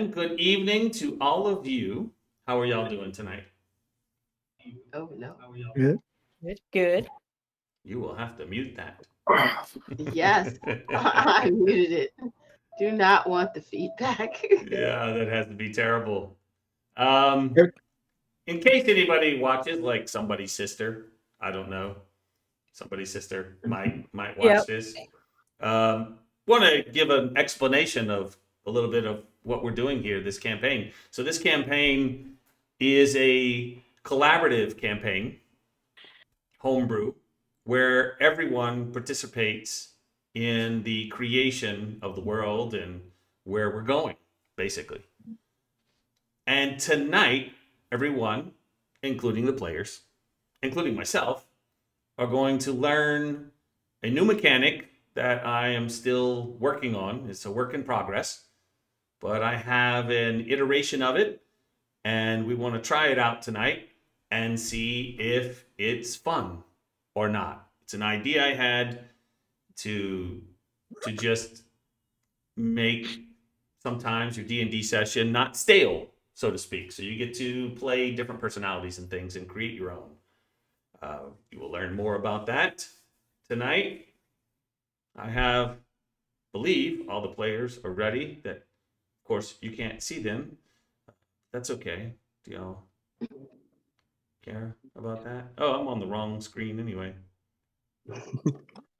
and good evening to all of you. How are y'all doing tonight? Oh no. Good. Good, good. You will have to mute that. Yes, I muted it. Do not want the feedback. Yeah, that has to be terrible. Um, Good. in case anybody watches, like somebody's sister, I don't know, somebody's sister might watch Yep. this. Want to give an explanation of a little bit of what we're doing here, this campaign. So this campaign is a collaborative campaign, homebrew, where everyone participates in the creation of the world and where we're going, basically. And tonight, everyone, including the players, including myself, are going to learn a new mechanic that I am still working on. It's a work in progress, but I have an iteration of it, and we want to try it out tonight and see if it's fun or not. It's an idea I had to just make sometimes your D&D session not stale, so to speak. So you get to play different personalities and things and create your own. You will learn more about that tonight. I believe all the players are ready. That, of course, you can't see them. That's okay. Do y'all care about that? Oh, I'm on the wrong screen anyway.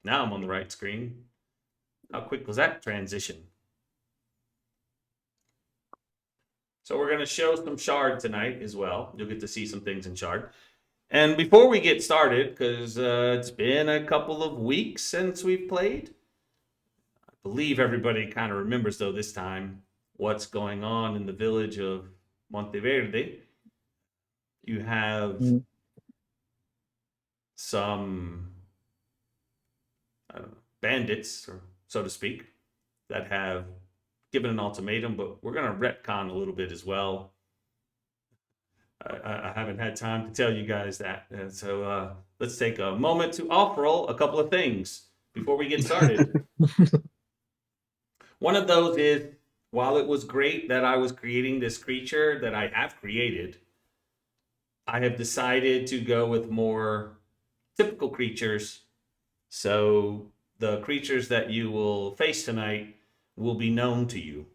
Now I'm on the right screen. How quick was that transition? So we're going to show some Shard tonight as well. You'll get to see some things in Shard. And before we get started, because it's been a couple of weeks since we've played, I believe everybody kind of remembers, though, this time, what's going on in the village of Monteverde. You have some bandits, or so to speak, that have given an ultimatum, but we're going to retcon a little bit as well. I haven't had time to tell you guys that. And so let's take a moment to offer a couple of things before we get started. One of those is, while it was great that I was creating this creature that I have created, I have decided to go with more typical creatures. So the creatures that you will face tonight will be known to you.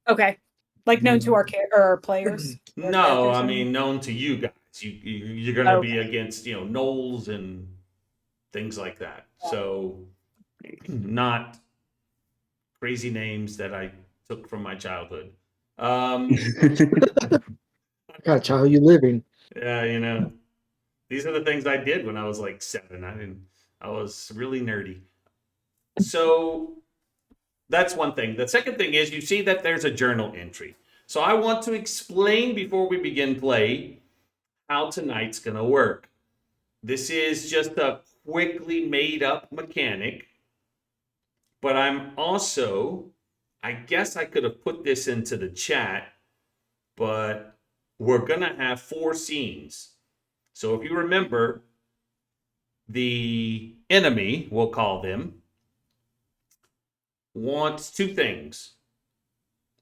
Okay. Like known to our players? Our No, characters, I I mean known to you guys. You're going to be against gnolls and things like that. So not crazy names that I took from my childhood. What kind of child you living? Yeah, these are the things I did when I was like 7. I was really nerdy. So that's one thing. The second thing is, you see that there's a journal entry. So I want to explain before we begin play how tonight's going to work. This is just a quickly made up mechanic, but I'm also, I guess I could have put this into the chat, but we're going to have 4 scenes. So if you remember, the enemy, we'll call them, wants 2 things.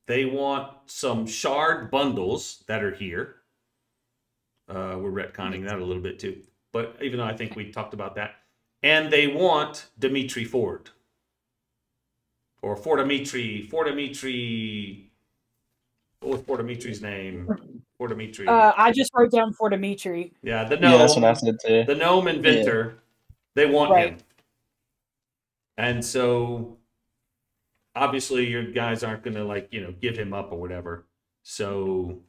They want some shard bundles that are here. We're retconning that a little bit too. But even though I think we talked about that. And they want Dimitri Ford. Or Fordimitri. What was Fordimitri's name? Fordimitri. I just wrote down for Dimitri. Yeah, the gnome. Yeah, that's what I said too. The gnome inventor. They want him. Right. And so obviously your guys aren't going to give him up or whatever. So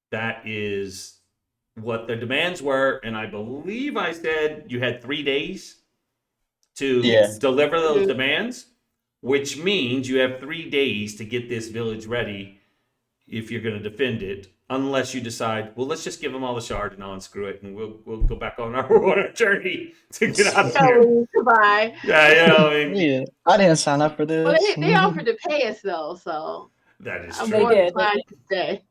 that is what the demands were. And I believe I said you had 3 days to deliver those demands, which means you have 3 days to get this village ready if you're going to defend it, unless you decide, well, let's just give them all the shard and unscrew it, and we'll go back on our journey to get out of here. Goodbye. Yeah, I mean, Yeah, I didn't sign up for this. Well, they offered to pay us though, so that is I'm true. more inclined to stay.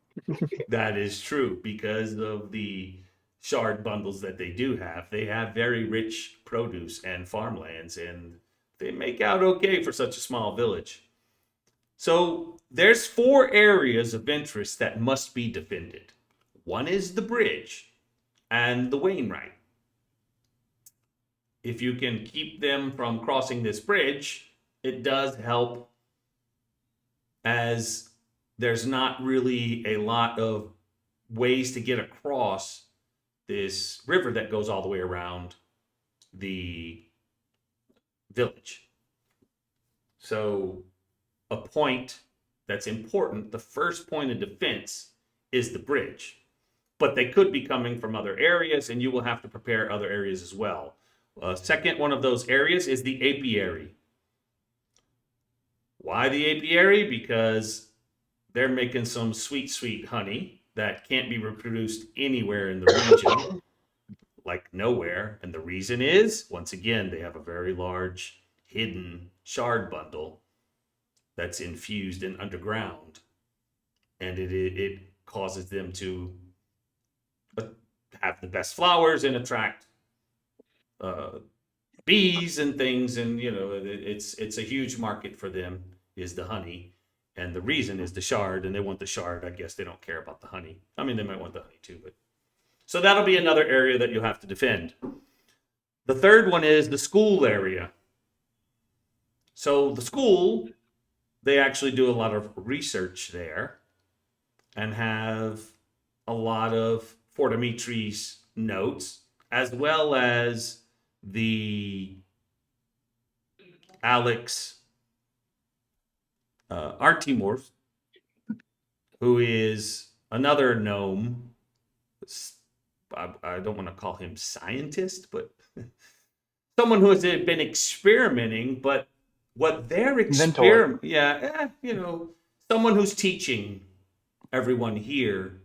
That is true, because of the shard bundles that they do have. They have very rich produce and farmlands, and they make out okay for such a small village. So there's 4 areas of interest that must be defended. One is the bridge and the Wainwright. If you can keep them from crossing this bridge, it does help, as there's not really a lot of ways to get across this river that goes all the way around the village. So a point that's important, the first point of defense is the bridge. But they could be coming from other areas, and you will have to prepare other areas as well. Second one of those areas is the apiary. Why the apiary? Because they're making some sweet, sweet honey that can't be reproduced anywhere in the region, like nowhere. And the reason is, once again, they have a very large hidden shard bundle that's infused in underground, and it causes them to have the best flowers and attract bees and things, and it's a huge market for them, is the honey. And the reason is the shard, and they want the shard. I guess they don't care about the honey. I mean, they might want the honey too, but so that'll be another area that you'll have to defend. The third one is the school area. So the school, they actually do a lot of research there and have a lot of Fort Dimitri's notes, as well as the Alex Artimor, who is another gnome. I don't want to call him scientist, but someone who has been experimenting. But what they're someone who's teaching everyone here,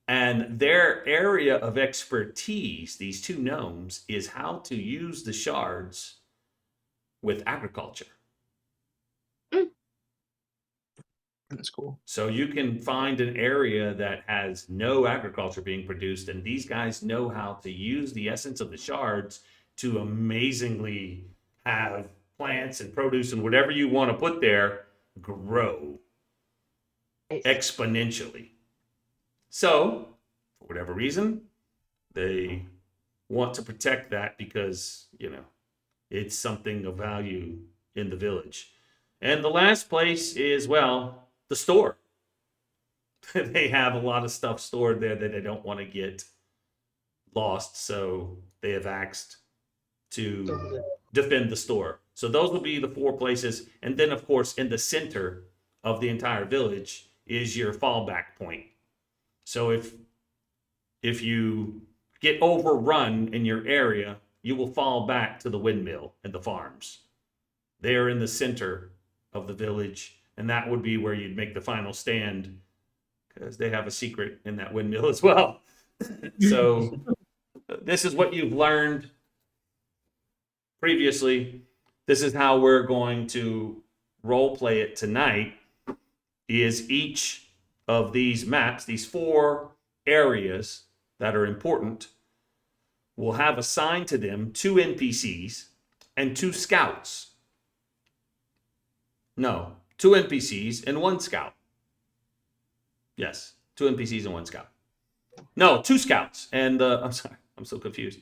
and their area of expertise, these 2 gnomes, is how to use the shards with agriculture. That's cool. So you can find an area that has no agriculture being produced, and these guys know how to use the essence of the shards to amazingly have plants and produce and whatever you want to put there grow exponentially. So, for whatever reason, they want to protect that because, it's something of value in the village. And the last place is, well, the store. They have a lot of stuff stored there that they don't want to get lost, so they have asked to defend the store. So those will be the 4 places. And then, of course, in the center of the entire village is your fallback point. So if you get overrun in your area, you will fall back to the windmill and the farms. They are in the center of the village, and that would be where you'd make the final stand, because they have a secret in that windmill as well. So this is what you've learned previously. This is how we're going to role play it tonight, is each of these maps, these 4 areas that are important, will have assigned to them 2 NPCs and 2 scouts. No, 2 NPCs and 1 scout. Yes, 2 NPCs and 1 scout. No, 2 scouts. And I'm sorry, I'm so confused.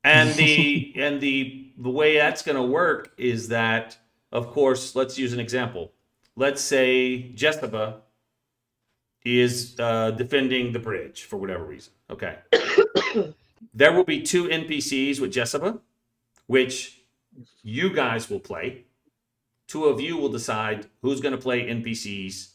And the way that's going to work is that, of course, let's use an example. Let's say Jessica is defending the bridge for whatever reason. Okay. There will be 2 NPCs with Jessica, which you guys will play. 2 of you will decide who's going to play NPCs,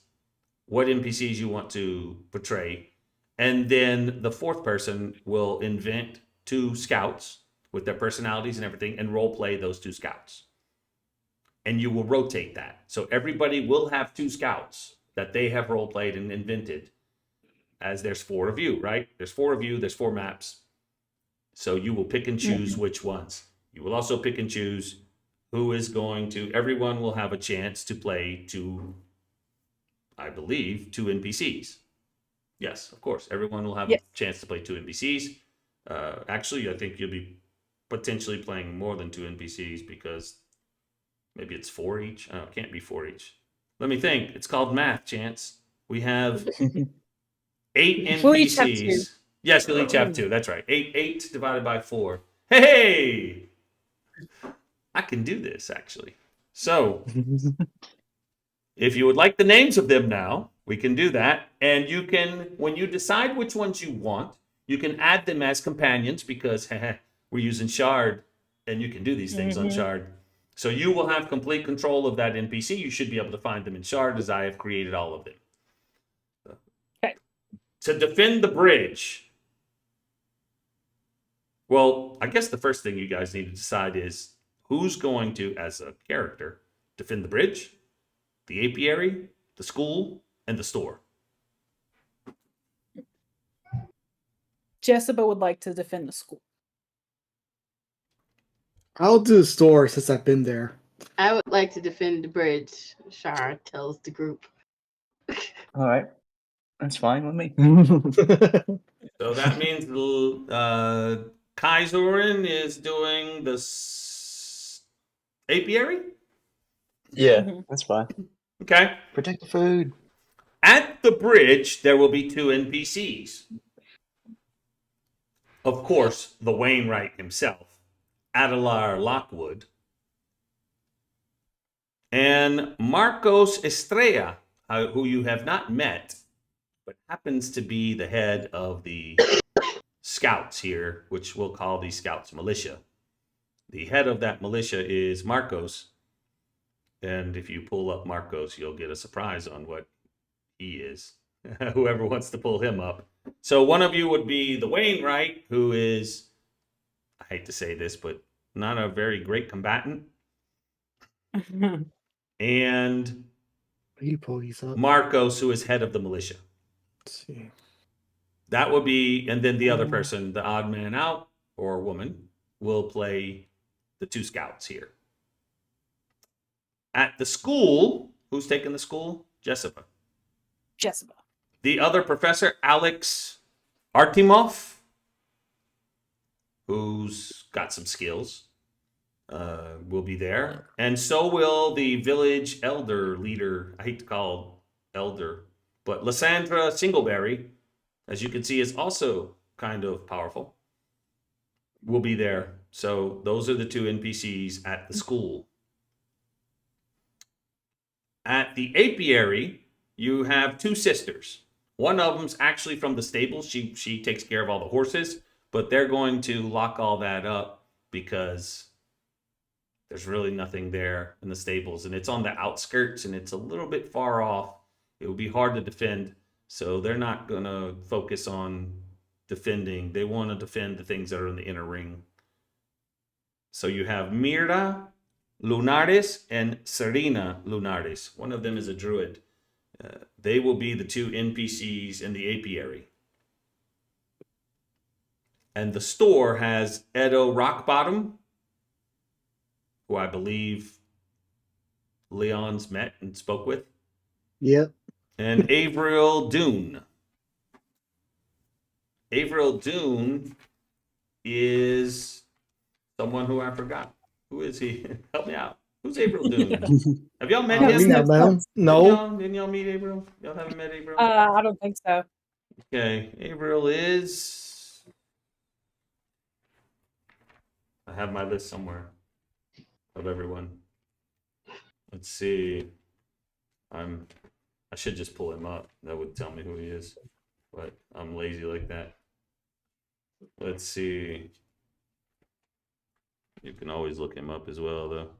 what NPCs you want to portray. And then the 4th person will invent 2 scouts with their personalities and everything and role play those 2 scouts. And you will rotate that. So everybody will have 2 scouts that they have role played and invented, as there's 4 of you, right? There's 4 of you, there's 4 maps. So you will pick and choose which ones. You will also pick and choose who is going to, everyone will have a chance to play 2, I believe, 2 NPCs. Yes, of course. Everyone will have a chance to play 2 NPCs. Actually, I think you'll be potentially playing more than 2 NPCs, because maybe it's 4 each. Oh, it can't be 4 each. Let me think. It's called math, Chance. We have 8 We'll each have two. NPCs. Yes, we'll each have 2. That's right. 8 divided by 4. Hey! I can do this, actually. So, if you would like the names of them now, we can do that. And you can, when you decide which ones you want, you can add them as companions because we're using Shard and you can do these things on Shard. So you will have complete control of that NPC. You should be able to find them in Shard as I have created all of them. Okay. To defend the bridge. Well, I guess the first thing you guys need to decide is who's going to, as a character, defend the bridge, the apiary, the school, and the store. Jessica would like to defend the school. I'll do the store since I've been there. I would like to defend the bridge, Shar tells the group. All right. That's fine with me. So that means Kaizorin is doing the apiary? Yeah, Mhm. that's fine. Okay. Protect the food. At the bridge, there will be 2 NPCs. Of course, the Wainwright himself, Adelar Lockwood, and Marcos Estrella, who you have not met, but happens to be the head of the scouts here, which we'll call the Scouts Militia. The head of that militia is Marcos. And if you pull up Marcos, you'll get a surprise on what he is. Whoever wants to pull him up. So one of you would be the Wainwright, who is, I hate to say this, but not a very great combatant. And You pull these up. Marcos, who is head of the militia. Let's see. That would be, and then the other person, the odd man out or woman, will play the 2 scouts here. At the school, who's taking the school? Jessica. Jessica. The other professor, Alex Artimov, who's got some skills, will be there. And so will the village elder leader. I hate to call elder, but Lysandra Singleberry, as you can see, is also kind of powerful, will be there. So those are the 2 NPCs at the school. At the apiary, you have 2 sisters. One of them's actually from the stables. She takes care of all the horses, but they're going to lock all that up because there's really nothing there in the stables, and it's on the outskirts, and it's a little bit far off. It would be hard to defend, so they're not going to focus on defending. They want to defend the things that are in the inner ring. So you have Mira Lunares and Serena Lunares. One of them is a druid. They will be the 2 NPCs in the apiary. And the store has Edo Rockbottom, who I believe Leon's met and spoke with, Yep. and Avriel Dune. Avriel Dune is someone who I forgot. Who is he? Help me out. Who's Avriel Dune? Have y'all met We him? not met him. No. Didn't y'all meet Avriel? Y'all haven't met Avriel? I don't think so. Okay, Avriel is. I have my list somewhere of everyone. Let's see. I should just pull him up. That would tell me who he is, but I'm lazy like that. Let's see. You can always look him up as well, though.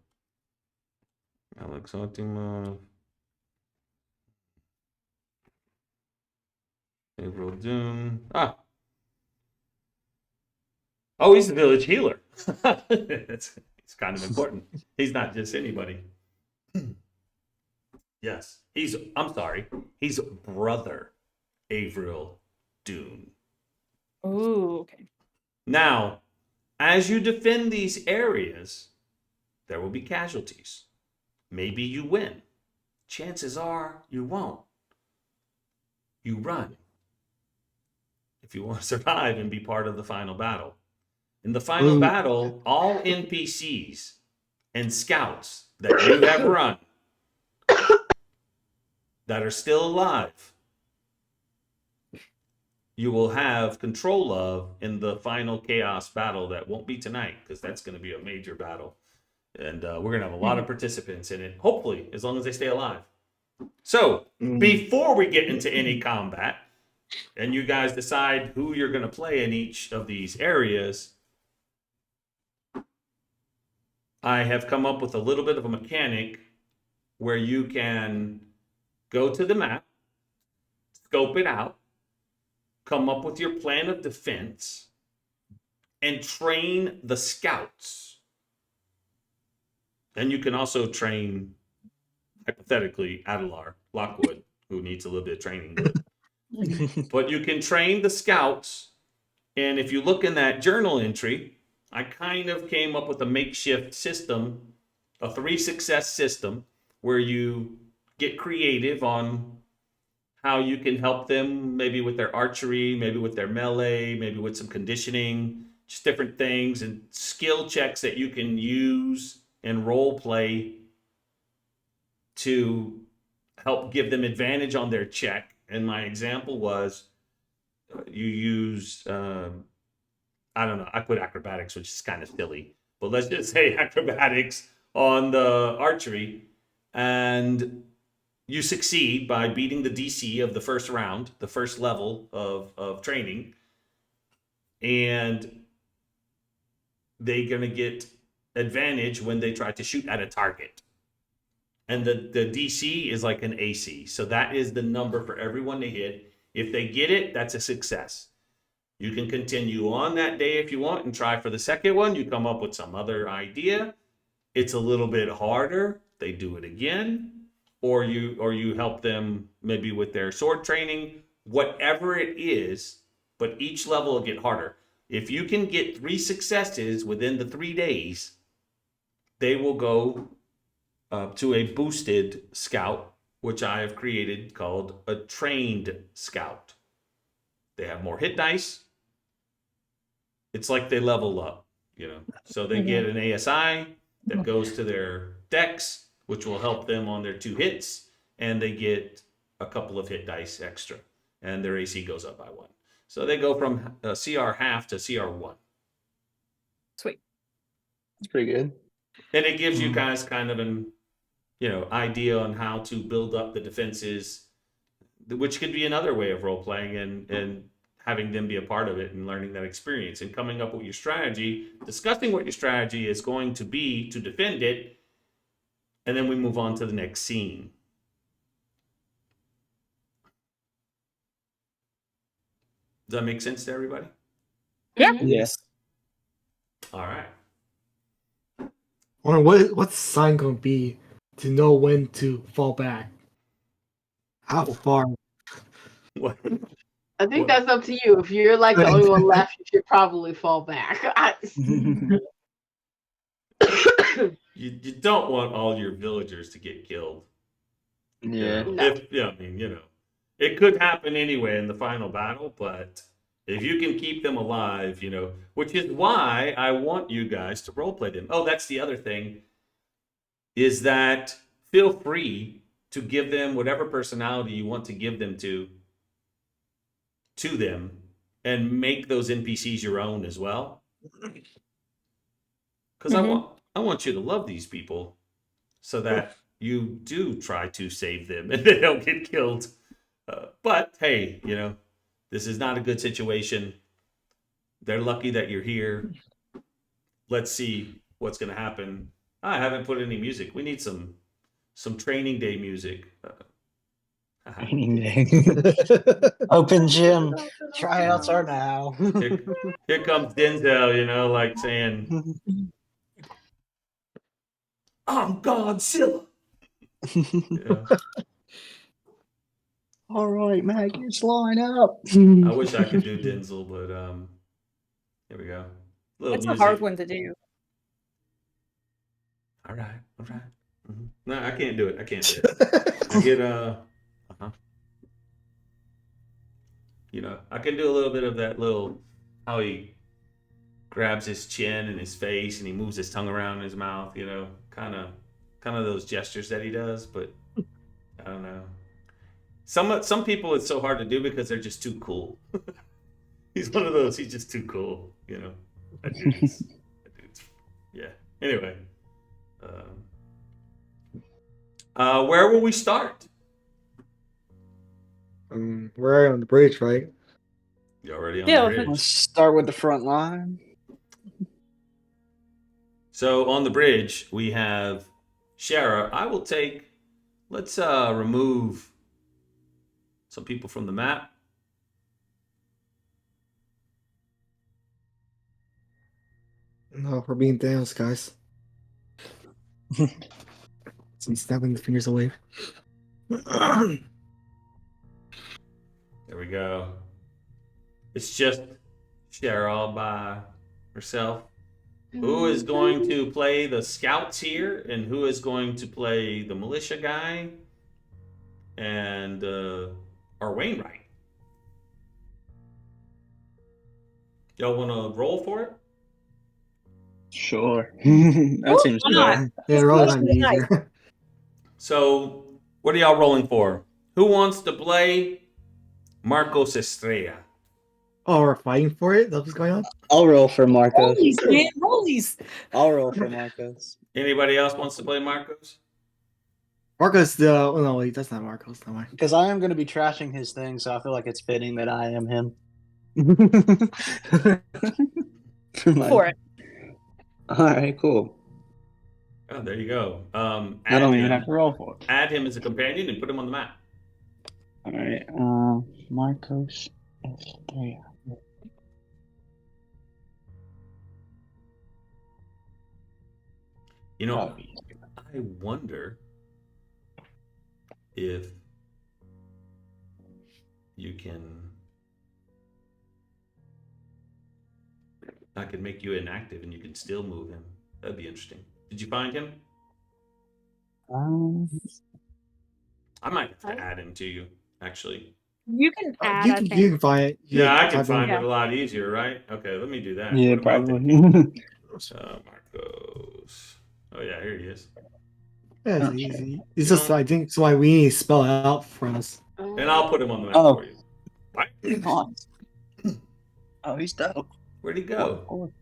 Alex Artimov. April Dune. Oh, he's the village healer. It's kind of important. He's not just anybody. Yes, he's brother Avriel Dune. Ooh, okay. Now, as you defend these areas, there will be casualties. Maybe you win. Chances are you won't. You run if you want to survive and be part of the final battle. In the final battle, all NPCs and scouts that you have run that are still alive, you will have control of in the final chaos battle that won't be tonight, because that's going to be a major battle. And we're going to have a lot of participants in it, hopefully, as long as they stay alive. So, before we get into any combat, and you guys decide who you're going to play in each of these areas, I have come up with a little bit of a mechanic where you can go to the map, scope it out, come up with your plan of defense, and train the scouts. And you can also train, hypothetically, Adelar Lockwood, who needs a little bit of training. But you can train the scouts. And if you look in that journal entry, I kind of came up with a makeshift system, a 3 success system, where you get creative on how you can help them, maybe with their archery, maybe with their melee, maybe with some conditioning, just different things and skill checks that you can use and role play to help give them advantage on their check. And my example was you use, I don't know, I put acrobatics, which is kind of silly, but let's just say acrobatics on the archery, and you succeed by beating the DC of the first round, the first level of training, and they're going to get advantage when they try to shoot at a target. And the DC is like an AC. So that is the number for everyone to hit. If they get it, that's a success. You can continue on that day if you want and try for the second one. You come up with some other idea. It's a little bit harder. They do it again. Or you help them maybe with their sword training, whatever it is, but each level will get harder. If you can get 3 successes within the 3 days, they will go to a boosted scout, which I have created called a trained scout. They have more hit dice. It's like they level up, So they get an ASI that goes to their dex, which will help them on their 2 hits, and they get a couple of hit dice extra, and their AC goes up by 1. So they go from CR half to CR 1. Sweet. That's pretty good. And it gives you guys kind of an idea on how to build up the defenses, which could be another way of role playing and having them be a part of it and learning that experience and coming up with your strategy, discussing what your strategy is going to be to defend it, and then we move on to the next scene. Does that make sense to everybody? Yeah. Yes. All right. What's the sign gonna be to know when to fall back? How far? What? I think that's up to you. If you're like the only one left, you should probably fall back. You don't want all your villagers to get killed. Yeah. No. It could happen anyway in the final battle, but if you can keep them alive, which is why I want you guys to roleplay them. Oh, that's the other thing, is that feel free to give them whatever personality you want to give them to them, and make those NPCs your own as well. Because I want you to love these people so that you do try to save them and they don't get killed. But hey, this is not a good situation. They're lucky that you're here. Let's see what's going to happen. I haven't put any music. We need some training day music. Training day. Open gym. Tryouts are now. Here comes Denzel, like saying, I'm Godzilla. All right, maggots, line up. I wish I could do Denzel, but here we go. It's a hard one to do. All right. Mm-hmm. No, I can't do it. I get I can do a little bit of that little how he grabs his chin and his face and he moves his tongue around in his mouth, kind of those gestures that he does, but I don't know. Some people it's so hard to do because they're just too cool. He's one of those. He's just too cool. You know. That dude's yeah. Anyway. Where will we start? We're on the bridge, right? You already on Yeah, the let's bridge. Let's start with the front line. So on the bridge we have Shara. I will take. Let's remove some people from the map. No, we're being Thanos, guys. So he's snapping the fingers away. There we go. It's just Shara all by herself. Who is going to play the scouts here, and who is going to play the militia guy, and our Wainwright? Y'all want to roll for it? Sure. That seems why not? fair. Yeah, roll Let's might do be it. easier. So, what are y'all rolling for? Who wants to play Marcos Estrella? Oh, we're fighting for it? That's what's going on? I'll roll for Marcos. Rollies, man, rollies. I'll roll for Marcos. Anybody else wants to play Marcos? Marcos, oh no, wait, that's not Marcos, no way. Because I am going to be trashing his thing, so I feel like it's fitting that I am him. For it. All right, cool. Oh, there you go. I don't even have to roll for it. Add him as a companion and put him on the map. All right, Marcos Estrella. You know, I wonder if you can. I could make you inactive and you can still move him. That'd be interesting. Did you find him? I might have to add him to you, actually. You can add, you, I can, think. you can find it. Yeah, I can type in- find Yeah. it a lot easier, right? Okay, let me do that. Yeah, What am I thinking? probably. Marcos. Oh yeah, here he is. Yeah, it's Oh. easy. It's just, I think, so why we need to spell it out for us. And I'll put him on the map Oh. for you. What? Nice. Oh, he's dope. Where'd he go?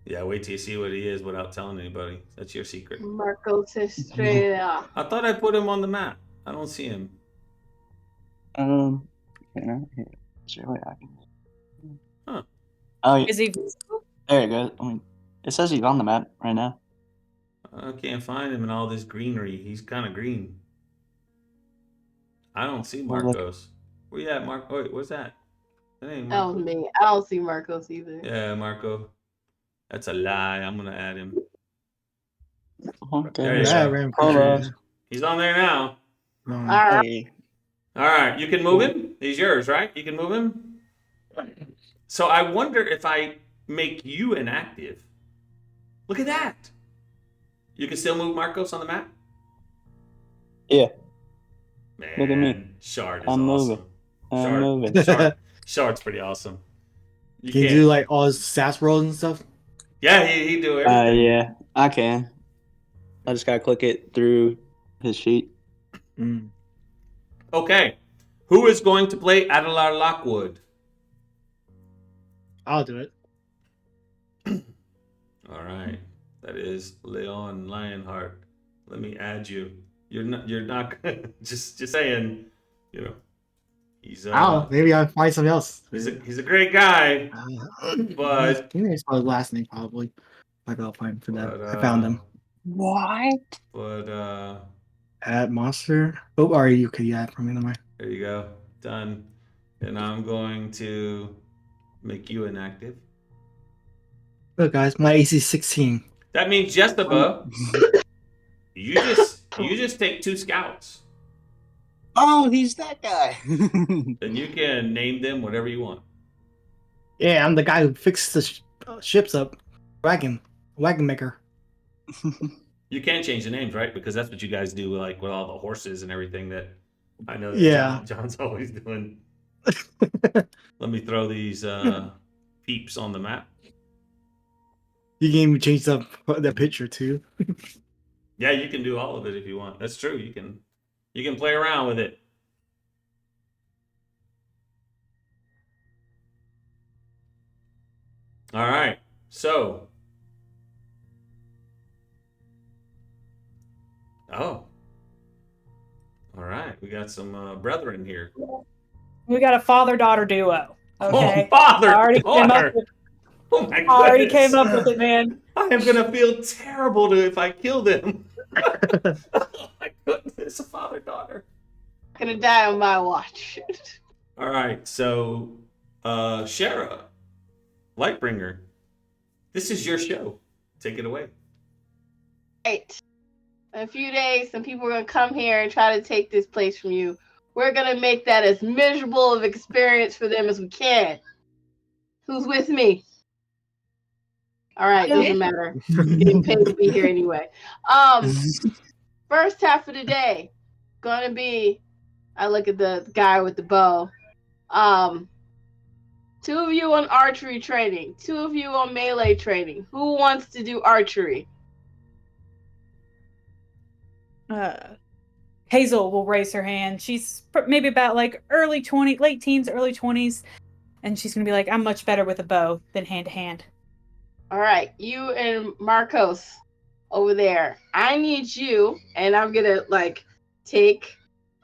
Yeah, wait till you see what he is without telling anybody. That's your secret. Marcos Estrella. I thought I put him on the map. I don't see him. Here. Is there a way I can? Huh. Oh, yeah. Is he visible? There you go. I mean, it says he's on the map right now. I can't find him in all this greenery. He's kind of green. I don't see Well, look. Marcos. Where you at, Marco? Wait, what's that? That ain't That Marco. was me. I don't see Marcos either. Yeah, Marco. That's a lie. I'm gonna add him. Okay. There you Yeah, go. random Hold creature, on. yeah. He's on there now. No. All right. Hey. All right, you can move him. He's yours, right? You can move him. So I wonder if I make you inactive. Look at that. You can still move Marcos on the map. Yeah, Man, Look at me. Shard is I'm awesome. moving. I'm Shard, moving. Shard's pretty awesome. You Can you can't- do like all his stats rolls and stuff? Yeah, he do everything. Yeah, I can. I just gotta click it through his sheet. Mm. Okay, who is going to play Adelar Lockwood? I'll do it. All right, that is Leon Lionheart. Let me add you. You're not just saying. You know, he's Maybe I'll find something else. he's a great guy. But- I think it's my last name probably. Maybe I'll find for that. But, I found him. What? But Add monster. Oh, are you? Okay, yeah, from anyway. there you go, done. And I'm going to make you inactive. Look, guys, my AC is 16. That means Jessica, you just take 2 scouts, Oh, he's that guy. and you can name them whatever you want. Yeah, I'm the guy who fixed the ships up. Wagon maker. You can change the names, right? Because that's what you guys do, like with all the horses and everything. That I know. That Yeah. John's always doing. Let me throw these peeps on the map. You can even change the picture too. Yeah, you can do all of it if you want. That's true. You can play around with it. All right. So. Oh. All right. We got some brethren here. We got a father-daughter duo. Okay. Oh, father, I already came up daughter. with. Oh my I already goodness. came up with it, man. I am gonna feel terrible if I kill them. Oh my goodness, a father daughter. Gonna die on my watch. All right, so Shara, Lightbringer, this is your show. Take it away. Right. In a few days, some people are gonna come here and try to take this place from you. We're gonna make that as miserable of experience for them as we can. Who's with me? All right, doesn't matter. Getting paid to be here anyway. First half of the day, gonna be. I look at the guy with the bow. 2 of you on archery training, 2 of you on melee training. Who wants to do archery? Hazel will raise her hand. She's maybe about like late teens, early 20s, and she's gonna be like, "I'm much better with a bow than hand to hand." All right, you and Marcos over there. I need you, and I'm gonna like take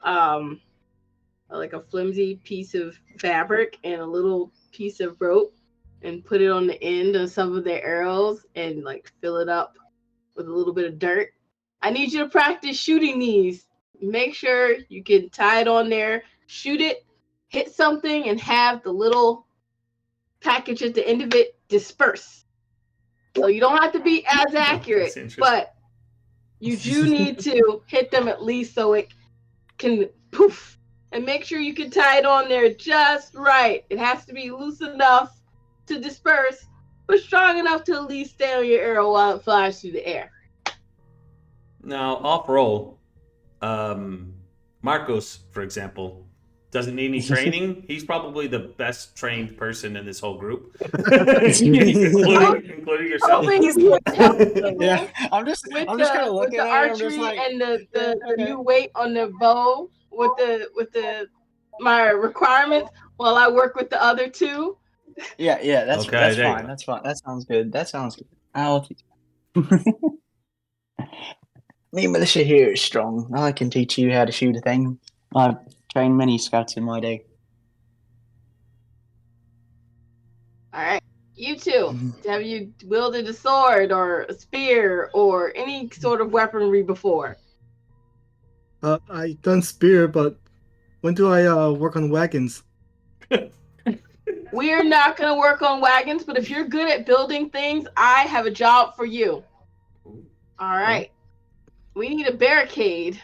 like a flimsy piece of fabric and a little piece of rope and put it on the end of some of their arrows and like fill it up with a little bit of dirt. I need you to practice shooting these. Make sure you can tie it on there, shoot it, hit something, and have the little package at the end of it disperse. So you don't have to be as accurate, but you do need to hit them at least so it can poof. And make sure you can tie it on there just right. It has to be loose enough to disperse, but strong enough to at least stay on your arrow while it flies through the air. Now, off roll, Marcos, for example, doesn't need any training. He's probably the best trained person in this whole group, including yourself. Yeah, I'm just kind of looking the at archery it. I'm just like, and the okay. new weight on the bow with the my requirements while I work with the other 2. Yeah, that's Okay, that's there you fine. go. That's fine. That sounds good. I'll teach. Me and Militia here is strong. I can teach you how to shoot a thing. I've trained many scouts in my day. All right, you 2. Have you wielded a sword or a spear or any sort of weaponry before? I done spear, but when do I work on wagons? We're not going to work on wagons, but if you're good at building things, I have a job for you. All right. We need a barricade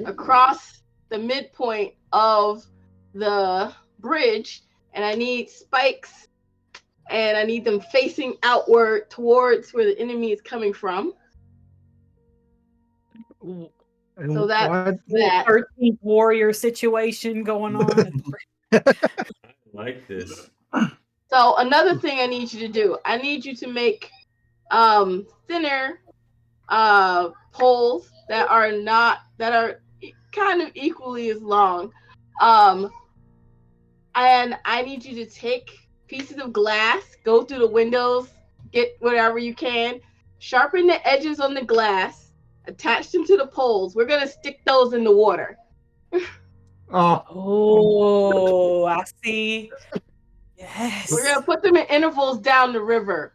across the midpoint of the bridge, and I need spikes, and I need them facing outward towards where the enemy is coming from. And So that's what- that. 13th warrior situation going on. I like this. So another thing I need you to do, I need you to make thinner poles that are kind of equally as long. And I need you to take pieces of glass, go through the windows, get whatever you can, sharpen the edges on the glass, attach them to the poles. We're gonna stick those in the water. Oh, Oh, I see. Yes. We're gonna put them in intervals down the river.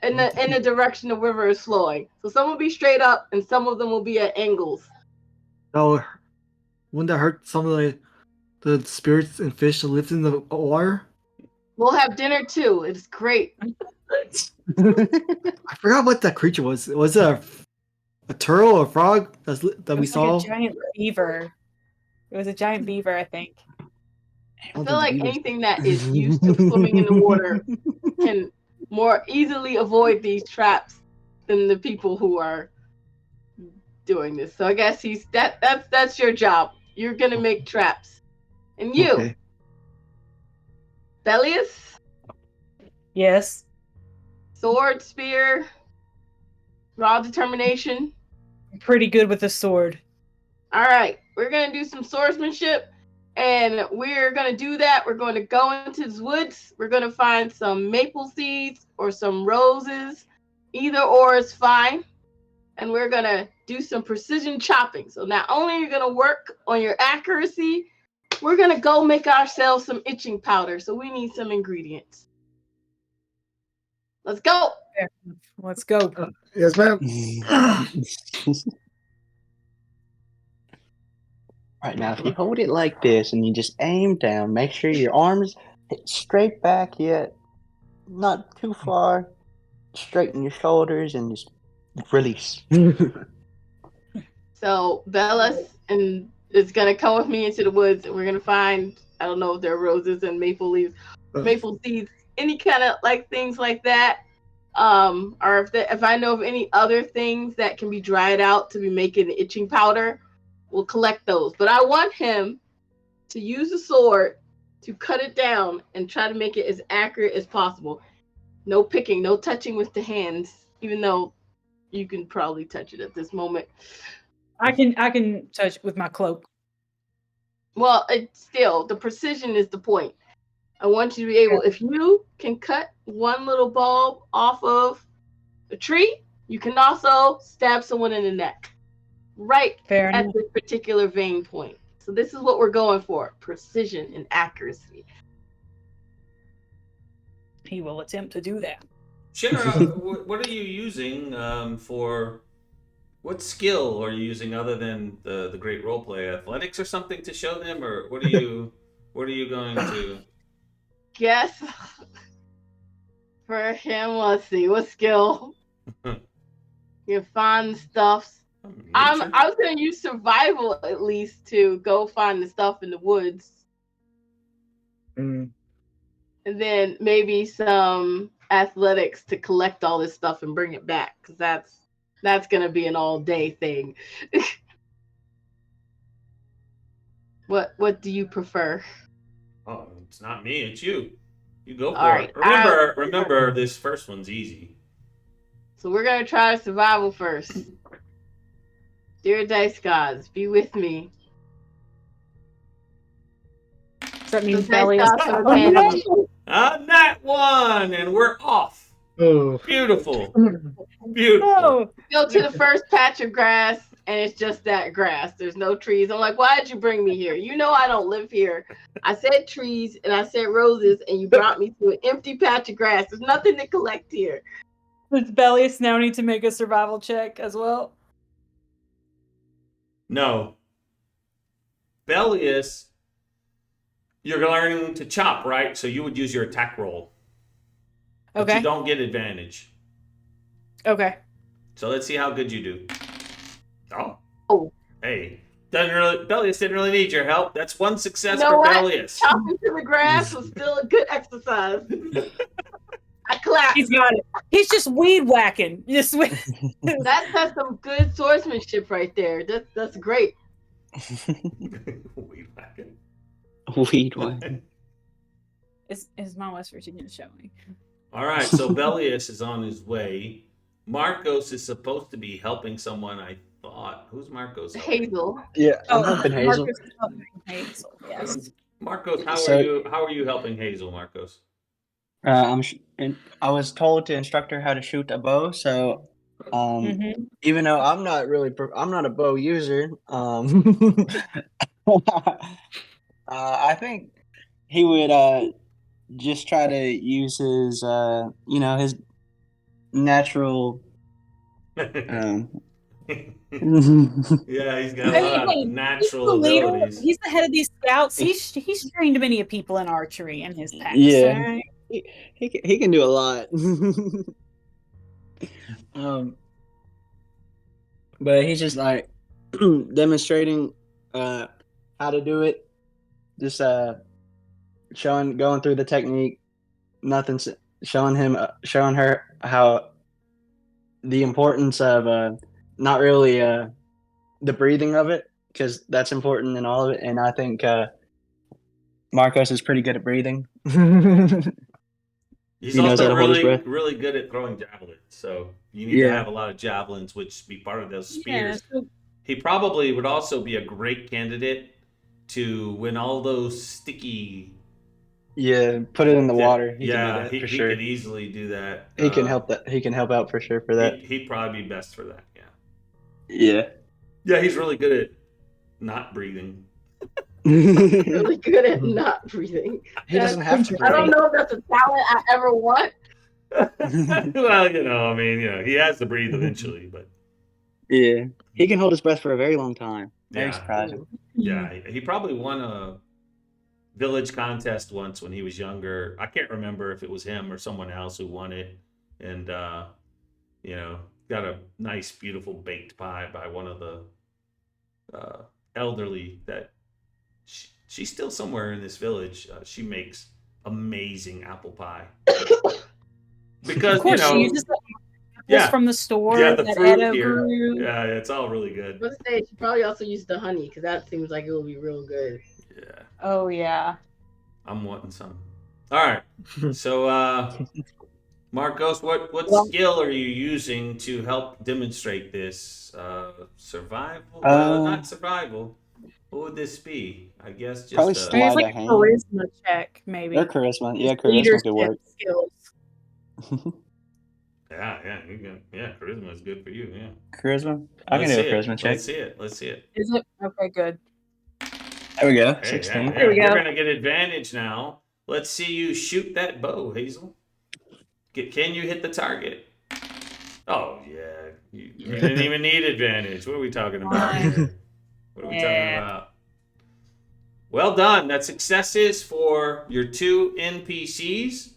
In the direction the river is flowing. So some will be straight up and some of them will be at angles. no, wouldn't that hurt some of the spirits and fish that live in the water? We'll have dinner too. It's great. I forgot what that creature was. Was it a turtle or a frog that we saw? Like a giant beaver. It was a giant beaver, I think. I feel like anything that is used to swimming in the water can more easily avoid these traps than the people who are doing this. So I guess that's your job. You're gonna make traps. And you, Okay. Bellius, Yes. sword, spear, raw determination. I'm pretty good with the sword. All right, we're gonna do some swordsmanship, And we're going to do that. We're going to go into the woods. We're going to find some maple seeds or some roses. Either or is fine. And we're going to do some precision chopping. So not only are you going to work on your accuracy, we're going to go make ourselves some itching powder. So we need some ingredients. Let's go. Let's go. Yes, ma'am. Right now, if you hold it like this and you just aim down, make sure your arms hit straight back yet not too far. Straighten your shoulders and just release. So Bellis and is gonna come with me into the woods, and we're gonna find, I don't know if there are roses and maple leaves, maple seeds, any kind of like things like that. Or if I know of any other things that can be dried out to be making itching powder, we'll collect those. But I want him to use the sword to cut it down and try to make it as accurate as possible. No picking, no touching with the hands, even though you can probably touch it at this moment. I can touch with my cloak. Well, it's still, the precision is the point. I want you to be able, if you can cut one little bulb off of a tree, you can also stab someone in the neck. Right Fair at enough. this particular vein point. So this is what we're going for, precision and accuracy. He will attempt to do that. Shara, what are you using for? What skill are you using other than the great roleplay? Athletics or something to show them, or what are you going to? Guess for him, let's see, what skill? You find stuff. I was gonna use survival at least to go find the stuff in the woods. Mm. And then maybe some athletics to collect all this stuff and bring it back, because that's gonna be an all day thing. What do you prefer? Oh, it's not me. It's you. You go for All right, it. Remember, this first one's easy. So we're gonna try survival first. Dear dice gods, be with me. So that means The Belly is. dice gods are Oh, paying no! That one, and we're off. Oh. Beautiful, beautiful. No! Go to the first patch of grass, and it's just that grass. There's no trees. I'm like, why did you bring me here? You know I don't live here. I said trees and I said roses, and you brought me to an empty patch of grass. There's nothing to collect here. Does Bellius now need to make a survival check as well? No. Bellius, you're learning to chop, right? So you would use your attack roll. But Okay. you don't get advantage. Okay. So let's see how good you do. Oh. Hey. Bellius didn't really need your help. That's one success You know for what? Bellius. Chopping to the grass was still a good exercise. I clapped. He's got it. He's just weed whacking. Just That's some good swordsmanship right there. That's great. Weed whacking. Weed one. is my West Virginia showing? All right, so Bellius is on his way. Marcos is supposed to be helping someone, I thought. Who's Marcos helping? Hazel. Yeah, I'm helping Hazel. Marcus is helping Hazel. Yes. Marcos, how are you helping Hazel, Marcos? I was told to instruct her how to shoot a bow, so even though I'm not a bow user, I think he would just try to use his his natural. Yeah, he's got a lot of natural abilities. He's the head of these scouts. He's trained many people in archery in his past. Yeah. Right? He can do a lot. But he's just like demonstrating how to do it. Just going through the technique. Showing her how the importance of not really the breathing of it, because that's important in all of it. And I think Marcos is pretty good at breathing. He's He knows also how to hold his really, breath. really good at throwing javelins. So you need to have a lot of javelins, which be part of those spears. Yeah, so He probably would also be a great candidate to when all those sticky. Yeah, put it in the water. He can do Yeah, that for he sure. could easily do that. He can help that. He can help out for sure for that. He'd probably be best for that. Yeah. Yeah. Yeah, he's really good at not breathing. Really good at not breathing. He doesn't have to I don't breathe. know if that's a talent I ever want. Well, I mean, he has to breathe eventually, but Yeah. He can hold his breath for a very long time. Very yeah, surprising. yeah. He probably won a village contest once when he was younger. I can't remember if it was him or someone else who won it, and got a nice, beautiful baked pie by one of the elderly that she's still somewhere in this village. She makes amazing apple pie. Because Of course, she uses the apples from the store. Yeah, the that fruit Edo here. grew. Yeah, it's all really good. Let's say she probably also used the honey because that seems like it will be real good. Yeah, Oh yeah. I'm wanting some. All right. So, Marcos, what Well- skill are you using to help demonstrate this? Survival? Not survival. What would this be? I guess just Probably Maybe Sleight it's like of a hand. charisma check, maybe. Or charisma. Yeah, Just charisma leadership could work. skills. Yeah, charisma is good for you. Yeah. Charisma? I can Let's do a see charisma it. check. Let's see it. Is it? Okay, good. There we go. Hey, 16. yeah. There we You're go. gonna get advantage now. Let's see you shoot that bow, Hazel. Can you hit the target? Oh yeah, you didn't even need advantage. What are we talking about here? What are we talking Yeah. about? Well done. That's successes for your 2 NPCs.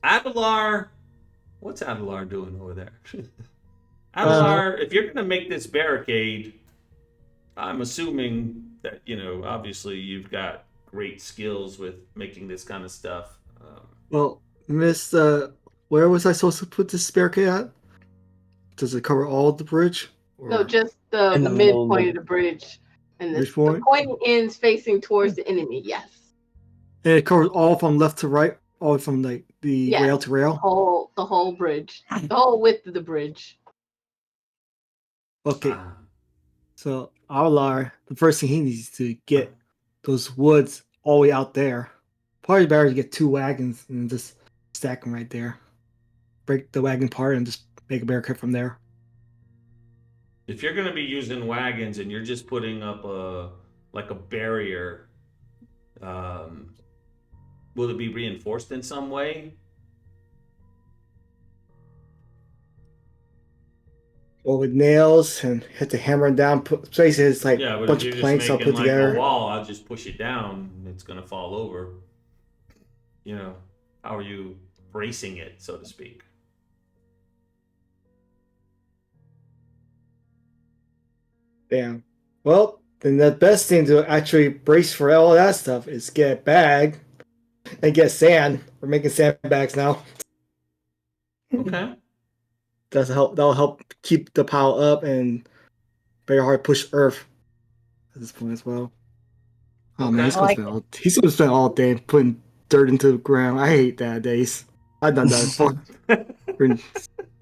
Adelar, what's Adelar doing over there? Adelar, if you're gonna make this barricade, I'm assuming that obviously you've got great skills with making this kind of stuff. Well, Miss, where was I supposed to put this barricade at? Does it cover all of the bridge? No, Or just the In the middle, midpoint of the bridge. And the Midpoint? pointing ends facing towards the enemy, yes. and it covers all from left to right, all from like the Yes. rail to rail. The whole bridge. The whole width of the bridge. Okay, so Avalar, the first thing he needs is to get those woods all the way out there. Probably better to get 2 wagons and just stack them right there. Break the wagon apart and just make a barricade from there. If you're gonna be using wagons and you're just putting up a barrier, will it be reinforced in some way? Or with nails and hit the hammer down. Put places like Yeah, a but bunch if of you're planks just I'll making put like together. a wall, I'll just push it down. It's gonna fall over. How are you bracing it, so to speak? Damn. Well, then the best thing to actually brace for all that stuff is get a bag and get sand. We're making sandbags now. Okay. That'll help keep the pile up and very hard push earth at this point as well. Oh man, Okay. he's gonna spend all day putting dirt into the ground. I hate that days. I've done that before. Putting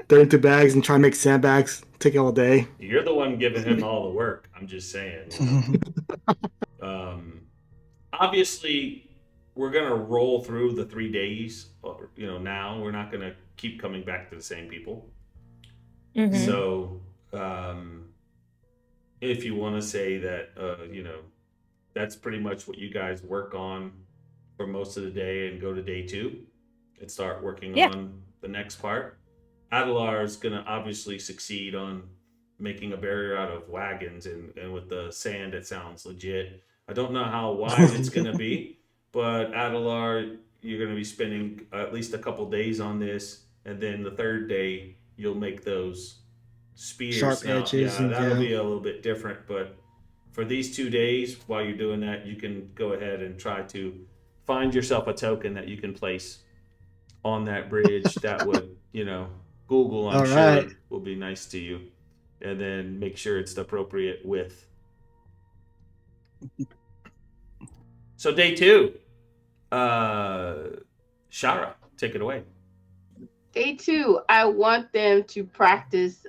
dirt into bags and trying to make sandbags. Take all day. You're the one giving him all the work. I'm just saying. Obviously, we're gonna roll through the 3 days. Now we're not gonna keep coming back to the same people. Mhm. So, if you want to say that, that's pretty much what you guys work on for most of the day and go to day 2 and start working Yeah. on the next part. Adelar is going to obviously succeed on making a barrier out of wagons, and with the sand, it sounds legit. I don't know how wide it's going to be, but Adelar, you're going to be spending at least a couple days on this, and then the 3rd day, you'll make those spears. Sharp edges Yeah, and that'll yeah. be a little bit different, but for these 2 days, while you're doing that, you can go ahead and try to find yourself a token that you can place on that bridge that would, Google, I'm All sure, right. will be nice to you. And then make sure it's the appropriate width. So day 2, Shara, take it away. Day 2, I want them to practice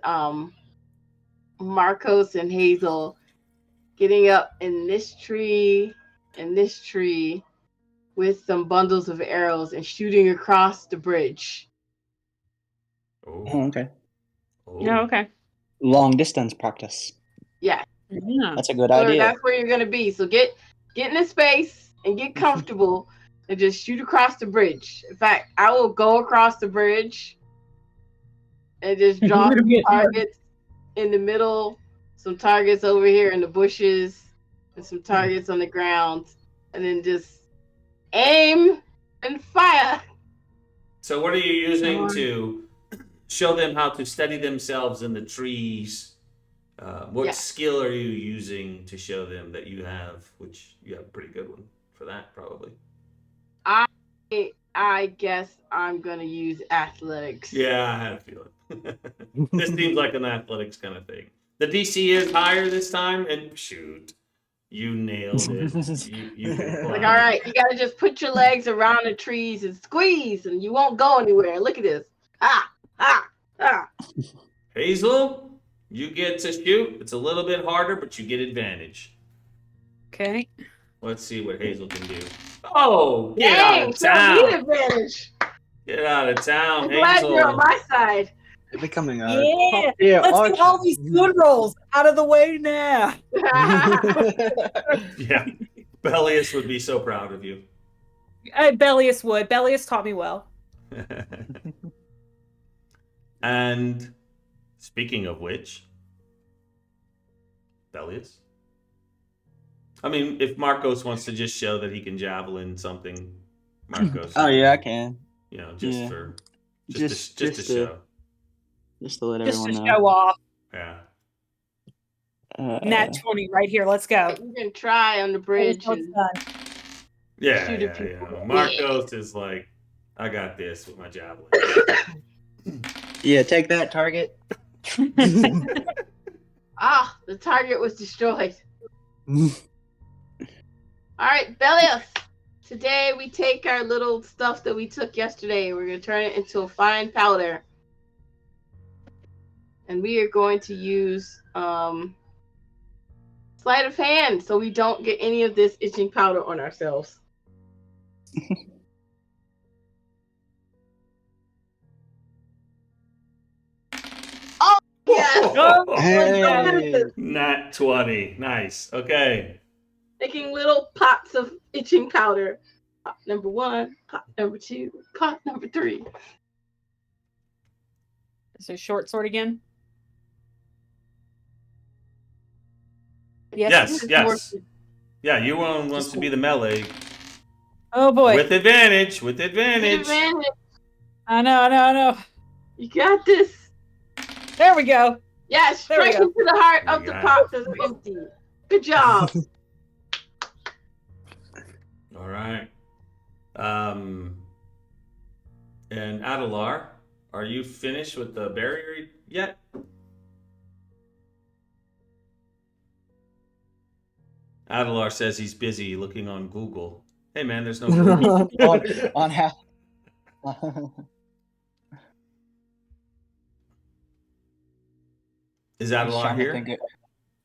Marcos and Hazel getting up in this tree and this tree with some bundles of arrows and shooting across the bridge. Oh, Oh, okay. Oh, okay. Long distance practice. Yeah, Yeah. That's a good so idea. that's where you're gonna be. So get in a space and get comfortable and just shoot across the bridge. In fact, I will go across the bridge and just draw You're some getting targets in the middle, some targets over here in the bushes, and some targets on the ground, and then just aim and fire. so what are you using to show them how to steady themselves in the trees? What Yeah. skill are you using to show them that you have, which you have a pretty good one for that, probably? I guess I'm gonna use athletics. Yeah, I had a feeling. This seems like an athletics kind of thing. The DC is higher this time, and shoot, you nailed it. You can climb. Like, all right, you gotta just put your legs around the trees and squeeze, and you won't go anywhere. Look at this. Ah, ah, ah. Hazel, you get to shoot. It's a little bit harder, but you get advantage. Okay. Let's see what Hazel can do. Oh, get Dang, out of so need town! advantage. Get out of town, I'm glad you're on Hazel. my side. Becoming a Yeah. yeah, Let's get all these good rolls out of the way now. Yeah, Bellius would be so proud of you. Bellius would. Bellius taught me well. And speaking of which, Bellius. I mean, if Marcos wants to just show that he can javelin something, Marcos. Oh yeah, I can. You know, just Yeah. for Just to to show. Just to let Just to everyone show know. off. Yeah. Nat 20 right here. Let's go. You can try on the bridge. Let's And done. Yeah, Shoot at yeah, people. yeah. Marcos is like, I got this with my javelin. Yeah, take that target. ah, the target was destroyed. All right, Bellius. Today we take our little stuff that we took yesterday. We're gonna turn it into a fine powder, and we are going to use sleight of hand so we don't get any of this itching powder on ourselves. Oh yes! Oh, Hey. Nat 20. Nice. Okay. Making little pots of itching powder. Pot number 1, pot number 2, pot number 3. So short sword again? Yes, yes. Yeah, you wants to be the melee. Oh boy. With advantage. With advantage. Advantage. I know. You got this. There we go. Yeah, There we straight go. into the heart There of we the go. pot that's empty. Good job. All right. And Adelar, are you finished with the barrier yet? Adelar says he's busy looking on Google. Hey man, there's no Google. on how. Is Adelar here?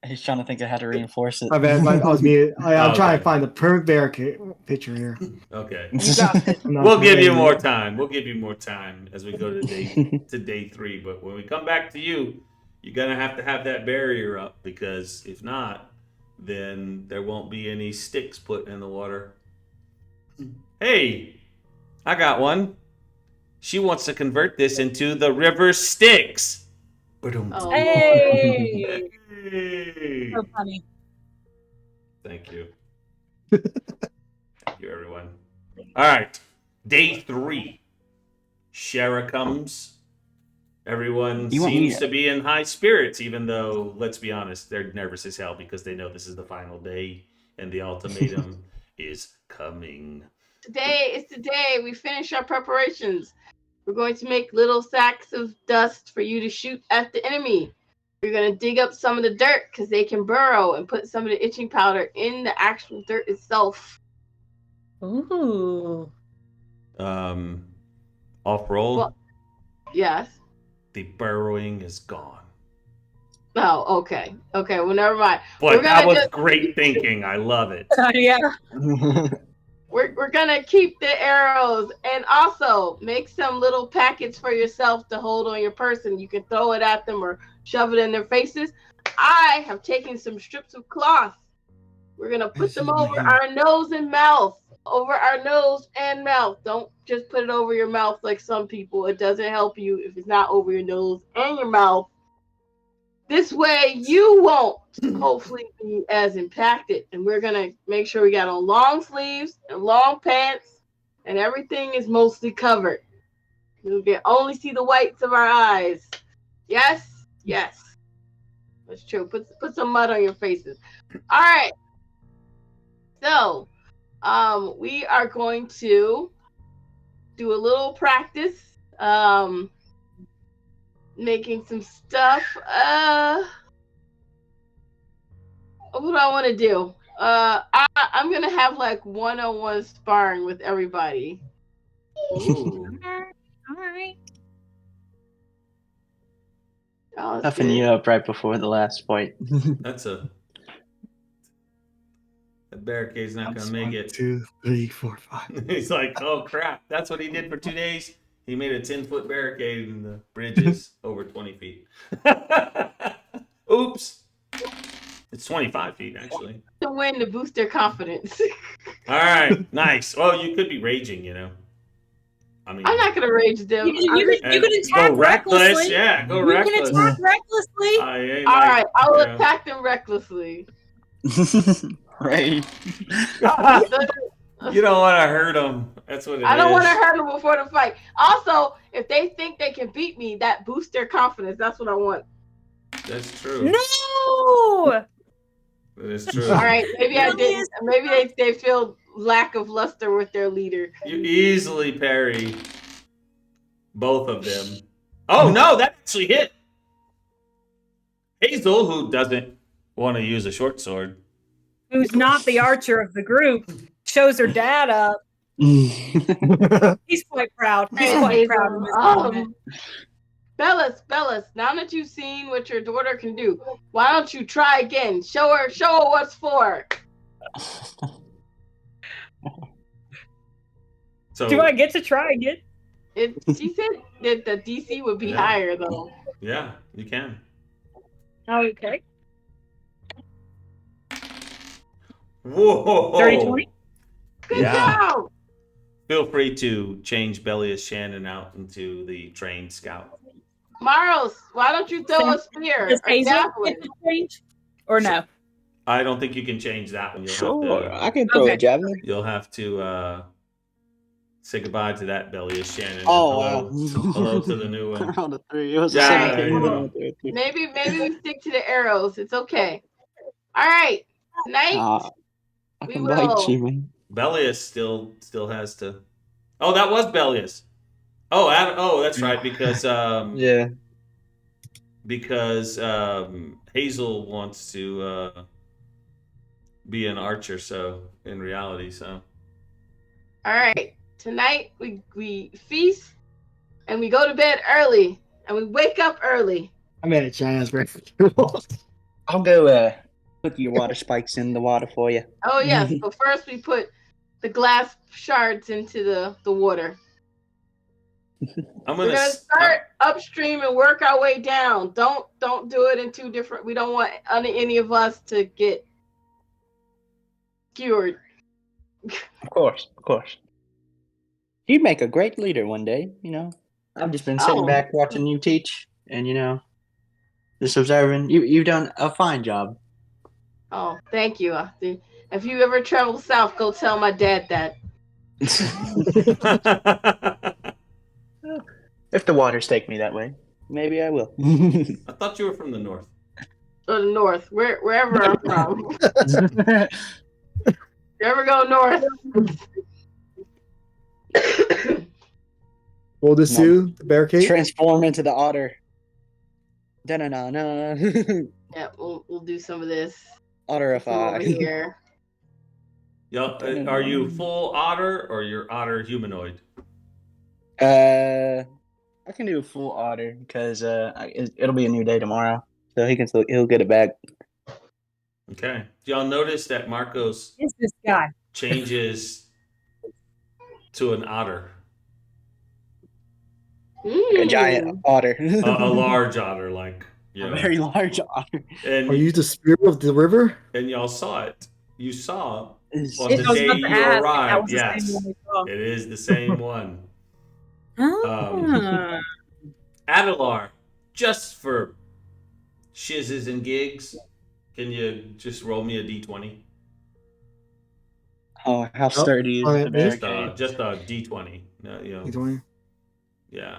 He's trying to think of how to reinforce it. My bad. I was muted. I'm Oh, trying okay. to find the perfect barricade picture here. Okay. You got it. I'm not We'll give you familiar. more time. We'll give you more time as we go to day 3. But when we come back to you, you're gonna have to have that barrier up, because if not, then there won't be any sticks put in the water. Hey, I got one. She wants to convert this into the river Styx. Ba-dum. Oh, Hey. Hey. So funny. Thank you. Thank you, everyone. All right. Day 3. Shara comes. Everyone You want me seems to be in high spirits, even though, let's be honest, they're nervous as hell because they know this is the final day and the ultimatum is coming. Today is the day we finish our preparations. We're going to make little sacks of dust for you to shoot at the enemy. We're going to dig up some of the dirt because they can burrow, and put some of the itching powder in the actual dirt itself. Ooh. Off roll. Well- Yes. The burrowing is gone. Oh, okay. Okay, well, never mind. But We're that gonna was just great thinking. I love it. Yeah. we're gonna keep the arrows, and also make some little packets for yourself to hold on your person. You can throw it at them or shove it in their faces. I have taken some strips of cloth. We're gonna put them over our nose and mouth. Over our nose and mouth. Don't just put it over your mouth like some people. It doesn't help you if it's not over your nose and your mouth. This way you won't hopefully be as impacted. And we're gonna make sure we got on long sleeves and long pants and everything is mostly covered. You can only see the whites of our eyes. Yes? Yes. That's true. Put some mud on your faces. Alright. So we are going to do a little practice. Making some stuff. What do I want to do? I'm gonna have like one-on-one sparring with everybody. Ooh. All right. Oh, that's Toughen good. you up right before the last fight. That's a. That barricade's not going to make 1, it. 2, 3, 4, 5. He's like, oh crap. That's what he did for 2 days. He made a 10-foot barricade and the bridge is over 20 feet. Oops. It's 25 feet, actually. To win to boost their confidence. All right. Nice. Well, you could be raging, you know. I mean, I'm not gonna rage them. You and can attack go reckless. recklessly. Yeah, go You reckless. can attack recklessly. I ain't All like, right, I will you know. attack them recklessly. Right. You don't want to hurt them. That's what it is. I don't want to hurt them before the fight. Also, if they think they can beat me, that boosts their confidence. That's what I want. That's true. No. That is true. All right, maybe I Really didn't. is- Maybe they feel lack of luster with their leader. You easily parry both of them. Oh no, that actually hit. Hazel, who doesn't want to use a short sword. Who's not the archer of the group, shows her dad up. He's quite proud. He's quite proud of this moment. Bellis, now that you've seen what your daughter can do, why don't you try again? Show her what's for. So Do I get to try again? She said that the DC would be Yeah. higher though. yeah, you can. Okay. Whoa. 30-20? Good Yeah. job. Feel free to change Bellius Shannon out into the trained scout. Maros, why don't you throw a spear Does or Hazel javelin? get to change? Or no? I don't think you can change that one. Sure, I can throw Okay. a javelin. You'll have to say goodbye to that Bellius Shannon. and Oh, hello, wow. hello to the new one. Round of 3. It was Yeah, a 17. you but I know. went through it too. Maybe we stick to the arrows. It's okay. All right. Tonight I We can will. bite you, man. Bellius still has to. Oh, that was Bellius. Oh, that's right because Yeah. because Hazel wants to be an archer. So in reality, so all right. Tonight we feast and we go to bed early and we wake up early. I made a giant breakfast. I'll go put your water spikes in the water for you. Oh yes, but first we put the glass shards into the water. I'm We're gonna gonna start upstream and work our way down. Don't do it in two different. We don't want any of us to get skewered. Of course. You'd make a great leader one day, you know. I've just been sitting Oh. back watching you teach and, you know, just observing. You've done a fine job. Oh, thank you. If you ever travel south, go tell my dad that. If the waters take me that way, maybe I will. I thought you were from the north. Or the north, wherever I'm from. You ever go north? Hold this to the barricade. Transform into the otter. Da-na-na-na. Yeah, we'll do some of this. From over Otterify. here. Yo, are you full otter or you're otter humanoid? I can do a full otter because it'll be a new day tomorrow. so he'll get it back. Okay. Do y'all notice that Marcos Is this guy? changes to an otter? Like a giant otter, A large otter, like, you a know. very large otter. And, Are you the spirit of the river? and y'all saw it. You saw on I the was about day to you ask if that arrived. was the same Yes. one we saw. It is the same one. Ah. Adelar, just for shizzes and gigs, can you just roll me a d20? Oh, how sturdy is alright, the me? barricade? Just a d20. No, you know, You doing? yeah.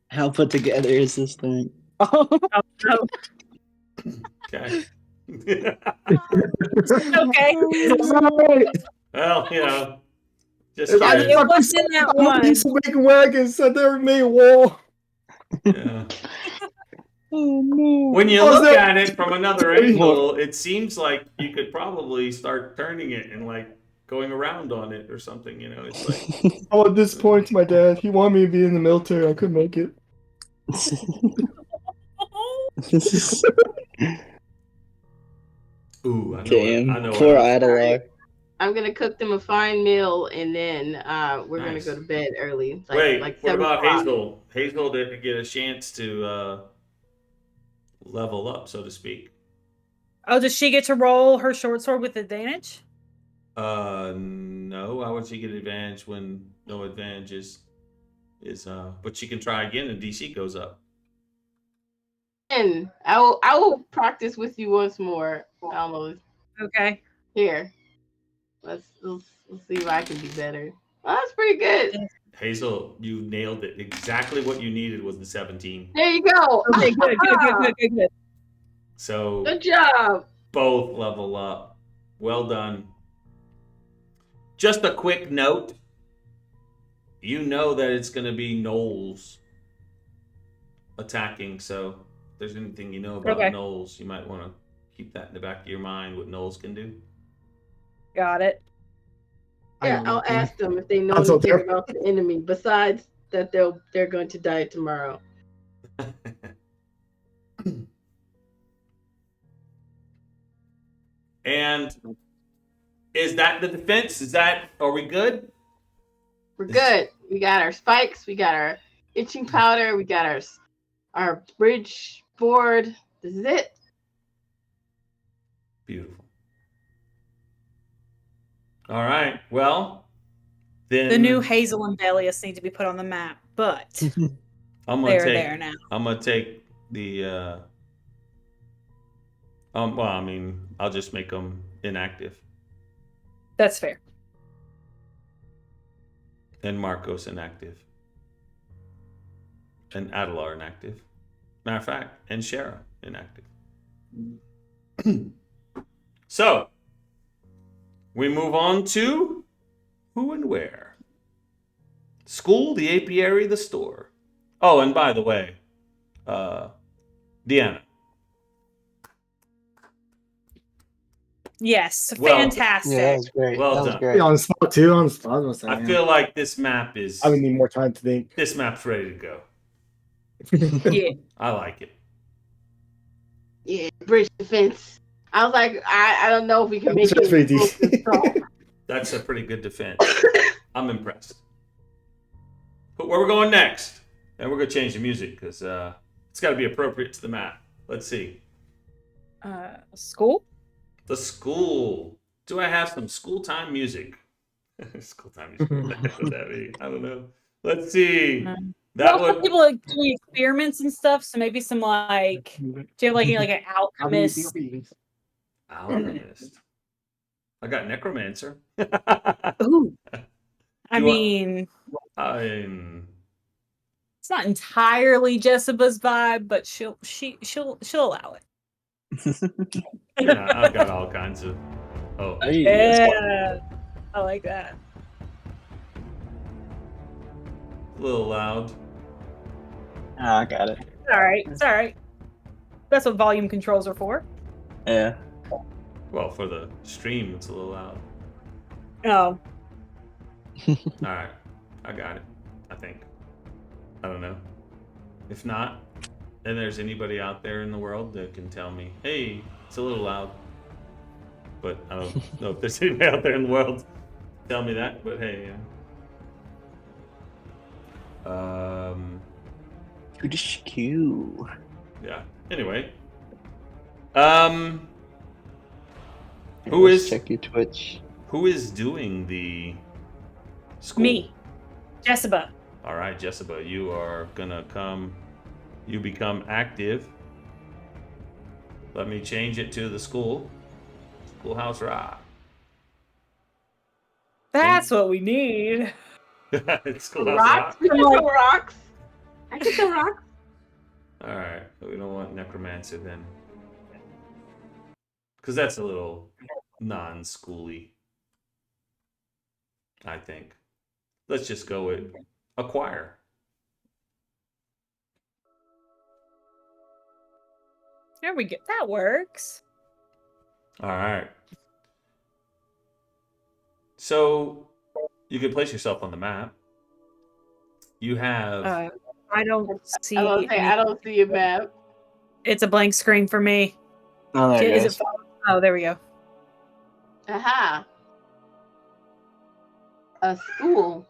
How put together is this thing? Oh, no. Okay. Okay. Well, you know, just If I curious. It was in that one. used to making wagons, I never made a wall. Yeah. Oh no! When you Oh, look so- at it from another Sorry. angle, it seems like you could probably start turning it and like going around on it or something. You know, it's like Oh, at this point, my dad, he wanted me to be in the military. I couldn't make it. This is ooh, I know damn. what I know. Poor What I, Adelar. I'm gonna cook them a fine meal, and then we're Nice. gonna go to bed early. wait, like what 7 about o'clock. Hazel? Hazel didn't get a chance to level up, so to speak. Oh, does she get to roll her short sword with advantage? No. Why would she get advantage when no advantage is but she can try again and DC goes up. And I will practice with you once more, almost. Okay. Here, let's see if I can be better. Oh, that's pretty good. Hazel, you nailed it. Exactly what you needed was the 17. There you go. Okay, good. So Good job. both level up. Well done. Just a quick note. You know that it's going to be Knowles attacking, so if there's anything you know about Okay. Knowles, you might want to keep that in the back of your mind, what Knowles can do. Got it. Yeah, I'll ask them if they know That's out anything there. about the enemy besides that they're going to die tomorrow. And is that the defense? Are we good? We're good. We got our spikes. We got our itching powder. We got our bridge board. This is it. Beautiful. All right. Well, then The new Hazel and Bellius need to be put on the map, but I'm they're gonna there now. I'm gonna take the well, I mean, I'll just make them inactive That's fair. and Marcos inactive and Adelar inactive. Matter of fact, and Shara inactive. So we move on to who and where. School, the apiary, the store. Oh, and by the way, Deanna. Yes, Well, fantastic. Yeah, that was great. Well that was done. great. On the spot too. On the spot. I was I like, feel like this map is I would need more time to think. this map's ready to go. Yeah. I like it. Yeah, bridge defense. I was like, I don't know if we can make That's it. pretty decent. That's a pretty good defense. I'm impressed. But where we're going next? And we're gonna change the music because it's got to be appropriate to the map. Let's see. School? The school. Do I have some school time music? School time music. What the heck would that be? I don't know. Let's see. That Well, some would. people like doing experiments and stuff, so maybe some like, do you have like an alchemist? Alchemist. I got necromancer. Ooh. I Do mean, I'm. it's not entirely Jessica's vibe, but she'll allow it. Yeah, I've got all kinds of. Oh, Hey, that's fun. Yeah, I like that. a little loud. I got it. It's all right. That's what volume controls are for. Yeah. Well, for the stream, it's a little loud. Oh, All right, I got it. I think. I don't know. If not, And there's anybody out there in the world that can tell me, hey, it's a little loud. But I don't know if there's anybody out there in the world to tell me that. But hey, yeah. Anyway, who Let's is check your Twitch? who is doing the school? Me, Jessica. All right, Jessica, you are gonna come. You become active. Let me change it to the schoolhouse rock. That's what we need. Schoolhouse Rocks? rock. We get some rocks. I get some rocks. All right, we don't want necromancer then, because that's a little non-schooly. I think. Let's just go with acquire. There we go. That works. All right. So you can place yourself on the map. You have I don't see. I don't see a map. It's a blank screen for me. Oh, there Is it it? goes. Oh, there we go. Aha. A school.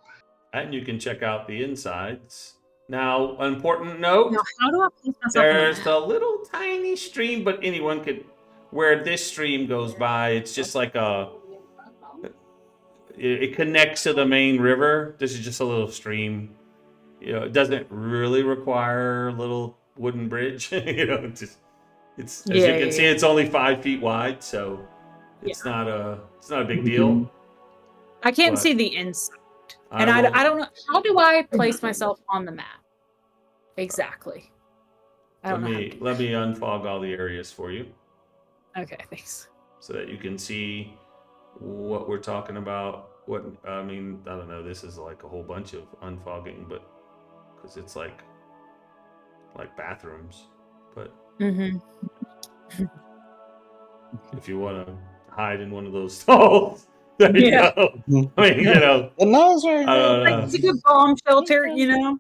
and you can check out the insides. Now, an important note. Now, how do I place myself on the There's map? a little tiny stream, but anyone could. Where this stream goes by, it's just like a. It connects to the main river. This is just a little stream. You know, it doesn't really require a little wooden bridge. You know, it's as you can see, it's only 5 feet wide, so it's not a big deal. I can't But see the inside, and I don't know. How do I place myself on the map? Exactly. I don't know. Let me unfog all the areas for you Okay, thanks. so that you can see what we're talking about. What I mean, I don't know. This is like a whole bunch of unfogging, but because it's like bathrooms. But if you want to hide in one of those stalls, there you go. I mean, you know, The nose I don't know. It's a good bomb shelter, you know.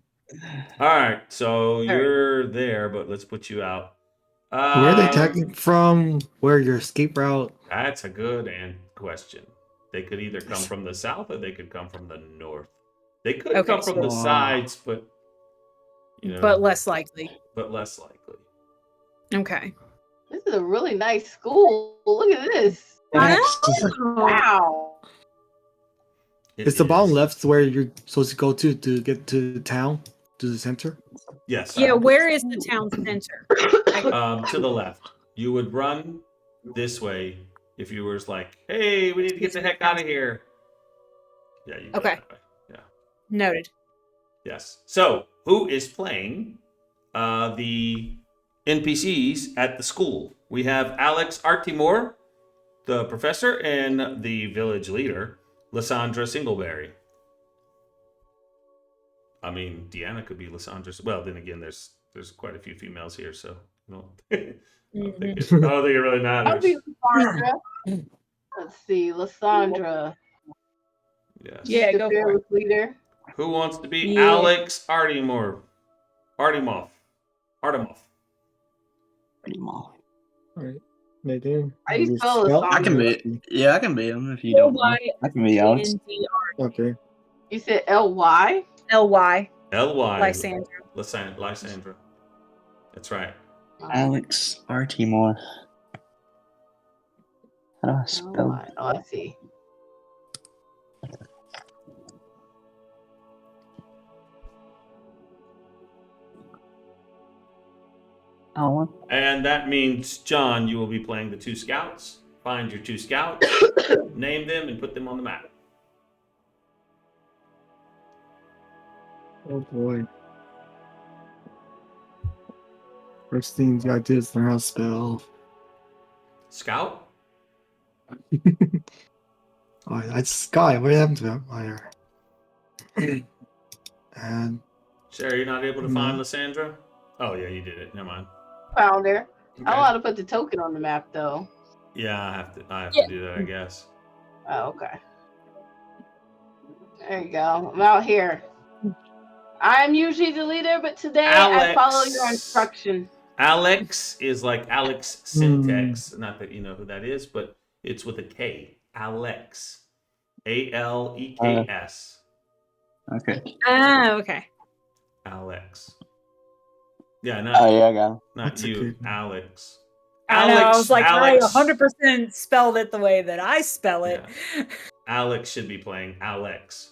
All right, so you're there, but let's put you out. Where are they attacking from? Where your escape route? That's a good question. They could either come from the south or they could come from the north. They could come from the sides, but you know, but less likely. But less likely. Okay. This is a really nice school. Look at this. Wow. It's the bottom left where you're supposed to go to get to the town, to the center. Yes. Yeah, where is the town center? To the left. You would run this way if you were like, hey, we need to get the heck out of here. Yeah, you go that way. Yeah. Noted. Yes. So, who is playing the NPCs at the school? We have Alex Artimore, the professor, and the village leader, Lysandra Singleberry. I mean, Deanna could be Lysandra. Well, then again, there's quite a few females here, so I don't think it really matters. I'll be Lysandra. Let's see, Lysandra. Yes. Yeah, the go for fearless leader. Who wants to be Alex Artimore? Artemoff. All right. They do. How do you spell Lysandra? I can be. Yeah, I can be him if you don't. Want. I can be Alex. Okay. You said L-Y? L-Y. L-Y. Lysandra. Lysandra. That's right. Alex Artimore. How do I spell it? Oh, I see. And that means, John, you will be playing the 2 scouts. Find your 2 scouts, name them, and put them on the map. Oh boy. First thing you gotta do is learn how to spell. Scout? Oh, that's Sky. What happened to that minor? And Sarah, you're not able to find Lysandra? Oh, yeah, you did it. Never mind. Found her. Okay. I don't know how to put the token on the map, though. Yeah, I have to do that, I guess. Oh, okay. There you go. I'm out here. I'm usually the leader, but today I follow your Alex. instruction. Alex is like Alex Hmm. Syntax. Not that you know who that is, but it's with a K. Alex. Aleks. Okay. Ah, okay. Alex. Yeah, Oh yeah, I got him. not That's a you, good- Alex. I know. I was like, I Alex. 100% spelled it the way that I spell it. Alex should be playing Alex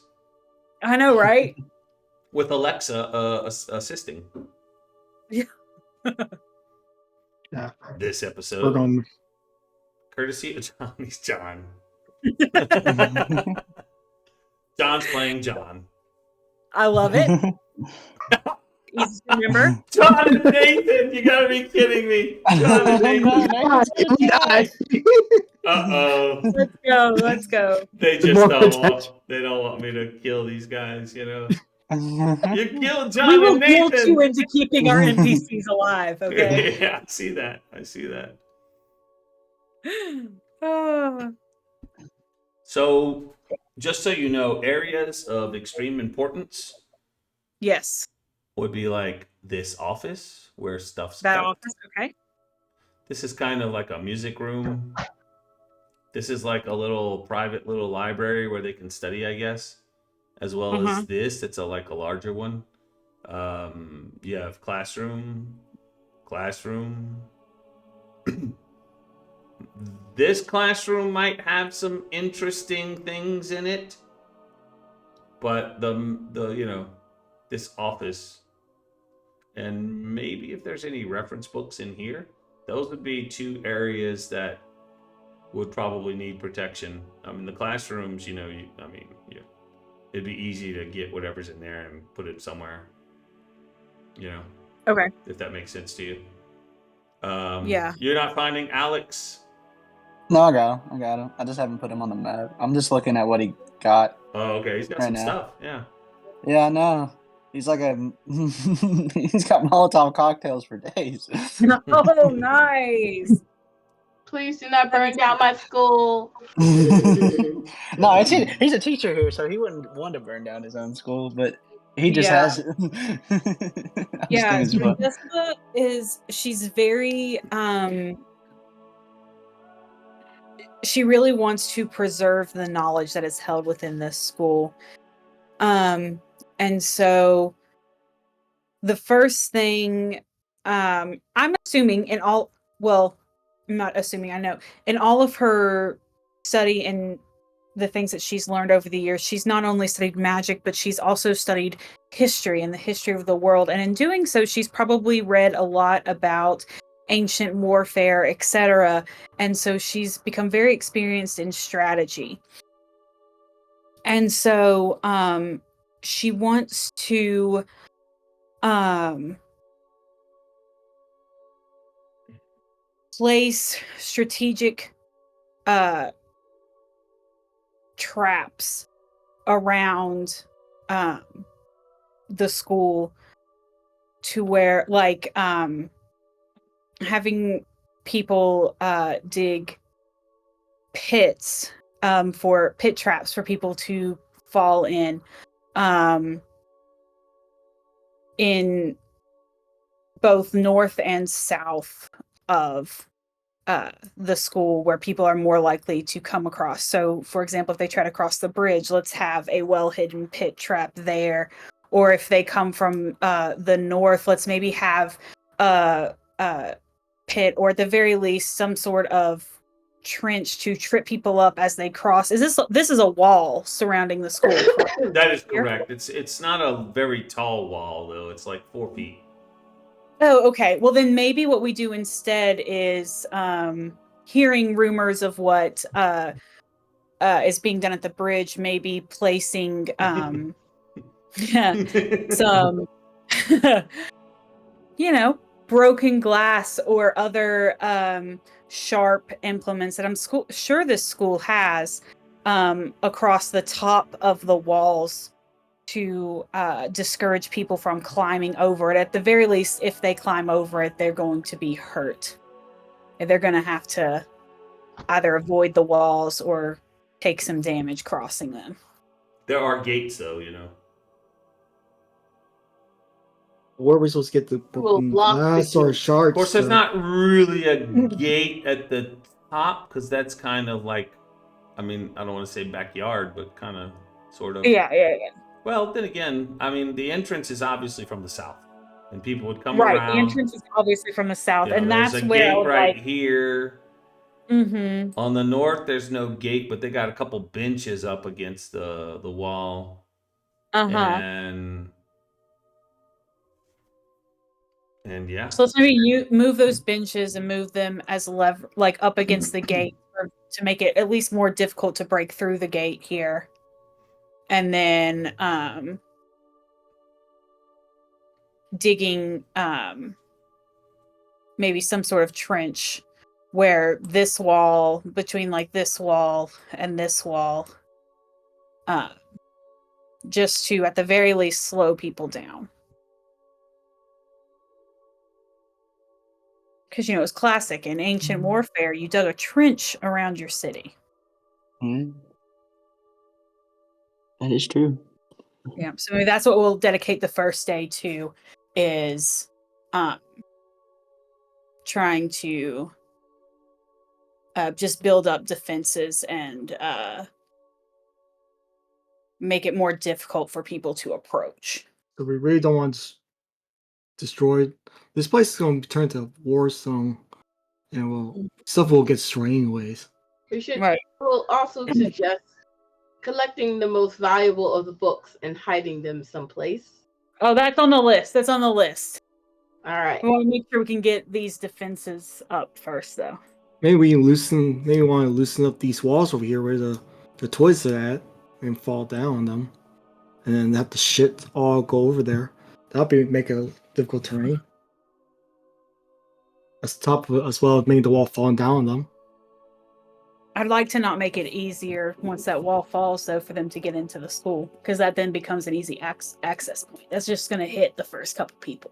I know, right? with Alexa assisting Yeah. this We're episode, going. courtesy of Johnny's John. John's playing John. I love it. Easy to remember. John and Nathan, you gotta be kidding me. John and Nathan. We died. Uh-oh. Let's go. Let's go. They The just more don't protection. want me to kill these guys, you know. You killed We John will and guilt you Nathan. into keeping our NPCs alive, okay? Yeah, I see that. Oh. So, just so you know, areas of extreme importance Yes. would be like this office where stuff's That kept. office, okay. This is kind of like a music room. This is like a little private little library where they can study, I guess. As well as this, it's like a larger one. You have classroom. This classroom might have some interesting things in it, but the this office, and maybe if there's any reference books in here, those would be two areas that would probably need protection. I mean, the classrooms, it'd be easy to get whatever's in there and put it somewhere, Okay. if that makes sense to you. Yeah. You're not finding Alex? No, I got him. I just haven't put him on the map. I'm just looking at what he got. Oh, okay. He's got Right some now. stuff. Yeah. Yeah, I know. He's like he's got Molotov cocktails for days. Oh, nice. Please do not burn down my school. No, he's a teacher here, so he wouldn't want to burn down his own school, but he just Yeah. has. I just think it's fun. Jessica she's very she really wants to preserve the knowledge that is held within this school. And so the first thing I'm assuming I'm not assuming, I know in all of her study and the things that she's learned over the years, she's not only studied magic, but she's also studied history and the history of the world. And in doing so, she's probably read a lot about ancient warfare, etc. And so she's become very experienced in strategy. And so she wants to place strategic traps around the school to where having people dig pits for pit traps for people to fall in both north and south of the school where people are more likely to come across. So, for example, if they try to cross the bridge, let's have a well-hidden pit trap there. Or if they come from the north, let's maybe have a pit, or at the very least, some sort of trench to trip people up as they cross. This is a wall surrounding the school? That is correct. It's not a very tall wall though. It's like 4 feet. Oh, okay. Well, then maybe what we do instead is hearing rumors of what is being done at the bridge, maybe placing some, broken glass or other sharp implements that I'm sure this school has across the top of the walls to discourage people from climbing over it. At the very least, if they climb over it, they're going to be hurt. They're going to have to either avoid the walls or take some damage crossing them. There are gates though, Where are we supposed to get the Will broken block the glass or gate. Of shards? course, there's so- not really a gate at the top because that's kind of like, I mean, I don't want to say backyard, but kind of, sort of. Yeah. Well, then again, I mean, the entrance is obviously from the south, and people would come Right. The around. entrance is obviously from the south, You know, and there's that's a where I gate was right like, here. mm-hmm. On the north, there's no gate, but they got a couple benches up against the wall, Uh-huh. and yeah. So let's maybe you move those benches and move them as like up against the gate to make it at least more difficult to break through the gate here. And then digging maybe some sort of trench where this wall, between like this wall and this wall, just to at the very least slow people down. Because, it's classic in ancient warfare, you dug a trench around your city. Mm. That is true. Yeah, so maybe that's what we'll dedicate the first day to, is trying to just build up defenses and make it more difficult for people to approach. So we really don't want to destroy. This place is going to turn into a war zone, and stuff will get destroyed anyways. We should Right. will also suggest collecting the most valuable of the books and hiding them someplace. Oh, that's on the list. That's on the list. All right. We want to make sure we can get these defenses up first, though. Maybe we want to loosen up these walls over here where the toys are at and fall down on them, and then have the shit all go over there. That'll make a difficult terrain. As well as making the wall falling down on them. I'd like to not make it easier once that wall falls, though, for them to get into the school, because that then becomes an easy access point. That's just going to hit the first couple people.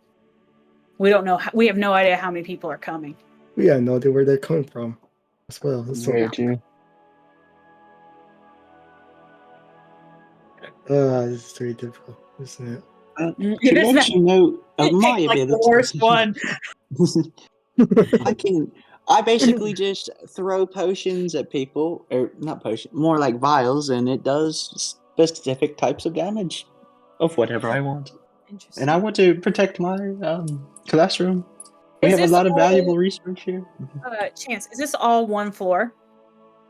We don't know. We have no idea how many people are coming. We have no idea where they're coming from, as well. Very true. This is very difficult, isn't it? To let you know of my like ability. the worst one. I basically just throw potions at people, or not potions, more like vials, and it does specific types of damage of whatever I want. Interesting. And I want to protect my classroom. We Is have a this lot of all- valuable research here. Chance, is this all one floor?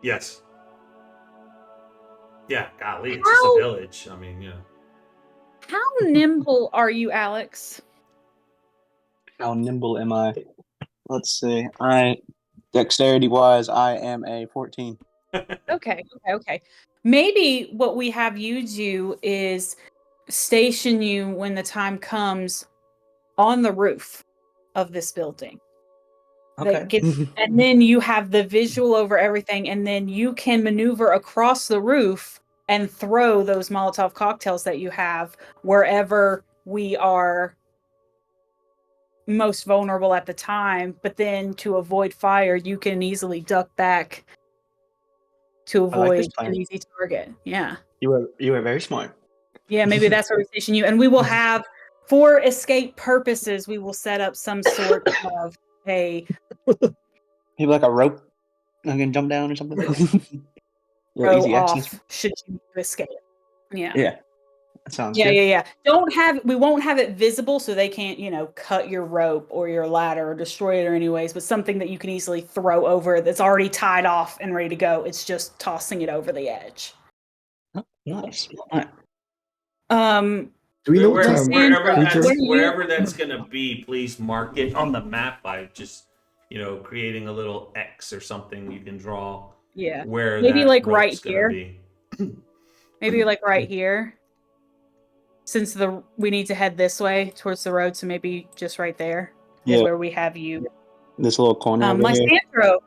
Yes. Yeah, golly, it's just a village. I mean, How nimble are you, Alex? How nimble am I? Let's see. Dexterity wise, I am a 14. Okay. Maybe what we have you do is station you when the time comes on the roof of this building. Okay. And then you have the visual over everything, and then you can maneuver across the roof and throw those Molotov cocktails that you have wherever we are most vulnerable at the time. But then to avoid fire, you can easily duck back to I like this avoid plan. an easy target. Yeah. You are very smart. Yeah, maybe that's where we station you. And we will have, for escape purposes, we will set up some sort of a Maybe like a rope. I can jump down or something. Real throw easy off access. should you escape. Yeah. Yeah. That sounds Yeah, good. yeah. We won't have it visible so they can't, cut your rope or your ladder or destroy it or anyways, but something that you can easily throw over that's already tied off and ready to go. It's just tossing it over the edge. Nice. Do we know what wherever, time? wherever that's, What do you- wherever that's gonna be, please mark it on the map by just creating a little X or something you can draw. Yeah. Where Maybe that like rope's right gonna here. be. Maybe like right here. Since we need to head this way towards the road, so maybe just right there is Yeah. where we have you. This little corner over here. Lysandro,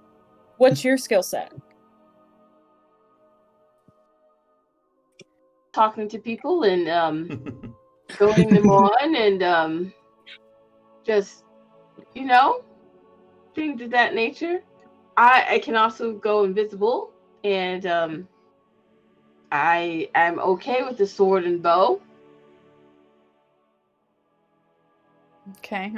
what's your skill set? Talking to people and going them on and just things of that nature. I can also go invisible, and I'm okay with the sword and bow. Okay.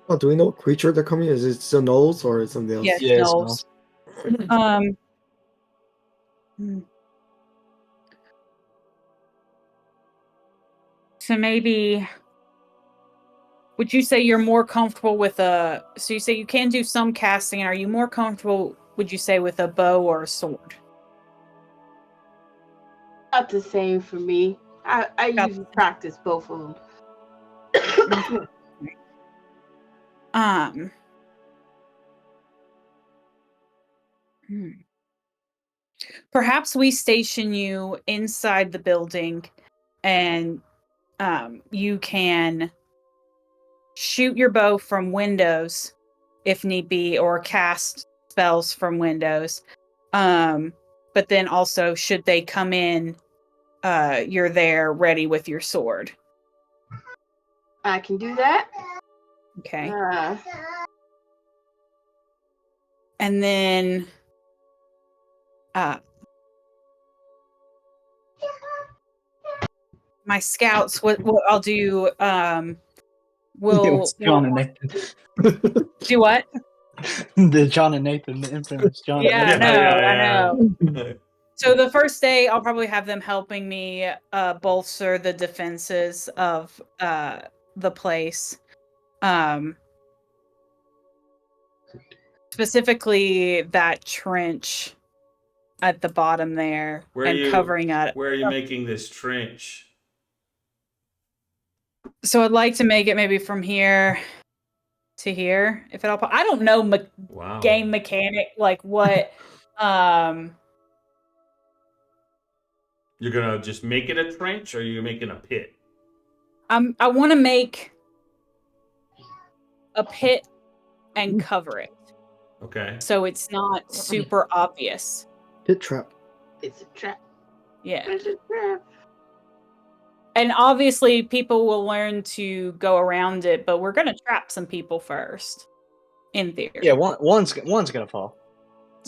Oh, do we know what creature they're coming? Is it still gnolls or is it something else? Yes, Yeah, it's gnolls. Hmm. So maybe, would you say you're more comfortable with a? So you say you can do some casting. Are you more comfortable? Would you say with a bow or a sword? Not the same for me. I About usually practice both of them. Hmm. Perhaps we station you inside the building, and you can shoot your bow from windows if need be, or cast spells from windows. But then also, should they come in, you're there ready with your sword. I can do that. Okay. Uh, And then my scouts, what I'll do, will John and Nathan. do what? The John and Nathan, the infamous John Yeah, and I Nathan. know. So the first day, I'll probably have them helping me bolster the defenses of the place. Specifically that trench at the bottom there, covering it. Where are you making this trench? So I'd like to make it maybe from here to here, if at all. I don't know Wow. game mechanic, like what. You're gonna just make it a trench, or you're making a pit? I want to make a pit and cover it. Okay. So it's not super obvious. Pit trap. it's a trap. Yeah. It's a trap. And obviously people will learn to go around it, but we're going to trap some people first, in theory. Yeah, one's gonna fall.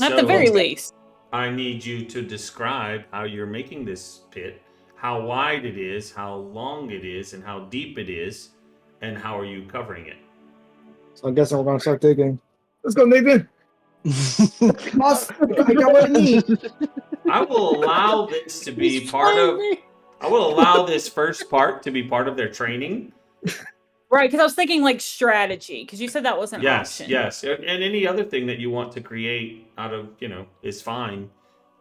At the very least. I need you to describe how you're making this pit, how wide it is, how long it is, and how deep it is, and how are you covering it? So I guess we're gonna start digging. Let's go, Nathan. Boss, I got what I need. I will allow this to be part of. I will allow this first part to be part of their training. Right, because I was thinking like strategy, because you said that was an option. Yes, and any other thing that you want to create out of, is fine.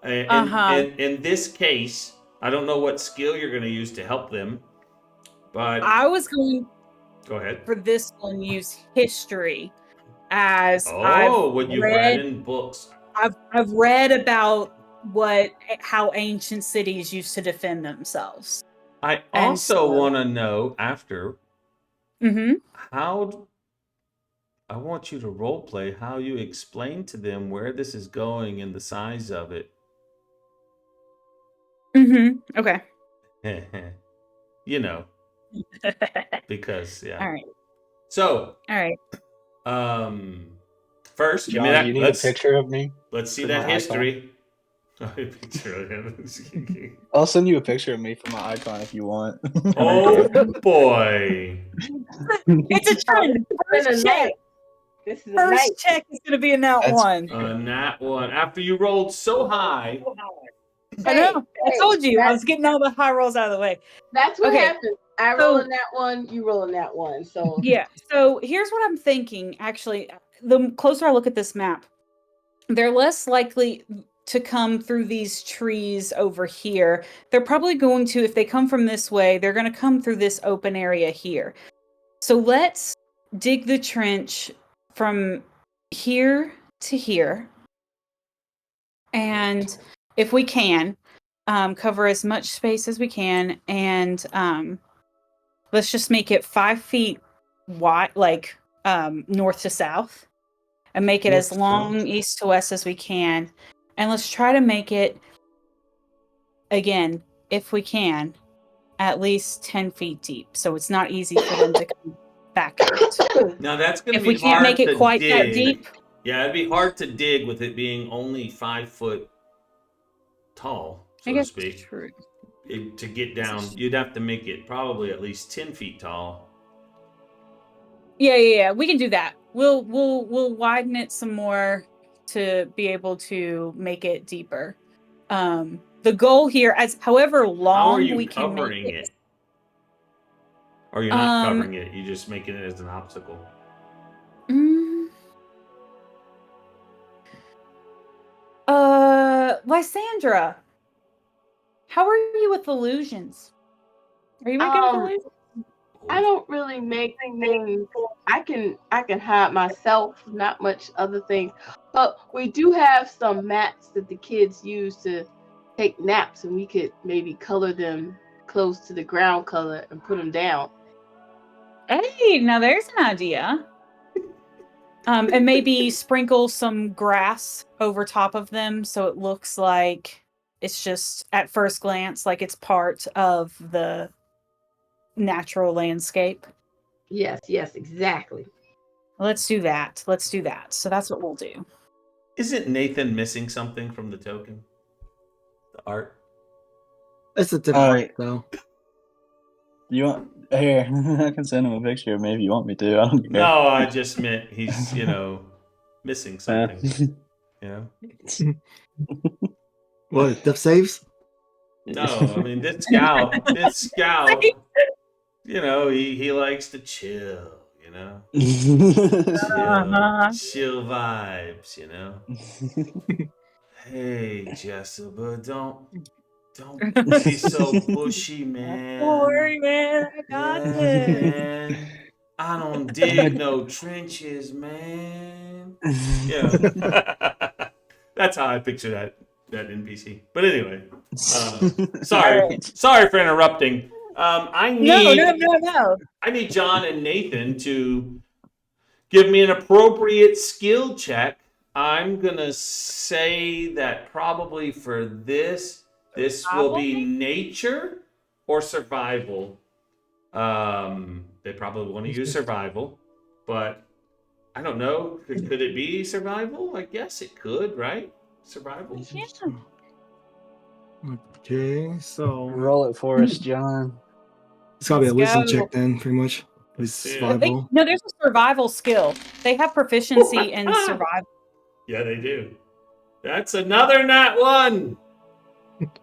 And in this case, I don't know what skill you're going to use to help them, but I was going. Go ahead. For this one, use history, as what you read in books. I've read about how ancient cities used to defend themselves. I also want to know after. How I want you to role play how you explain to them where this is going and the size of it. Okay. Because All right. So. All right. First, John, do you need a picture of me? Let's see that history. I'll send you a picture of me for my icon if you want. Oh boy! It's a trend. First check. This is First check is going to be a nat one. A nat one. After you rolled so high. I know. I told you. I was getting all the high rolls out of the way. That's what happens. I roll a nat one, you roll a nat one. So yeah. So here's what I'm thinking. Actually, the closer I look at this map, they're less likely to come through these trees over here. They're probably going to, if they come from this way, they're going to come through this open area here. So let's dig the trench from here to here. And if we can, cover as much space as we can. And let's just make it 5 feet wide, like north to south. And make it as long east to west as we can. And let's try to make it, again, if we can, at least 10 feet deep. So it's not easy for them to come back out. Now that's going to be hard to dig. If we can't make it quite that deep. Yeah, it'd be hard to dig with it being only 5 foot tall, so to speak. True. to get down. You'd have to make it probably at least 10 feet tall. Yeah. We can do that. We'll widen it some more to be able to make it deeper. The goal here, as however How are long you we can make covering it. it? Or you're not Um, covering it, you're just making it as an obstacle. Lysandra, how are you with illusions? Are you making illusions? I don't really make things. I can hide myself, not much other things. But we do have some mats that the kids use to take naps, and we could maybe color them close to the ground color and put them down. Hey, now there's an idea. And maybe sprinkle some grass over top of them so it looks like it's just at first glance like it's part of the natural landscape. Yes, exactly. Let's do that. So that's what we'll do. Isn't Nathan missing something from the token? The art? It's a different Alright. though. You want here? I can send him a picture. Maybe you want me to. I don't care. No, I just meant he's, missing something. You know? What, death saves? No, I mean this scout, he likes to chill, chill vibes, Hey, Jessica, don't be so pushy, man. Don't worry, man. I got this. Man. I don't dig no trenches, man. Yeah. That's how I picture that NPC. But anyway, sorry for interrupting. I need John and Nathan to give me an appropriate skill check. I'm gonna say that probably for this will be nature or survival. They probably want to use survival, but I don't know. Could it be survival? I guess it could, right? Survival. Yeah. Okay, so Roll it for us, John. it's gotta be a Let's wisdom go. check then, pretty much. With survival. No, there's a survival skill. They have proficiency in survival. Yeah, they do. That's another nat one.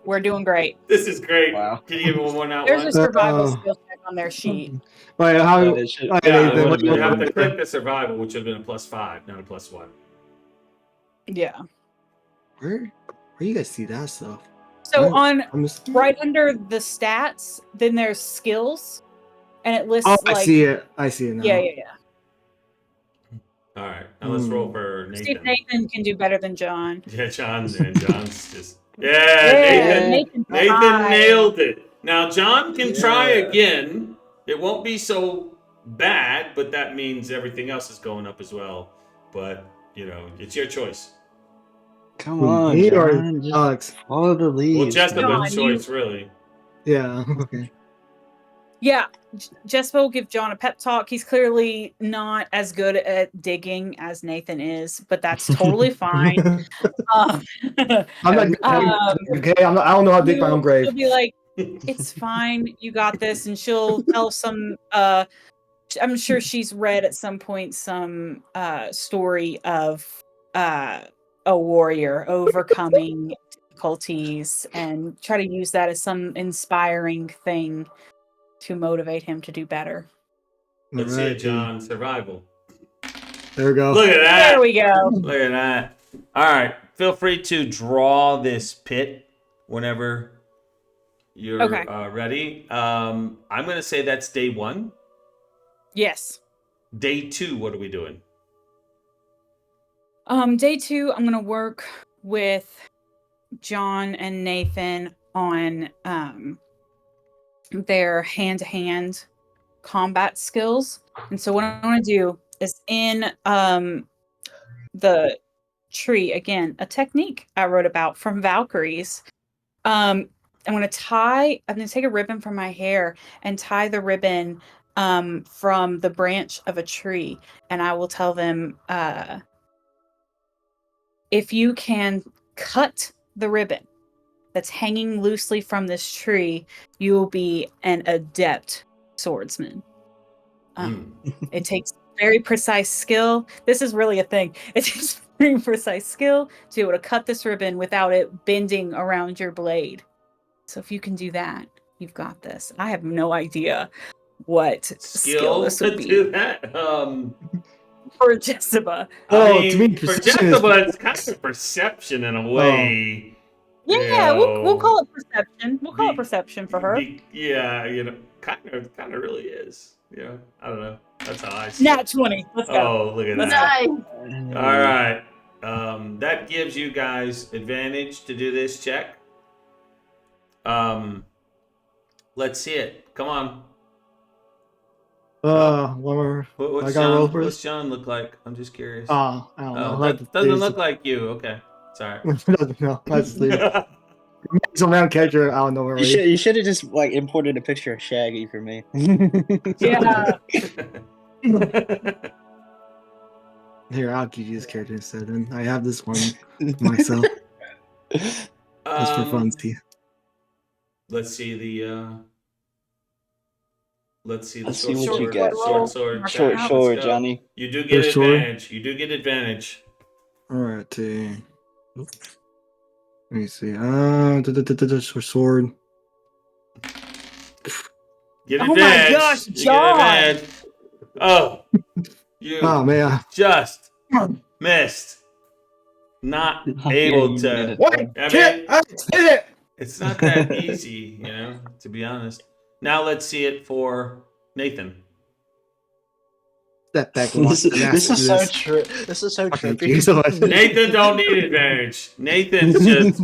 We're doing great. This is great. Wow. Can you give me one more nat There's one? a survival skill check on their sheet. Right, how? It should- alright, Yeah, Nathan, would've you been have to one. click the survival, which would have been a +5, not a +1. Yeah. Where you guys see that stuff? So I'm right under the stats, then there's skills, and it lists Oh, like I see it now. Yeah. All right, now let's roll for See if Nathan. Nathan can do better than John. Yeah, John's just Nathan tried. nailed it. Now John can try Yeah. again. It won't be so bad, but that means everything else is going up as well. But it's your choice. Come on, Me or John. Just Alex? follow the lead. Well, Jessica's John, choice, really. Yeah. Okay. Yeah, Jespa will give John a pep talk. He's clearly not as good at digging as Nathan is, but that's totally fine. I'm not. Okay. I don't know how to dig my own grave. She'll be like, "It's fine, you got this," and she'll tell some. I'm sure she's read at some point some story of a warrior overcoming difficulties and try to use that as some inspiring thing to motivate him to do better. Let's see it, John. Survival. There we go. Look at that. There we go. Look at that. All right. Feel free to draw this pit whenever you're ready. I'm going to say that's day 1. Yes. Day 2, what are we doing? Day 2, I'm going to work with John and Nathan on their hand-to-hand combat skills. And so what I want to do is in the tree, again, a technique I wrote about from Valkyries. I'm going to take a ribbon from my hair and tie the ribbon from the branch of a tree. And I will tell them, if you can cut the ribbon that's hanging loosely from this tree, you will be an adept swordsman. It takes very precise skill. This is really a thing. It takes very precise skill to be able to cut this ribbon without it bending around your blade. So if you can do that, you've got this. I have no idea what skill this would to be do that. for Jessica. To me, For precision is- Jessica, it's kind of perception in a way. Yeah, you we'll know. call it perception. We'll call it Be- perception for her. Yeah, kind of really is. Yeah, I don't know. That's how I see Nat it. 20. Let's go. Oh, look at Let's that. Nice. All right. That gives you guys advantage to do this check. Let's see it. Come on. one more. What's I gotta roll Sean? What's first. Sean look like? I'm just curious. I don't know. That doesn't look like you. Okay. Sorry. No, that's the some random character out of nowhere. You should have just like imported a picture of Shaggy for me. Yeah. Here, I'll give you this character instead. And I have this one for myself just for fun. See. Let's see the Let's see short what you sword. got. Short sword. Short Let's sword, go. Johnny. You do get Short sword. advantage. You do get advantage. All right. Let me see. Short sword. Get Oh my advantage. gosh, You get John! advantage. Oh, you Oh man. just missed. Not able to. What? I mean, I did it. it's not that easy, to be honest. Now let's see it for Nathan. Step back and watch the This is so this. This is so Okay, trippy. so much. Nathan don't need advantage. Nathan's just.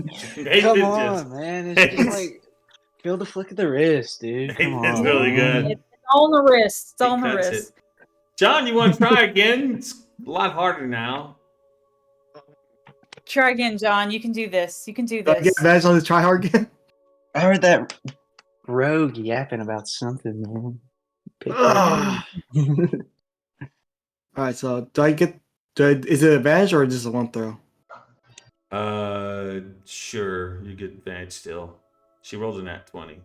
Come on, man. It's just like feel the flick of the wrist, dude. Come Nathan's on, really man. good. It's all on the wrist. It's He all on the cuts wrist. it. John, you want to try again? It's a lot harder now. Try again, John. You can do this. You can do Do I get this. advantage on the try hard again? I heard that rogue yapping about something, man. Pick Ugh. that All right. So is it advantage or just a one throw? Sure. You get advantage still. She rolled a nat 20.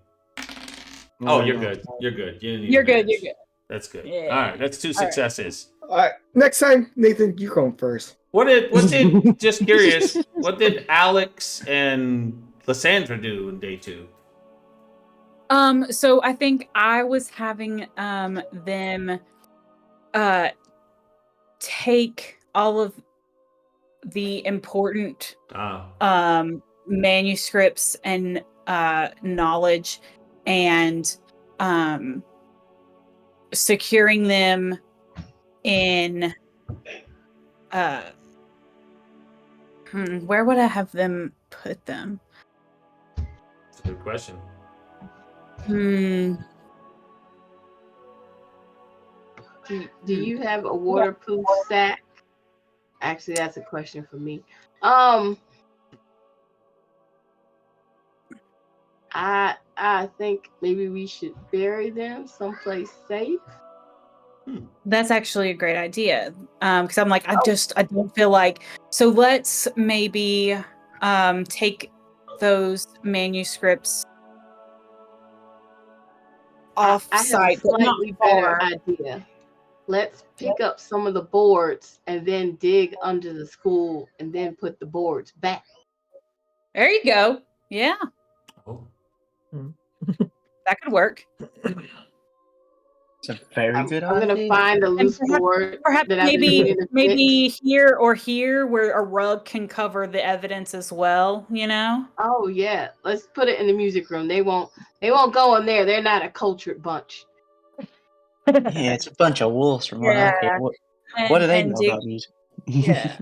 Oh, Alright, you're no. good. You're good. You didn't need You're good. advantage. You're good. That's good. Yeah. All right. That's two All right. successes. All right. Next time, Nathan, you going first. What did just curious, what did Alex and Lysandra do in day 2? So I think I was having them take all of the important manuscripts and knowledge and securing them in where would I have them put them? That's a good question. Do you have a waterproof sack? Actually, that's a question for me. I think maybe we should bury them someplace safe. That's actually a great idea. Because I'm like, I don't feel like. So let's maybe take those manuscripts off I have a site, but not slightly better far. idea. Let's pick up some of the boards and then dig under the school and then put the boards back. There you go. Yeah, Oh. that could work. It's a very good I'm idea. gonna find a loose board. Perhaps that I've been needing to maybe fix. here or here where a rug can cover the evidence as well. Oh yeah, let's put it in the music room. They won't go in there. They're not a cultured bunch. Yeah, it's a bunch of wolves from what I Yeah. hear. What do they know dig- about music? Yeah.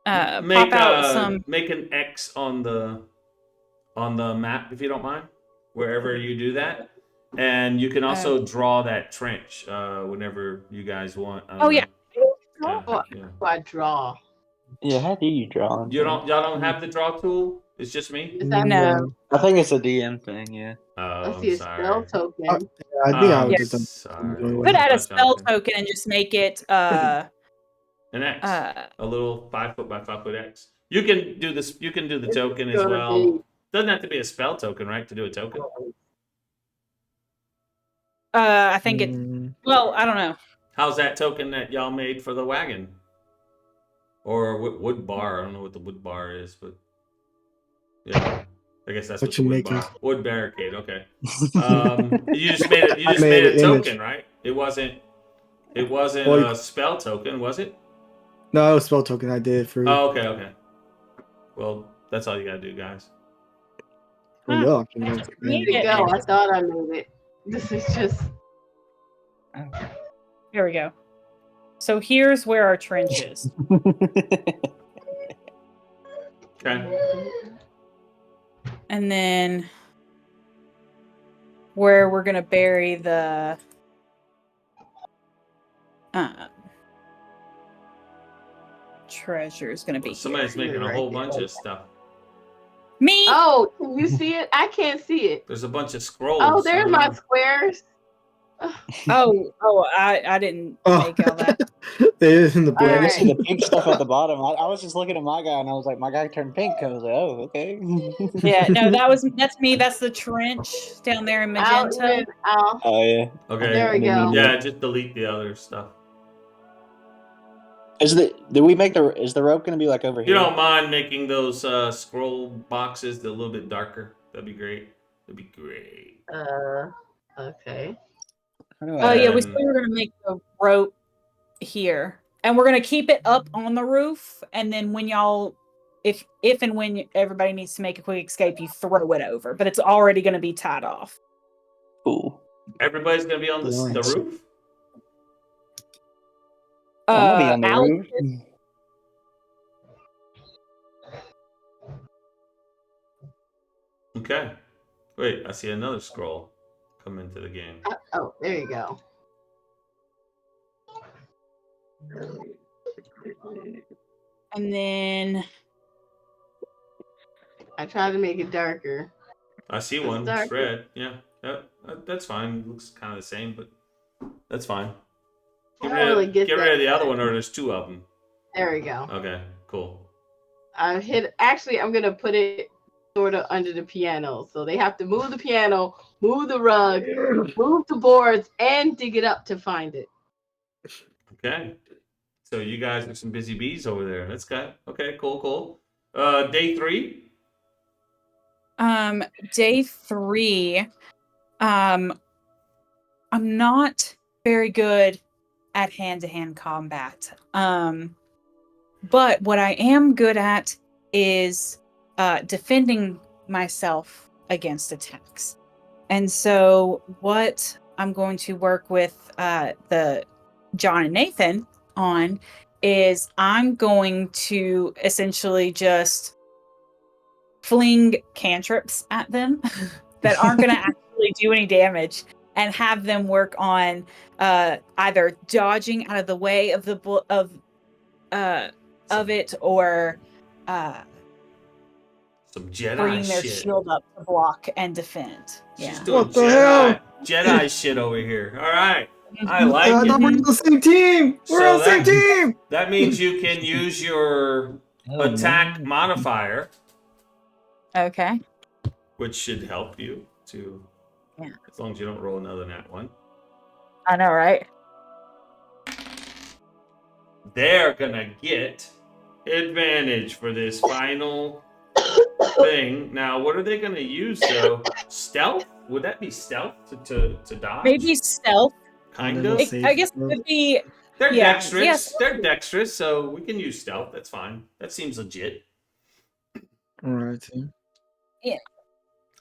Pop out some. Make an X on the map if you don't mind, wherever you do that, and you can also draw that trench whenever you guys want. Oh yeah. Oh, I draw. Yeah, how do you draw? Y'all don't have the draw tool. It's just me. Is that No. I think it's a DM thing. Yeah. Oh, Let's see a sorry. spell token. I think I would Yes. just Sorry. Could add a That's spell okay. token and just make it An X, uh a little 5 foot by 5 foot X. You can do this. You can do the token as gonna well. be- Doesn't have to be a spell token, right? To do a token. I think it. Mm, Well, I don't know. How's that token that y'all made for the wagon? Or wood bar? I don't know what the wood bar is, but yeah, I guess that's What what the you wood making? bar. Wood barricade. Okay. You just made it. You I just made made a an token, image. right? It wasn't. It wasn't Well, a spell token, was it? no, it was spell token. I did for Oh, okay, okay. Well, that's all you gotta do, guys. for Huh. y'all. Made There you it. go. I thought I made it. This is just. Here we go. So here's where our trench is. Okay. And then where we're gonna bury the treasure is gonna be Somebody's here. making a Right whole there. bunch of stuff. Me. Oh, can you see it? I can't see it. There's a bunch of scrolls. Oh, there's my squares. Oh, I didn't Oh, make all that. it is in the All Yeah, I blend. right. see the pink stuff at the bottom. I was just looking at my guy, and I was like, my guy turned pink. I was like, oh, okay. Yeah, no, that's me. That's the trench down there in magenta. Oh yeah. Okay. There we And then go. Yeah, just delete the other stuff. Is the rope gonna be like over If you here? don't mind making those scroll boxes a little bit darker, that'd be great. That'd be great. Okay. How do Oh yeah, we Um, said we were gonna make the rope here, and we're gonna keep it up on the roof. And then when y'all, if and when everybody needs to make a quick escape, you throw it over. But it's already gonna be tied off. Cool. Everybody's gonna be on the Nice. roof. I'm gonna be on the Alex roof. Okay. Wait, I see another scroll come into the game. Oh, there you go. And then I tried to make it darker. I see It's one. It's darker. red. Yeah. That's fine. It looks kind of the same, but that's fine. I don't really get Get rid that of the other yet. one, or there's two of them. There we go. Okay, cool. Actually, I'm gonna put it sort of under the piano, so they have to move the piano, move the rug, move the boards, and dig it up to find it. Okay. So you guys are some busy bees over there. That's good. Okay, cool. Day 3. day 3, I'm not very good at hand-to-hand combat. But what I am good at is defending myself against attacks. And so what I'm going to work with the John and Nathan on is I'm going to essentially just fling cantrips at them that aren't going to actually do any damage, and have them work on either dodging out of the way of the of it, or Some Jedi bringing their shit. shield up to block and defend. She's Yeah. doing What the hell? Jedi shit over here. All right. I I like thought it. we're on the same team. We're So on the same team. That means you can use your attack modifier, Okay. which should help you to. Yeah. As long as you don't roll another nat 1. I know, right? They're gonna get advantage for this final thing. Now, what are they gonna use though? Stealth? Would that be stealth to dodge? Maybe stealth. Kind Little of. safe I guess it throw. would be. They're Yeah, dexterous. yes. They're dexterous, so we can use stealth. That's fine. That seems legit. All right, team.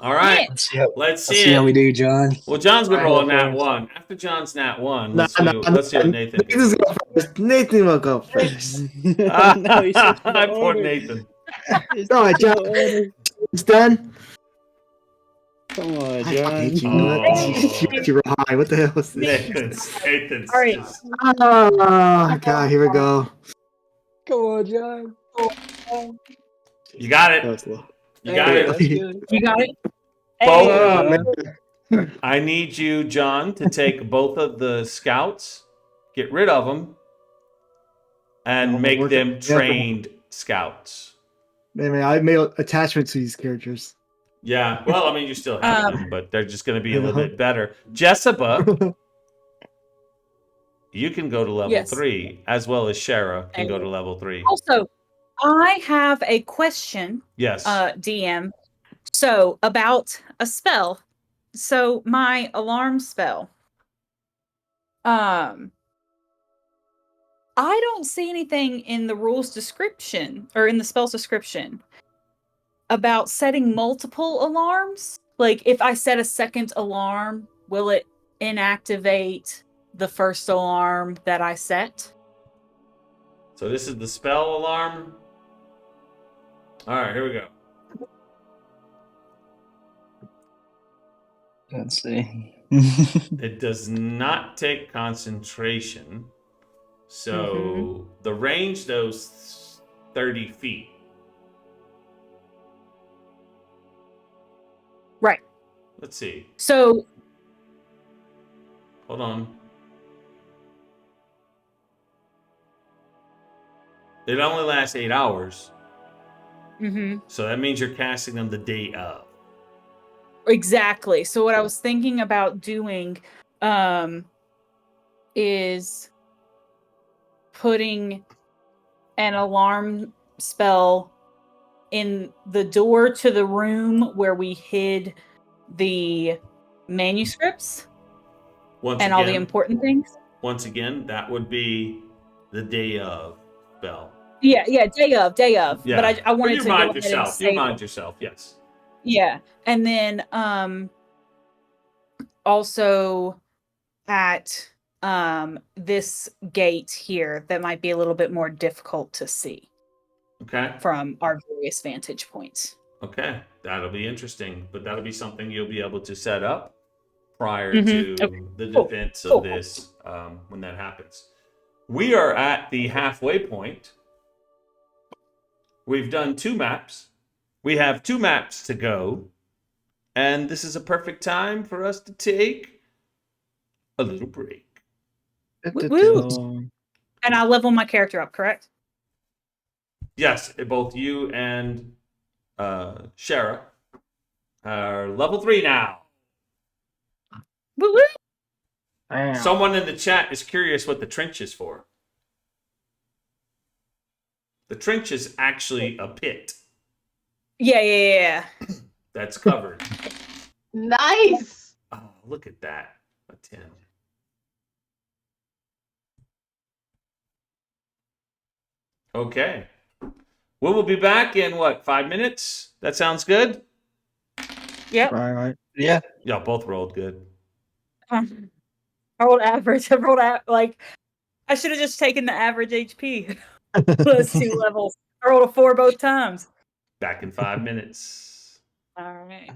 All right. Yeah. Let's see how, Let's let's see see how it. we do, John. Well, John's gonna roll a nat First. 1. After John's nat 1, Nah, let's see what Nathan did. Nathan's go first. Nathan will go first. No, he said the Poor order. Nathan. It's All right, the John. order. It's done. Come on, I John. hate you. Oh. You were high. What the hell is this? Nathan's All right. just. Oh God, here we go. Come on, John. You got That it. was low. You got Hey, it. that's good. You got it? Both. Oh, man. I need you, John, to take both of the scouts, get rid of them, and No, make we're them together. trained scouts. Man, I made attachments to these characters. Yeah. Well, I mean, you're still having Um, them, but they're just going to be a little bit better. Jessica, you can go to level Yes. 3, as well as Shara can go And to level 3. also, I have a question, Yes. DM. So about a spell. So my alarm spell. I don't see anything in the rules description or in the spell's description about setting multiple alarms. Like if I set a second alarm, will it inactivate the first alarm that I set? So this is the spell alarm. All right, here we go. Let's see. It does not take concentration. So the range, those 30 feet. Right. Let's see. So Hold on. It only lasts 8 hours. So that means you're casting them the day of. exactly. So what I was thinking about doing is putting an alarm spell in the door to the room where we hid the manuscripts and all the important things. Once again, that would be the day of spell. Yeah, day of. Yeah. But I wanted you to go remind ahead and yourself. You say remind yourself, yes. yeah. And then also at this gate here that might be a little bit more difficult to see Okay. from our various vantage points. Okay. That'll be interesting. But that'll be something you'll be able to set up prior Okay. to the Cool. defense Cool. of this when that happens. We are at the halfway point. We've done 2 maps. We have 2 maps to go. And this is a perfect time for us to take a little break. Woo! And I level my character up, correct? Yes, both you and Shara are level 3 now. Woo woo! Someone in the chat is curious what the trench is for. The trench is actually a pit Yeah. that's covered. Nice. Oh, look at that. A 10. Okay. We will be back in 5 minutes? That sounds good? Yep. Right. Yeah. Y'all both rolled good. I rolled average. I rolled like I should have just taken the average HP plus 2 levels. I rolled a 4 both times. Back in 5 minutes. All right.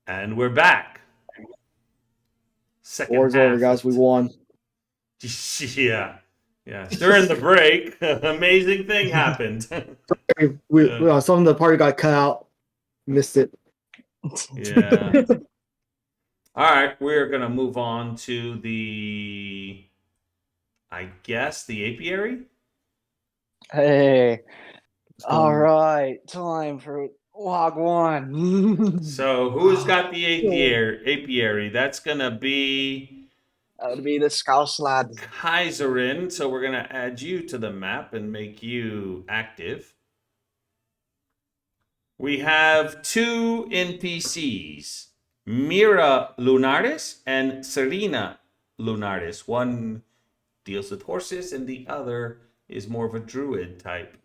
And we're back. Second War's half. over, guys. We won. Yeah. Yeah. During the break, amazing thing happened. Some of the party got cut out. Missed it. Yeah. All right. We're going to move on to the apiary. Hey. All right. Time for log one. So who's got the apiary? That's going to be That would be the Scouse lad. Kaiserin. So we're going to add you to the map and make you active. We have two NPCs, Mira Lunaris and Serena Lunaris. One deals with horses, and the other is more of a druid type.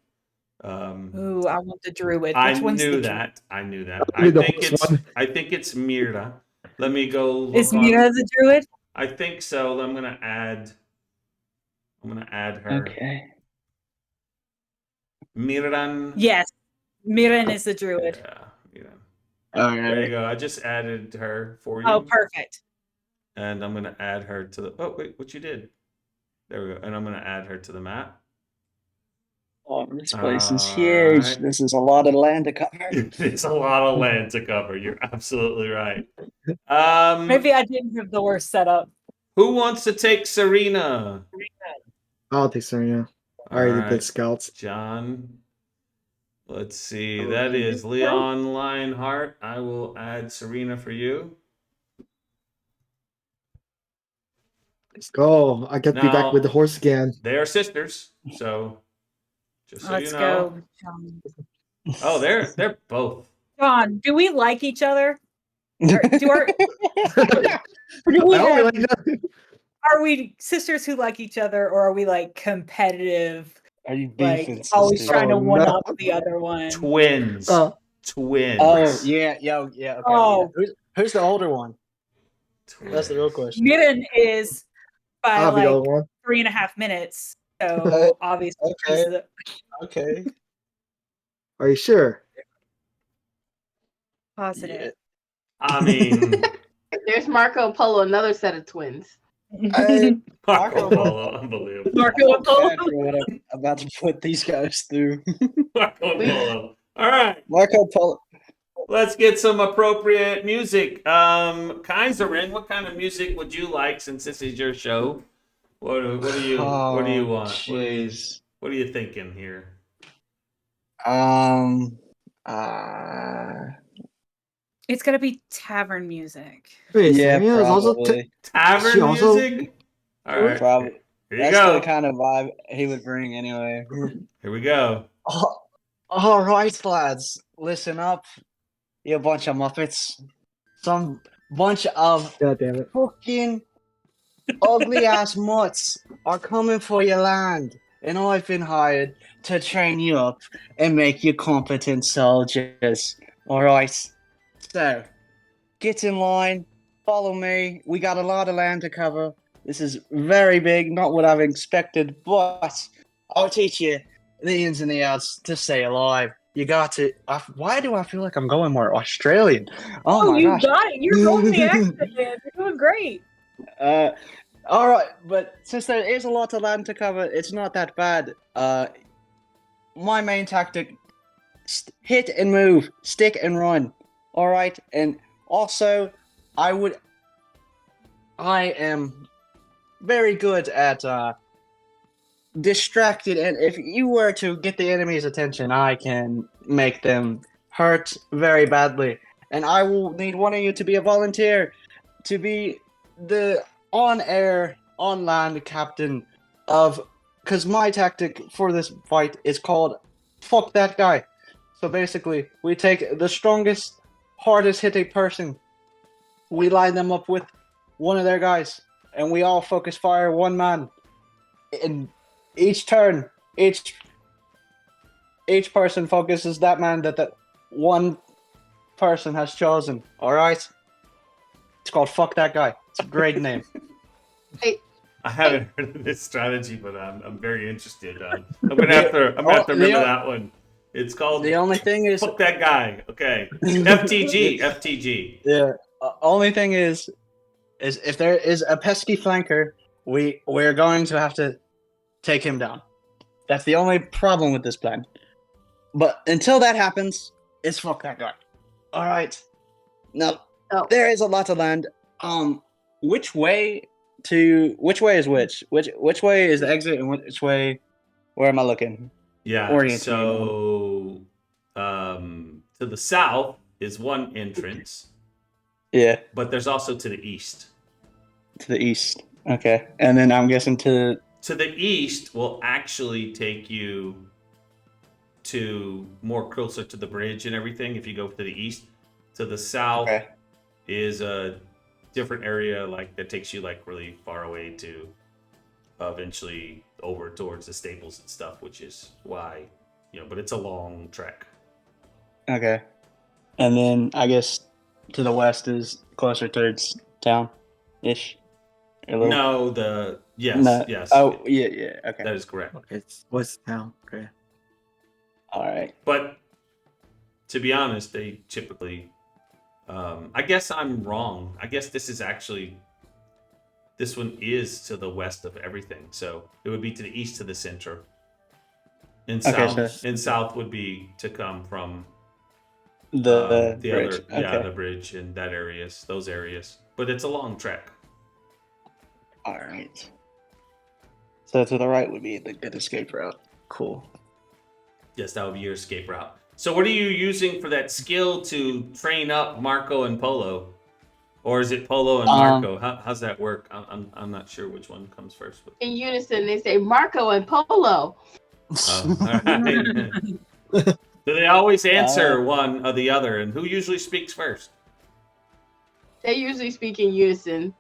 Ooh, I want the druid. Which I one's knew the that. I knew that. I'll be the horse one. I think it's Mira. Let me go look. Is Mira the druid? I think so. I'm gonna add her. Okay. Miran. Yes, Miran is the druid. Yeah, Miran. All There you right. go. I just added her for you. Oh, perfect. And I'm gonna add her to the. Oh wait, what you did? There we go. And I'm gonna add her to the map. Oh, this place is huge. Alright. This is a lot of land to cover. It's a lot of land to cover. You're absolutely right. Maybe I didn't have the worst setup. Who wants to take Serena? I'll take Serena. I already Alright, did scouts. John. Let's see. That is Leon Lionheart. I will add Serena for you. Let's go. I get to be Now- back with the horse again. They are sisters, so just so Let's you know. go, John. Oh, they're both. John, do we like each other? Or do our, do we I only have- like that. are we sisters who like each other, or are we like competitive, Are you like beefing? always sister? trying to Oh, one no. up the other one? Twins. Twins. Oh yeah, yeah, yeah. Okay. Oh. Yeah. Who's the older one? Twins. That's the real question. Miran is by I'll be the like other one. 3.5 minutes, so obviously Okay. he's the Okay. Are you sure? positive. I mean, There's Marco Polo, another set of twins. I- Marco Marco Polo, unbelievable. Marco and Polo. Bad for what I'm about to put these guys through. Marco Polo. All right, Marco Polo. let's get some appropriate music. Kaiserin, what kind of music would you like since this is your show? What do you want? Jeez. What are you thinking here? It's gonna be tavern music. Wait, Yeah, Serena is also probably. Tavern She also- music? All right. Probably. Here you That's go. the kind of vibe he would bring anyway. Here we go. Oh, all right, lads, listen up, you bunch of muppets. Some bunch of God damn it. fucking ugly ass mutts are coming for your land, and I've been hired to train you up and make you competent soldiers. All right, so get in line, follow me. We got a lot of land to cover. This is very big, not what I've expected, but I'll teach you the ins and the outs to stay alive. You got to. Why do I feel like I'm going more Australian? Oh, my you gosh. got it. You're holding the accent, man. You're doing great. All right, but since there is a lot of land to cover, it's not that bad. My main tactic: hit and move, stick and run. All right, and also, I am very good at distracted, and if you were to get the enemy's attention, I can make them hurt very badly. And I will need one of you to be a volunteer, to be the on-air, on-land captain of, because my tactic for this fight is called "fuck that guy." So basically, we take the strongest, hardest hitting person, we line them up with one of their guys, and we all focus fire one man. In each turn, each person focuses that man that one person has chosen. All right, it's called "fuck that guy." It's a great name. I haven't heard of this strategy, but I'm very interested. I'm gonna have to remember Leon- that one. It's called The only thing is, fuck that guy. Okay. FTG. FTG. yeah. Only thing is if there is a pesky flanker, we're going to have to take him down. That's the only problem with this plan. But until that happens, it's fuck that guy. All right. Now Oh. there is a lot of land. Which way is which? Which way is the exit, and which way? Where am I looking? Yeah. Orient me, So, to the south is one entrance, Yeah, but there's also to the east. to the east. Okay, and then I'm guessing to To the east will actually take you to more closer to the bridge and everything. If you go to the east, to the south okay. is a different area like that takes you like really far away to eventually over towards the stables and stuff, which is why but it's a long trek. Okay. And then I guess to the west is closer towards town ish. No, No. yes. Oh, yeah. Okay. That is correct. Okay, it's west town. Okay. All right. But to be honest, they typically I guess I'm wrong. I guess this one is to the west of everything. So it would be to the east to the center. And south would be to come from The other bridge. Okay. the bridge and those areas. But it's a long trek. All right. So to the right would be the good escape route. Cool. Yes, that would be your escape route. So what are you using for that skill to train up Marco and Polo? Or is it Polo and Marco? How's that work? I'm not sure which one comes first. In unison, they say Marco and Polo. All right. Do they always answer one or the other? And who usually speaks first? They usually speak in unison.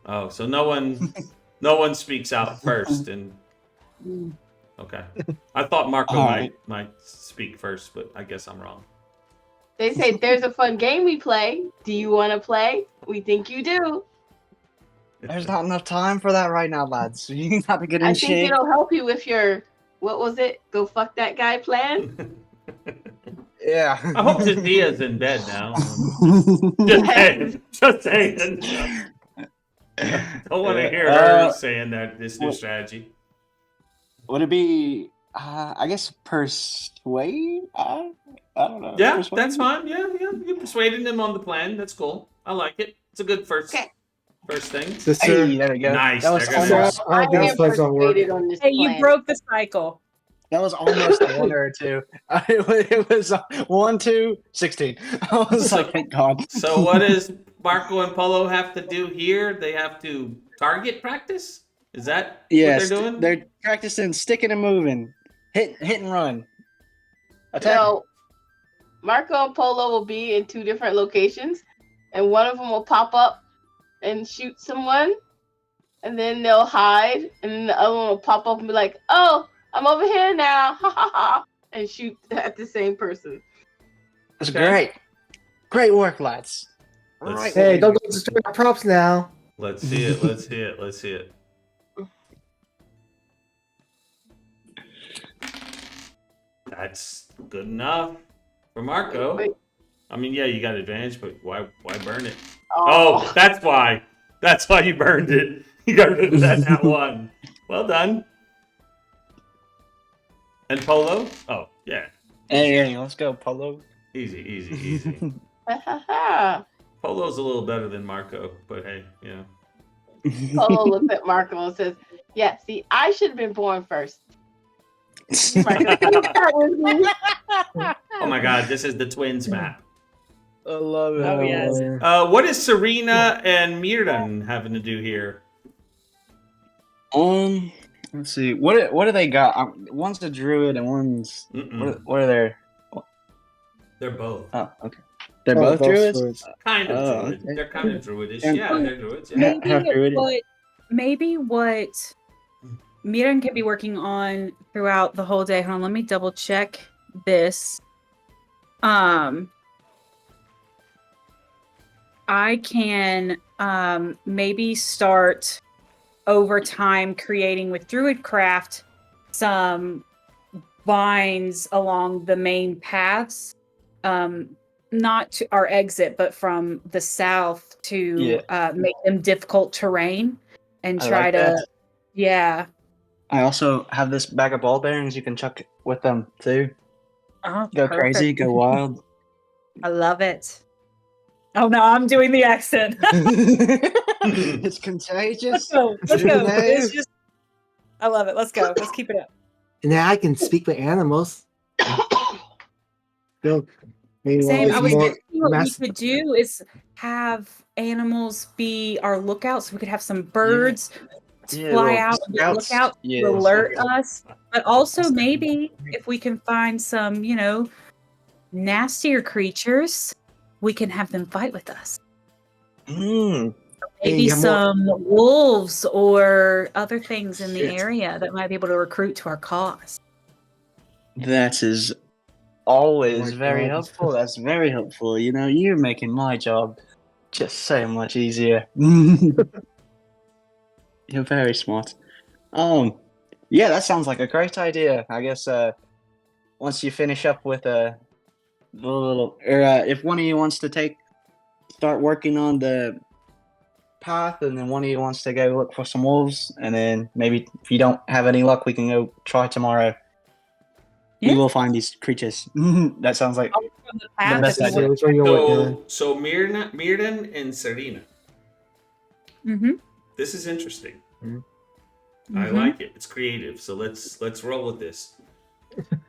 Oh, so no one speaks out first. And okay, I thought Marco might speak first, but I guess I'm wrong. They say there's a fun game we play. Do you want to play? We think you do. There's not enough time for that right now, lads. So you have to get in I think shape. it'll help you with your what was it? Go fuck that guy plan. Yeah. I hope Jadia's in bed now. Just saying. Don't want to hear her saying that this new strategy. Would it be? I guess persuade. I don't know. Yeah, Persuade? that's fine. Yeah. You're persuading them on the plan. That's cool. I like it. It's a good first thing. Sister, Hey, there we go. Nice. That was They're gonna- almost. I this am place don't work. persuaded on this Hey, you plan. broke the cycle. That was almost a one or a two. It was 1, 2, 16. I was like, thank God. So what does Marco and Polo have to do here? They have to target practice? Is that Yes, what they're doing? they're practicing sticking and moving, hit and run. Attack. So Marco and Polo will be in two different locations, and one of them will pop up and shoot someone, and then they'll hide, and then the other one will pop up and be like, "Oh, I'm over here now," ha ha ha, and shoot at the same person. That's Okay. great work, lads. Let's- Right. Hey, don't go destroy our props now. Let's see it. That's good enough for Marco. Wait. I mean, yeah, you got advantage, but why burn it? Oh, that's why. That's why you burned it. You got rid of that one. Well done. And Polo? Oh, yeah. Hey, let's go, Polo. Easy. Ha ha ha. Polo's a little better than Marco, but hey, Polo looks at Marco and says, "Yeah, see, I should have been born first." Marco, "That was me." Oh my god, this is the twins map. I love it. Oh, yes. What is Serena and Mirdan having to do here? Let's see. What do they got? One's a druid and one's what are they? They're both. Oh, okay. They're both druids. Kind of Oh, druid. okay. They're kind of druidish. And- Yeah, they're druids. Yeah. Maybe what Miran could be working on throughout the whole day. Hold on, let me double check this. I can maybe start over time creating with Druidcraft some vines along the main paths, not to our exit, but from the south to make them difficult terrain and I try like to, that. yeah. I also have this bag of ball bearings you can chuck with them too. Oh, Go perfect. crazy, go wild. I love it. Oh no, I'm doing the accent. It's contagious. Let's go. No. It's just, I love it. Let's go. Let's keep it up. And now I can speak with animals. They'll maybe Same. want I was more thinking what mass. we could do is have animals be our lookouts. So we could have some birds fly out and be lookouts to alert us. But also maybe if we can find some, nastier creatures, we can have them fight with us. Mm. Maybe Hey, I'm some wolves or other things in the Shit. area that might be able to recruit to our cause. That is always my very God. helpful. That's very helpful. You're making my job just so much easier. You're very smart. Yeah, that sounds like a great idea. I guess once you finish up with the little, or if one of you wants to start working on the path, and then one of you wants to go look for some wolves, and then maybe if you don't have any luck, we can go try tomorrow. Yeah. We will find these creatures. That sounds like From the path, best if we idea. Which one you want? So Mirden and Serena. Mhm. This is interesting. I Mhm. like it. It's creative. So let's roll with this.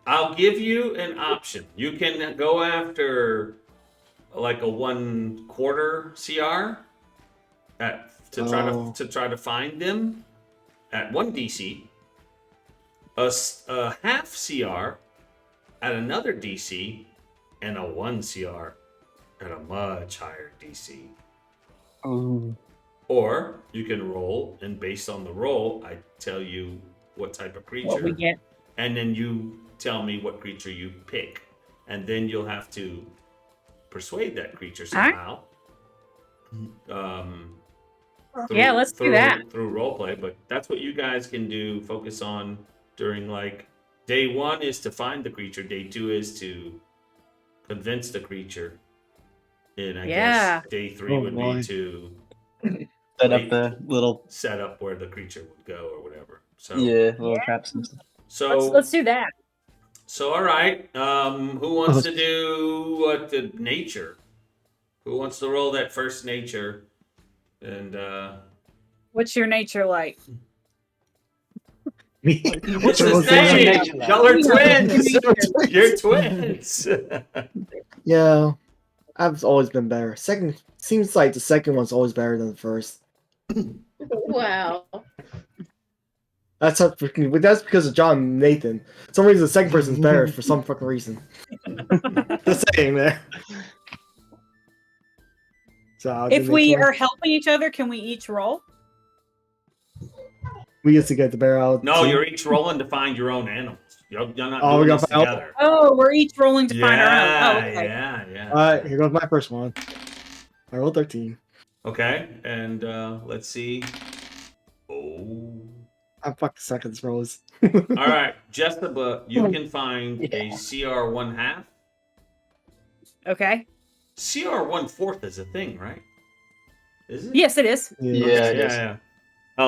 I'll give you an option. You can go after like a 1/4 CR to try to find them at 1 DC. A half CR at another DC, and a 1 CR at a much higher DC. Oh. Or you can roll, and based on the roll, I tell you what type of creature. What we get. And then you tell me what creature you pick. And then you'll have to persuade that creature somehow. Yeah, let's do that. Through roleplay, but that's what you guys can do. Focus on during day 1 is to find the creature. Day 2 is to convince the creature. And I guess day 3 would be to Set up the little set up where the creature would go or whatever. So little traps and stuff. So let's do that. So all right, who wants to do the nature? Who wants to roll that first nature? And What's your nature like? Me. what's the same? Y'all are twins. You're twins. Yeah, I've always been better. Second seems like the second one's always better than the first. Wow. That's because of John and Nathan. For some reason, the second person's better for some fucking reason. The same there. So If we are helping each other, can we each roll? we used to get the bear out. No, too. you're each rolling to find your own animals. You're not Oh, we doing got this help? together. Oh, we're each rolling to find our own. Oh, okay. Yeah. All right, here goes my first one. I rolled 13. Okay, and let's see. Oh. I'm fucking suck at this rolls. All right, Jessica, you can find a CR 1/2. Okay. CR 1/4 is a thing, right? Is it? Yes, it is. Yeah, it is. Yeah. I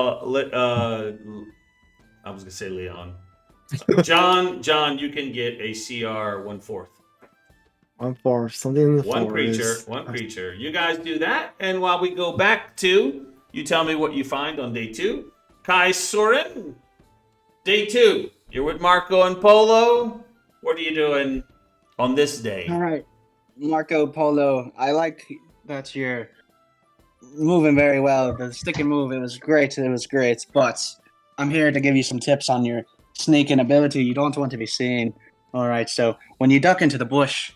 was gonna say Leon. John, you can get a CR 1/4. 1/4. Something in the One creature. You guys do that, and while we go back to, you tell me what you find on day 2. Kai Soren, day 2. You're with Marco and Polo. What are you doing on this day? All right, Marco Polo. I like that you're moving very well. The stick and move, it was great. But I'm here to give you some tips on your sneaking ability. You don't want to be seen. All right, so when you duck into the bush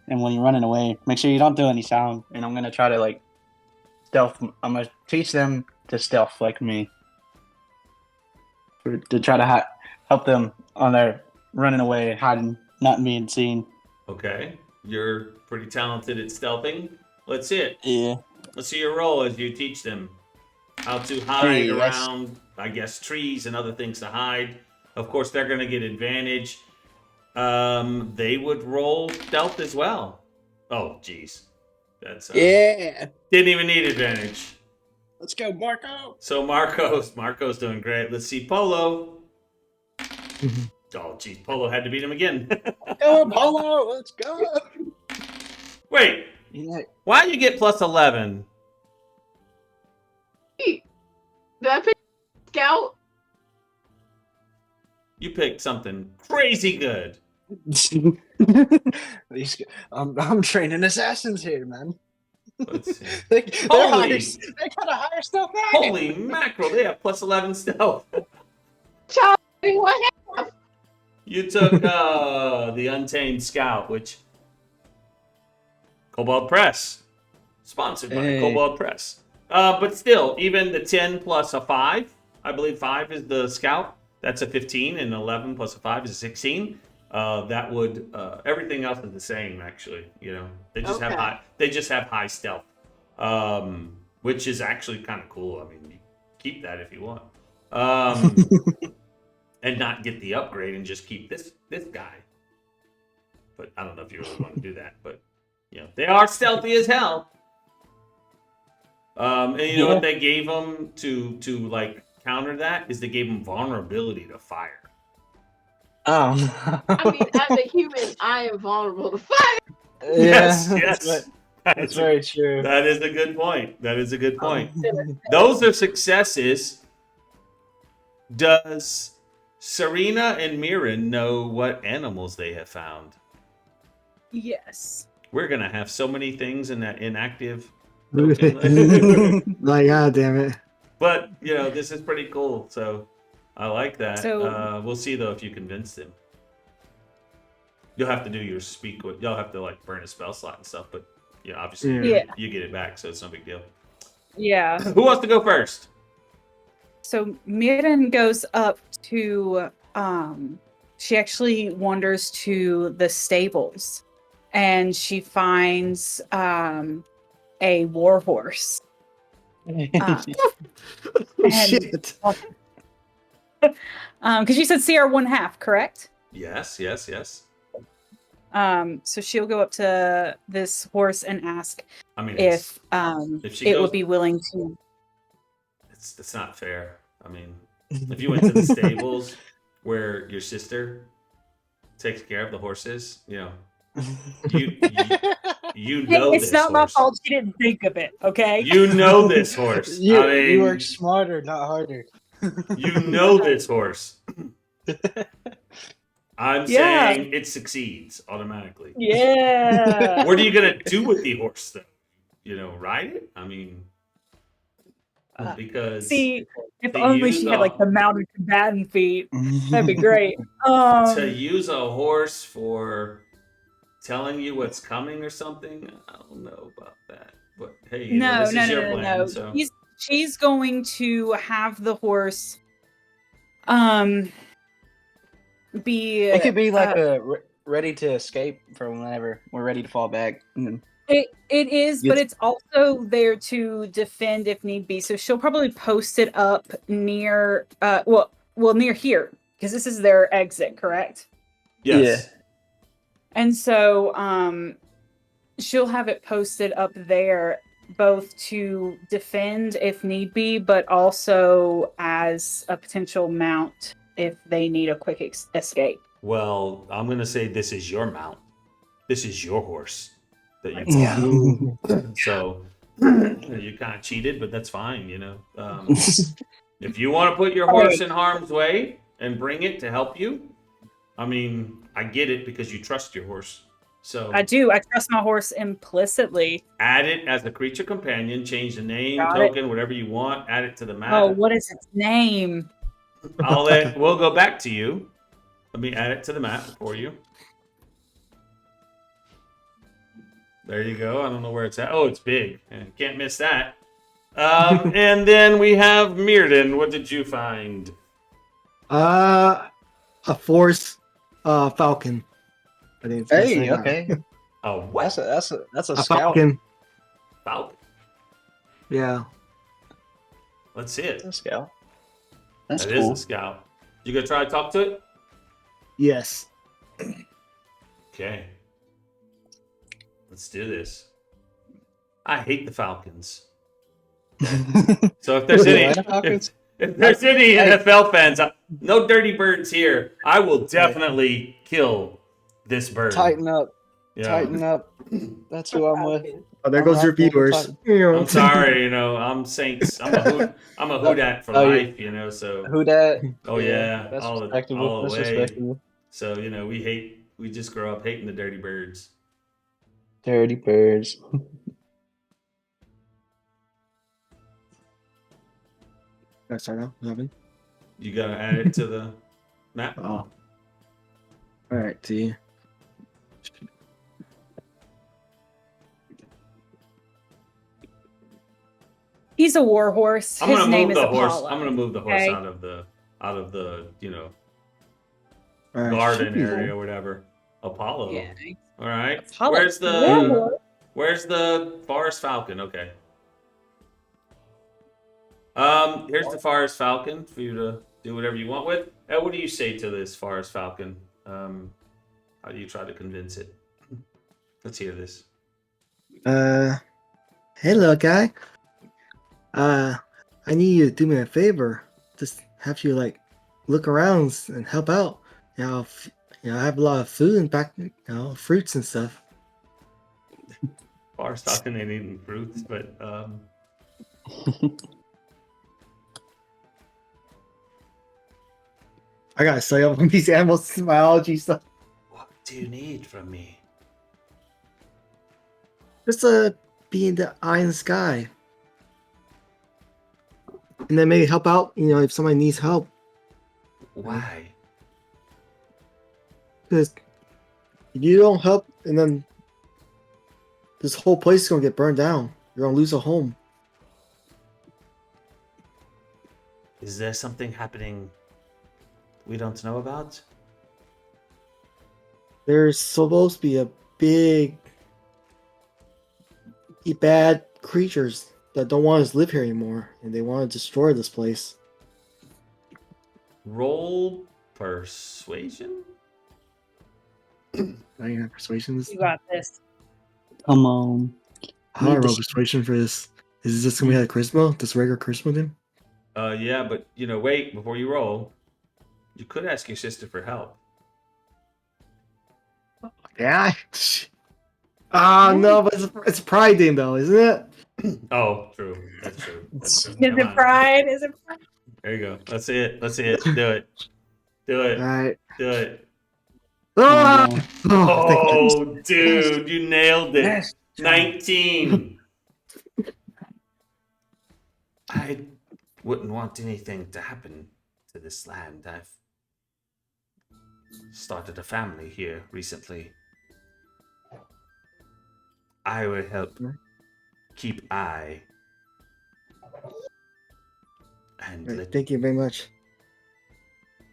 and when you're running away, make sure you don't do any sound. And I'm gonna try to stealth. I'm gonna teach them to stealth like me. To try to help them on their running away, hiding, not being seen. Okay, you're pretty talented at stealthing. Let's see it. Yeah. Let's see your roll as you teach them how to hide around, I guess, trees and other things to hide. Of course, they're going to get advantage. They would roll stealth as well. Oh, jeez. That's Yeah. didn't even need advantage. Let's go, Marco. So Marco's doing great. Let's see Polo. Mhm. Oh, jeez, Polo had to beat him again. Go, Polo. Let's go. Wait, Yeah. why you get plus 11? Hey, did I pick Scout? You picked something crazy good. I'm training assassins here, man. Let's see. They Holy- got a higher stuff. Holy mackerel, they have plus 11 stealth. Child, what happened? You took the Untamed Scout, which Cobalt Press, sponsored by Hey. Cobalt Press. But still, even the 10 plus a 5, I believe 5 is the Scout. That's a 15, and 11 plus a 5 is a 16. That would everything else is the same, actually. You know, they just have Okay. high. They just have high stealth, which is actually kind of cool. I mean, you keep that if you want. And not get the upgrade and just keep this guy. But I don't know if you really want to do that. But you know, they are stealthy as hell. And you know what they gave them to like counter that is they gave them vulnerability to fire. Oh. I mean, as a human, I am vulnerable to fire. Yes, That's yes. That's very true. That is a good point. That is a good point. Um, Those are successes. Does Serena and Mirren know what animals they have found? Yes. We're gonna have so many things in that inactive. Like, god damn it. But you know, this is pretty cool. So I like that. So- We'll see though if you convince them. You'll have to do your speak. You'll have to like burn a spell slot and stuff. But you know, obviously Yeah. you get it back, so it's no big deal. Yeah. Who wants to go first? So Mirren goes up to she actually wanders to the stables and she finds a warhorse. Oh, And- shit. Because you said CR 1/2, correct? Yes, yes, yes. So she'll go up to this horse and ask I mean, if if she it goes- would be willing to. it's not fair. I mean, if you went to the stables where your sister takes care of the horses, you know, you Hey, know it's this not my horse. fault she didn't think of it, okay? You know this horse. you, I mean, you work smarter, not harder. you know this horse. I'm Yeah. saying it succeeds automatically. Yeah. What are you gonna do with the horse, though? You know, ride it? I mean, because See, if to only use she had like a- the mounted combatant feet, that'd be great. to use a horse for telling you what's coming or something, I don't know about that. But hey, you know, No, this no, is no, your no, plan. no. So She's going to have the horse be It could be like ready to escape from whenever we're ready to fall back. it is, but Yes. it's also there to defend if need be. So she'll probably post it up near near here, because this is their exit, correct? yes, And so she'll have it posted up there both to defend if need be, but also as a potential mount if they need a quick escape. well, I'm gonna say this is your mount. This is your horse that you bought. So you kind of cheated, but that's fine. You know, if you want to put your horse in harm's way and bring it to help you, I mean, I get it because you trust your horse. So I do. I trust my horse implicitly. add it as a creature companion. Change the name, Got it. token, whatever you want. Add it to the map. Oh, what is its name? We'll go back to you. Let me add it to the map for you. There you go. I don't know where it's at. Oh, it's big. Can't miss that. And then we have Mirden. What did you find? A force falcon. I think it's the Hey, second. okay. Oh, what? That's a A scout. falcon. Falcon. Yeah. Let's see it. That's a scout. That's That is cool. a scout. You gonna try to talk to it? Yes. Okay. Let's do this. I hate the Falcons. So if there's You any like the Falcons? if there's any Hey. NFL fans, no dirty birds here. I will definitely kill this bird. Tighten up. Yeah. Tighten up. That's who I'm with. Oh, there I'm goes your rocking with the viewers. Titans. I'm sorry, I'm Saints. I'm a Houdat for Oh, life, so Who that? oh yeah, That's all respectable. the That's way. respectable. So, we just grow up hating the dirty birds. Dirty birds. Can I start now? Evan? You gotta add it to the map. Oh. All right, T. He's a war horse. I'm His gonna name move is the horse. Apollo. I'm gonna move the horse Okay. out of the All right, garden should be area or whatever. Apollo. Yeah. All right. Apollo. Where's War the horse. Where's the forest falcon? Okay. Here's the forest falcon for you to do whatever you want with. What do you say to this forest falcon? How do you try to convince it? Let's hear this. Hey, little guy. I need you to do me a favor. Just have you look around and help out. I have a lot of food and fruits and stuff. Forest falcon ain't eating fruits, but I gotta study up on these animals biology stuff. what do you need from me? Just be in the eye in the sky. And then maybe help out, if somebody needs help. Why? Because if you don't help, and then this whole place is gonna get burned down. You're gonna lose a home. Is there something happening we don't know about? There's supposed to be a big, bad creatures that don't want us to live here anymore, and they want to destroy this place. Roll persuasion? I even have persuasion. You got this. Come on. How do I Need roll to- persuasion for this? Is this gonna be like charisma? This regular charisma then? Yeah, but wait before you roll. You could ask your sister for help. Yeah. No, but it's a pride thing though, isn't it? Oh, true. That's true. That's true. Is Come it on. pride? Is it pride? There you go. Let's see it. Let's see it. Do it. Do All it. right. Do it. Ah! Oh, Oh, thank you. Oh, dude, you nailed it. Yes. 19. I wouldn't want anything to happen to this land. I've started a family here recently. I will help keep eye and All right, let thank you very much.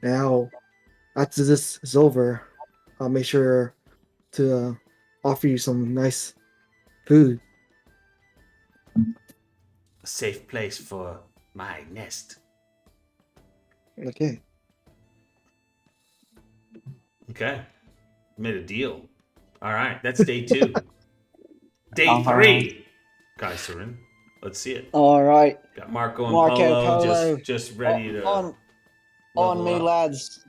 Now, after this is over, I'll make sure to offer you some nice food. a safe place for my nest. Okay. Okay. Made a deal. All right, that's day 2. Day All 3. Kaiserin. Let's see it. All right. Got Marco and Marco Polo, Polo. just ready to On level me, up. lads.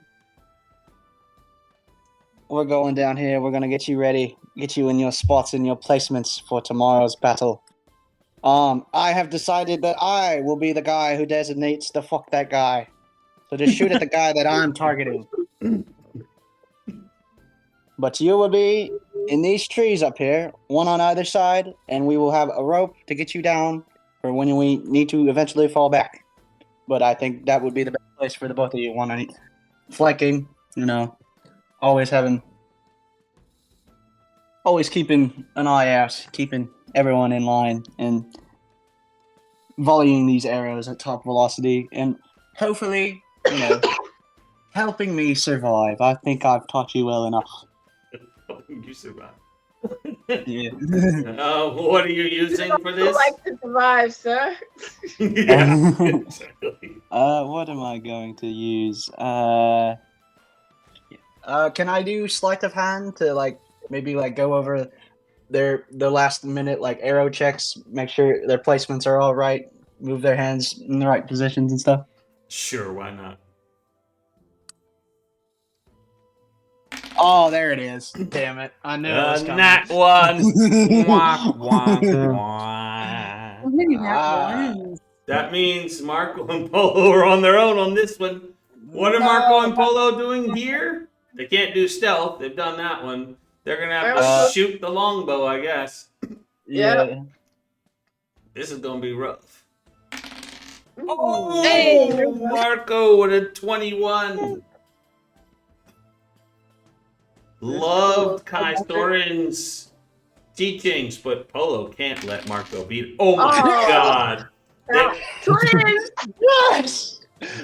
We're going down here. We're gonna get you ready, get you in your spots and your placements for tomorrow's battle. I have decided that I will be the guy who designates the fuck that guy. So just shoot at the guy that I'm targeting. But you will be in these trees up here, one on either side, and we will have a rope to get you down for when we need to eventually fall back. But I think that would be the best place for the both of you. One on each. Flanking, always keeping an eye out, keeping everyone in line, and volleying these arrows at top velocity, and hopefully, helping me survive. I think I've taught you well enough. You survive. Yeah. What are you using for I this? like to survive, sir. Yeah, exactly. What am I going to use? Can I do sleight of hand to like maybe like go over the last minute like arrow checks, make sure their placements are all right, move their hands in the right positions and stuff? Sure, why not? Oh, there it is. Damn it! I knew it was coming. Nat one. Wah, wah, Yeah. wah. So many nat Ah. ones. That means Marco and Polo are on their own on this one. What are Marco and Polo doing here? They can't do stealth. They've done that one. They're gonna have to shoot the longbow, I guess. Yeah. This is gonna be rough. Hey, Oh, Marco with a 21. Loved Kai Thorin's teachings, but Polo can't let Marco beat him. Oh my God! twins! Yes,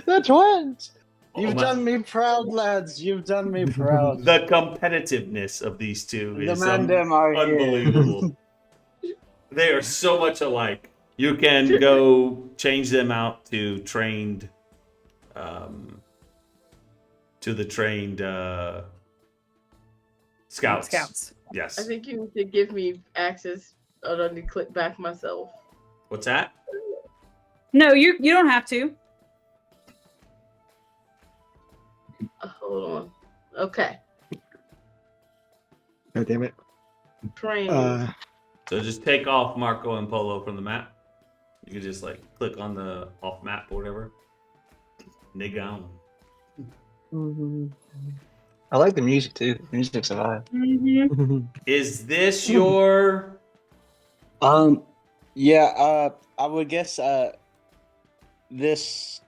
the twins. Oh You've my- done me proud, lads. You've done me proud. The competitiveness of these two The is man them are here. unbelievable. They are so much alike. You can go change them out to trained, scouts. Scouts. Yes. I think you need to give me access. I don't need to click back myself. What's that? No, you don't have to. Hold on. Okay. God damn it. Train. So just take off Marco and Polo from the map. You can just like click on the off map or whatever. And they gone. I like the music too. The music's a vibe. Mm-hmm. Is this your? Yeah. I would guess. This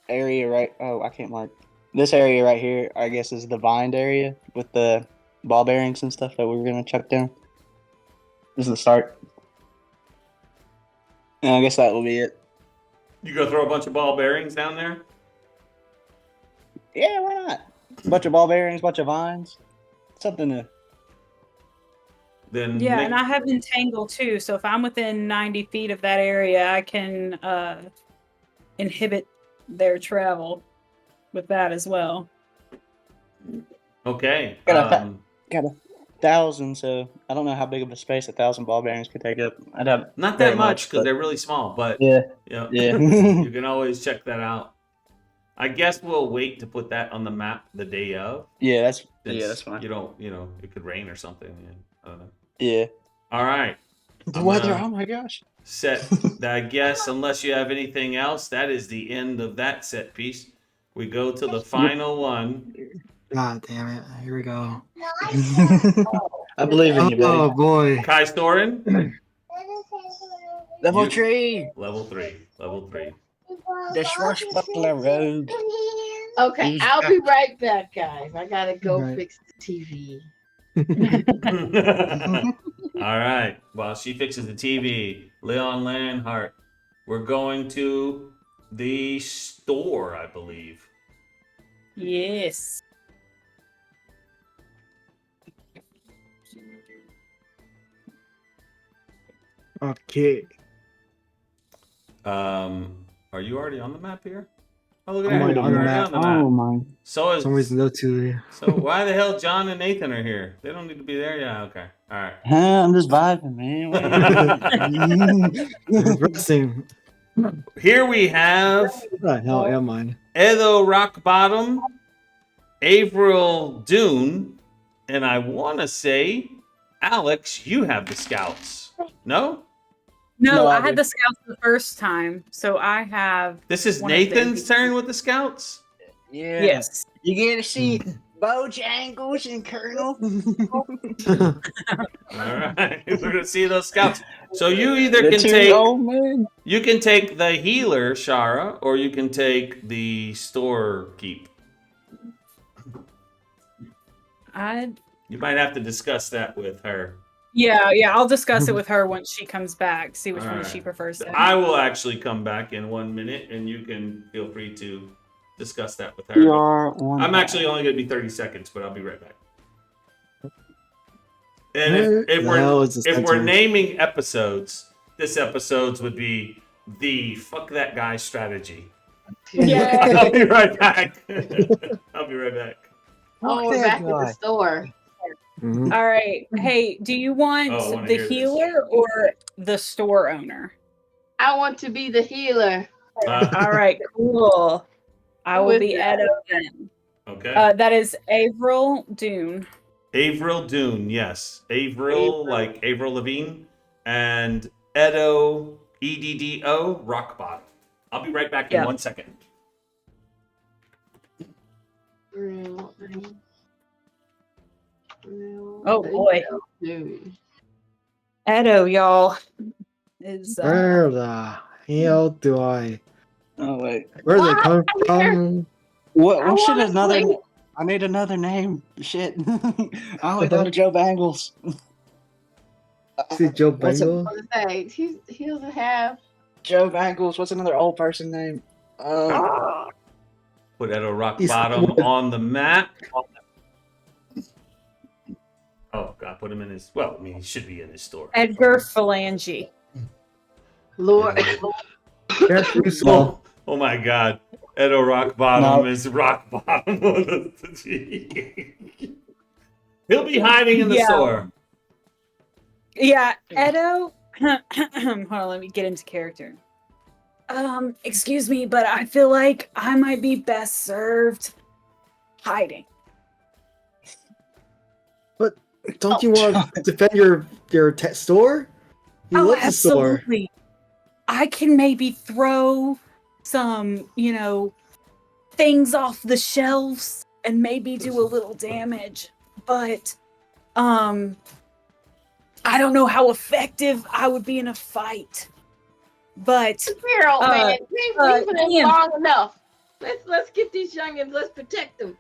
area right. Oh, I can't mark. This area right here, I guess, is the vined area with the ball bearings and stuff that we were gonna chuck down. This is the start. And I guess that will be it. You go throw a bunch of ball bearings down there? Yeah, why not? Bunch of ball bearings, bunch of vines. Something to. Then Yeah, make- and I have entangle too. So if I'm within 90 feet of that area, I can inhibit their travel with that as well. Okay. Got a 1,000, so I don't know how big of a space 1,000 ball bearings could take up. I'd have Not very that much because but- they're really small, but Yeah, yeah, yeah. you can always check that out. I guess we'll wait to put that on the map the day of. yeah, that's since fine. You don't, it could rain or something. Yeah, I don't know. Yeah. All right. The I'm weather, gonna oh my gosh. Set. I guess unless you have anything else, that is the end of that set piece. We go to the final one. God damn it. Here we go. I believe in you, Oh buddy. boy. Kai Storin, Level You- 3. level 3. Level 3. The swashbuckler rogue. Okay, He's I'll back. be right back, guys. I gotta go Right. fix the TV. All right. While she fixes the TV, Leon Lanhart, we're going to the store, I believe. Yes. Okay. Are you already on the map here? Oh, look at I'm that. already You're on the already map. on the map. Oh my. So For is some reason, those two. so why the hell John and Nathan are here? They don't need to be there. Yeah. Okay. All right. I'm just vibing, man. Reversing. Here we have What the hell am I? Edo Rock Bottom, Avril Dune, and I want to say, Alex, you have the scouts. No? No, No, I I had did. the scouts the first time, so I have. This is One of them. Nathan's turn with the scouts? Yeah. Yes. You get to see Bojangles and Colonel. All right. We're going to see those scouts. So you either The can two take old men. you can take the healer, Shara, or you can take the store keep. You might have to discuss that with her. Yeah, I'll discuss it with her once she comes back. See which one Alright. she prefers. to- I will actually come back in 1 minute, and you can feel free to discuss that with her. I'm actually only going to be 30 seconds, but I'll be right back. And if Hell, we're it's a if we're sentence. naming episodes, this episodes would be the fuck that guy strategy. Yeah. I'll be right back. I'll be right back. Oh, we're back at the store. Mhm. All right. Hey, do you want Oh, I wanna the hear this. healer or the store owner? I want to be the healer. All right, cool. I Who will is be that? Edo then. Okay. That is Avril Dune. Avril Dune, yes. Avril, Avril. like Avril Lavigne, and Edo, EDDO, Rock Bottom. I'll be right back in Yeah. 1 second. Real. Oh, boy. Dude. Edo, y'all, is Where the hell do I? Oh wait. Where do they What? come I'm from? What? I What should wanna another? sleep. I need another name. Shit. I only thought of Joe Bangles. See Joe What's a- Bengal? I was gonna say he doesn't have. Joe Bangles. What's another old person name? Put Edo Rock He's- Bottom on the map. Oh, God, put him in his. Well, I mean, he should be in his store. Edgar Phalange. Lord. Can't do so. Oh, oh my God. Edo Rock Bottom No. is Rock Bottom. He'll be hiding in the Yeah. store. Yeah, Edo. Hold on, let me get into character. Excuse me, but I feel like I might be best served hiding. Don't you want to defend your store? You Oh, love the store. absolutely. I can maybe throw some, things off the shelves and maybe do a little damage, but I don't know how effective I would be in a fight. But Here, old man. We've been in Ian. long enough. Let's get these youngins. Let's protect them.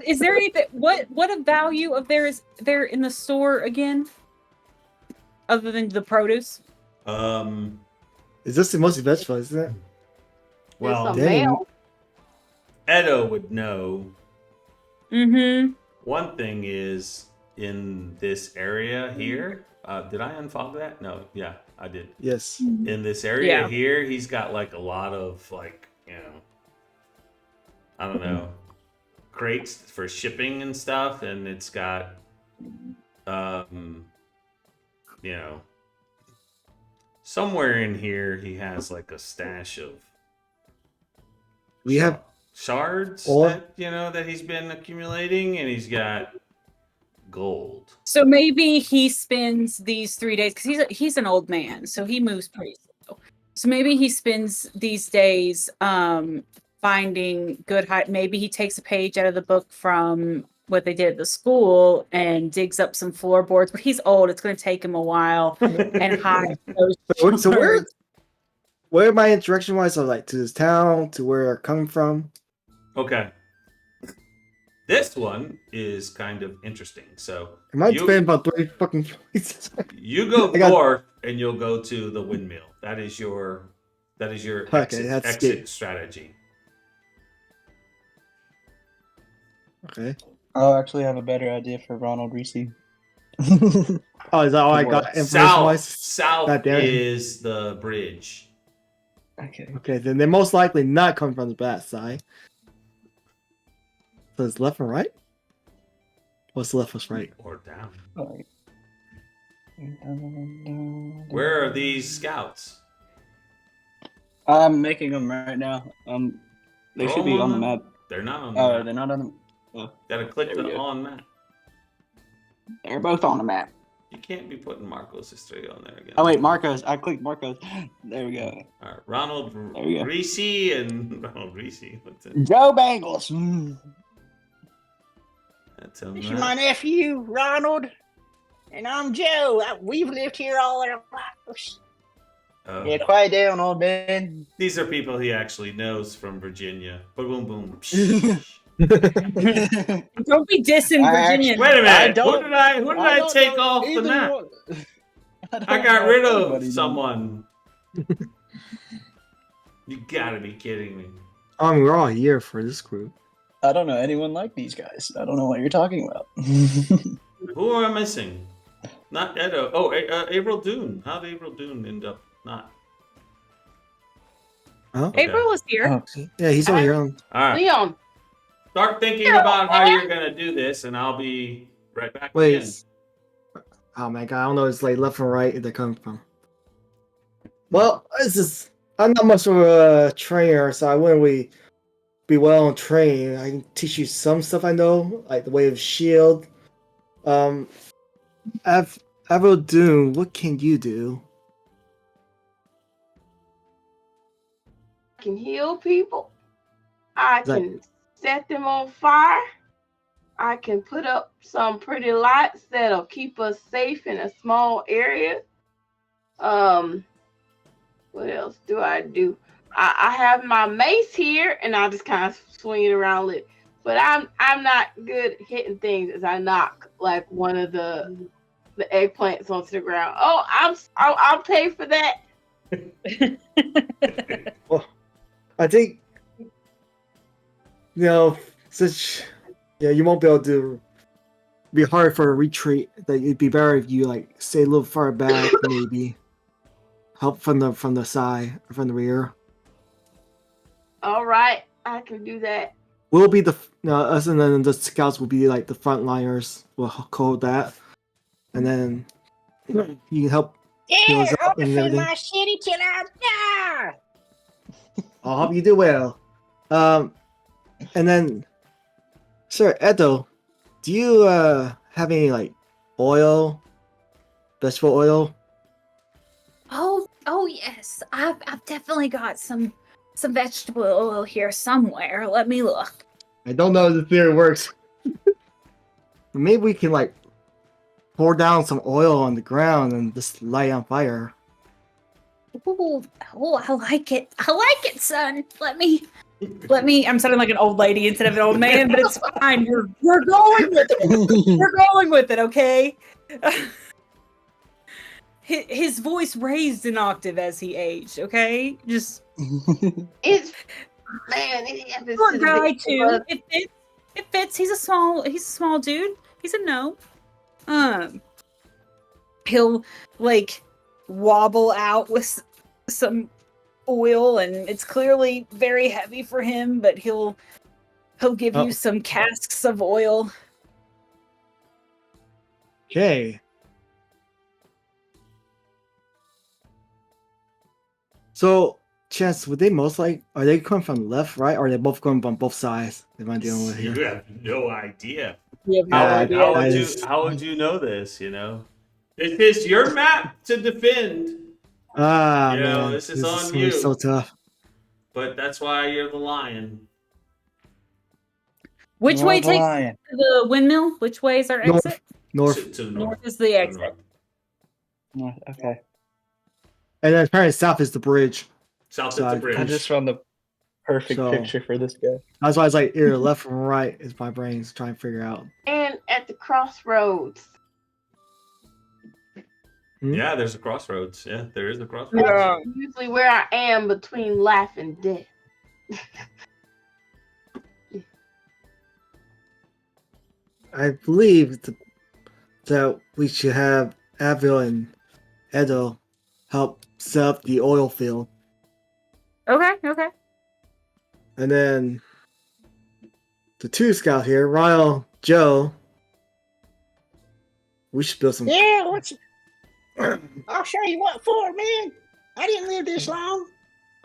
is there anything? What a value of there is there in the store again, other than the produce? Is this the most vegetable, isn't it? Well, some dang. mail. Edo would know. Mm-hmm. One thing is in this area here. Did I unfollow that? No. Yeah, I did. Yes. In this area Yeah. here, he's got like a lot of I don't know, crates for shipping and stuff, and it's got, somewhere in here he has like a stash of. We have shards Or- that he's been accumulating, and he's got gold. So maybe he spends these 3 days because he's an old man, so he moves pretty slow. So maybe he spends these days finding good hide. Maybe he takes a page out of the book from what they did at the school and digs up some floorboards. But he's old; it's going to take him a while and hide those. So shards. where am I interaction wise? So like to this town, to where I come from. Okay. This one is kind of interesting. So Am I you, spending about 3 fucking places? you go I got- north and you'll go to the windmill. That is your Okay, that's exit good. strategy. Okay. Oh, actually, I have a better idea for Ronald Reese. Oh, is that all I got? information South wise? south God damn it. is the bridge. Okay. Okay, then they're most likely not coming from the back side. So it's left and right? What's left, what's right? Or down. Alright. Where are these scouts? I'm making them right now. They should be on the map. They're not on the Oh, map. they're not on the. Oh, Gotta click There we the go. on map. they're both on the map. You can't be putting Marcos History on there again. Oh wait, Marcos. I clicked Marcos. There we go. All right, Ronald There we go. Reese and Ronald Reese. What's it? Joe Bangles. That's him. This is my nephew, Ronald, and I'm Joe. We've lived here all our lives. Oh. Yeah, quiet down, old man. These are people he actually knows from Virginia. Boom, boom. Don't be dissing I Virginia. Wait a I minute. don't- Who did I don't take know off the either map? one. I got don't rid know of anybody someone. You gotta be kidding me. We're all here for this group. I don't know anyone like these guys. I don't know what you're talking about. Who am I missing? Not Edo. Oh, April Dune. How did April Dune end up not? Huh? Okay. April is here. Oh, Yeah, he's over here. All right. Leon, Start thinking about how you're gonna do this, and I'll be right back Wait. again. Oh my god, I don't know. It's like left and right they're coming from. Well, I'm not much of a trainer, so I wouldn't really be well on training. I can teach you some stuff I know, like the way of shield. Avril Doom, what can you do? I can heal people. I That- can set them on fire. I can put up some pretty lights that'll keep us safe in a small area. What else do I do? I have my mace here, and I just kind of swing it around it. But I'm not good at hitting things as I knock like one of the eggplants onto the ground. Oh, I'll pay for that. Well, I think since you won't be able to. Be hard for a retreat. That it'd be better if you like stay a little far back, maybe help from the side, from the rear. All right, I can do that. We'll be us, and then the scouts will be like the frontliners. We'll code that, and then you can help heal us up and everything. city till I die. I'll help you do well. And then, Sir Edo, do you have any like oil, vegetable oil? Oh yes. I've definitely got some vegetable oil here somewhere. Let me look. I don't know if the theory works. Maybe we can like pour down some oil on the ground and just light on fire. Ooh, oh, I like it. I like it, son. Let me. I'm sounding like an old lady instead of an old man, but it's fine. We're going with it. We're going with it, okay? His voice raised an octave as he aged, okay? Just It's man, it happens short to the guy best of too. us. It fits. He's a small dude. He's a gnome. He'll like wobble out with some oil, and it's clearly very heavy for him, but he'll give you some casks of oil. Okay. So, Chance, would they are they coming from left, right, or are they both going from both sides? Am I dealing with You here? have no idea. You have no Yeah, idea. How would you know this? You know, it is your map to defend, Ah, You know, man, this is on gonna be so you. tough. but that's why you're the lion. Which way North takes Lion. the windmill? Which way is our North. exit? North, To the North north. is the To the exit. north. Okay. and then apparently south is the bridge. South is So the I bridge. I just found the perfect So- picture for this guy. That's why it's like either left or right is my brain's trying to figure out. And at the crossroads. Yeah, there's a crossroads. Yeah, there is a crossroads. Yeah. That's usually where I am between life and death. I believe that we should have Avil and Edo help set up the oil field. Okay. And then the two scouts here, Ryle, Joe, we should build some. Yeah, I'll show you what for, man. I didn't live this long.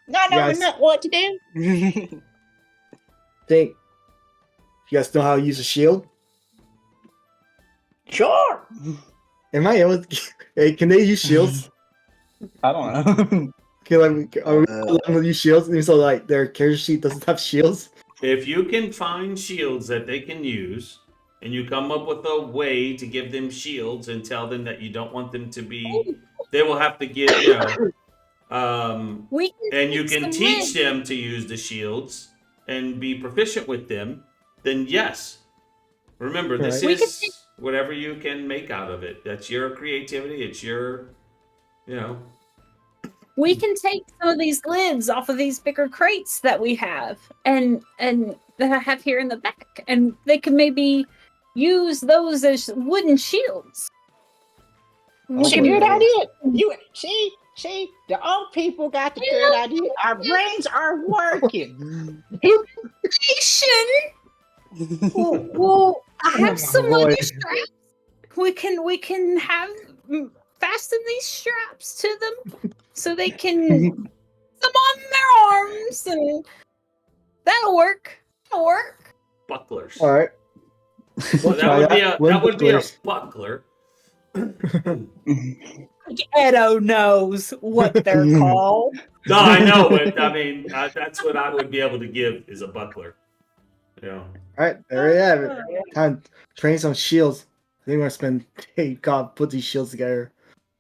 Not knowing Yes. what to do. Think you guys know how to use a shield? Sure. Am I able to, hey, can they use shields? I don't know. Are we letting them use shields? And so like their character sheet doesn't have shields? If you can find shields that they can use, and you come up with a way to give them shields and tell them that you don't want them to be, they will have to give, We can and you take can some teach wind. them to use the shields and be proficient with them, then yes. Remember, this Right. We can is whatever you can make out of it. That's your creativity. It's your, We can take some of these lids off of these bigger crates that we have and that I have here in the back, and they can maybe use those as wooden shields. That's a Okay. good idea. You see, See, the old people got the good idea. Our brains are working. Nation. Well, I have some boy. other straps. We can have fasten these straps to them so they can them on their arms, and that'll work. That'll work. Bucklers. All right. So that would be a bucklers. buckler. Edo knows what they're called. No, I know, but I mean that's what I would be able to give is a buckler. Yeah. All right, there you have it. Time to train some shields. They want to spend. Hey, God, put these shields together.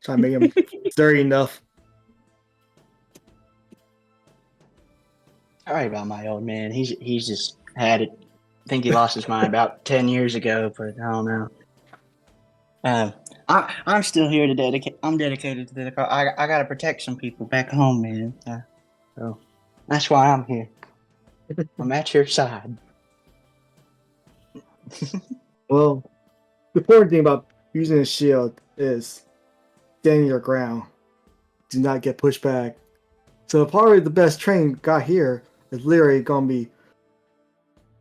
Try to make them sturdy enough. Sorry about my old man. He's just had it. I think he lost his mind about 10 years ago, but I don't know. I'm still here to dedicate. I'm dedicated to the. I gotta protect some people back home, man. So that's why I'm here. I'm at your side. Well, the important thing about using a shield is standing your ground. Do not get pushed back. So probably the best training got here is literally gonna be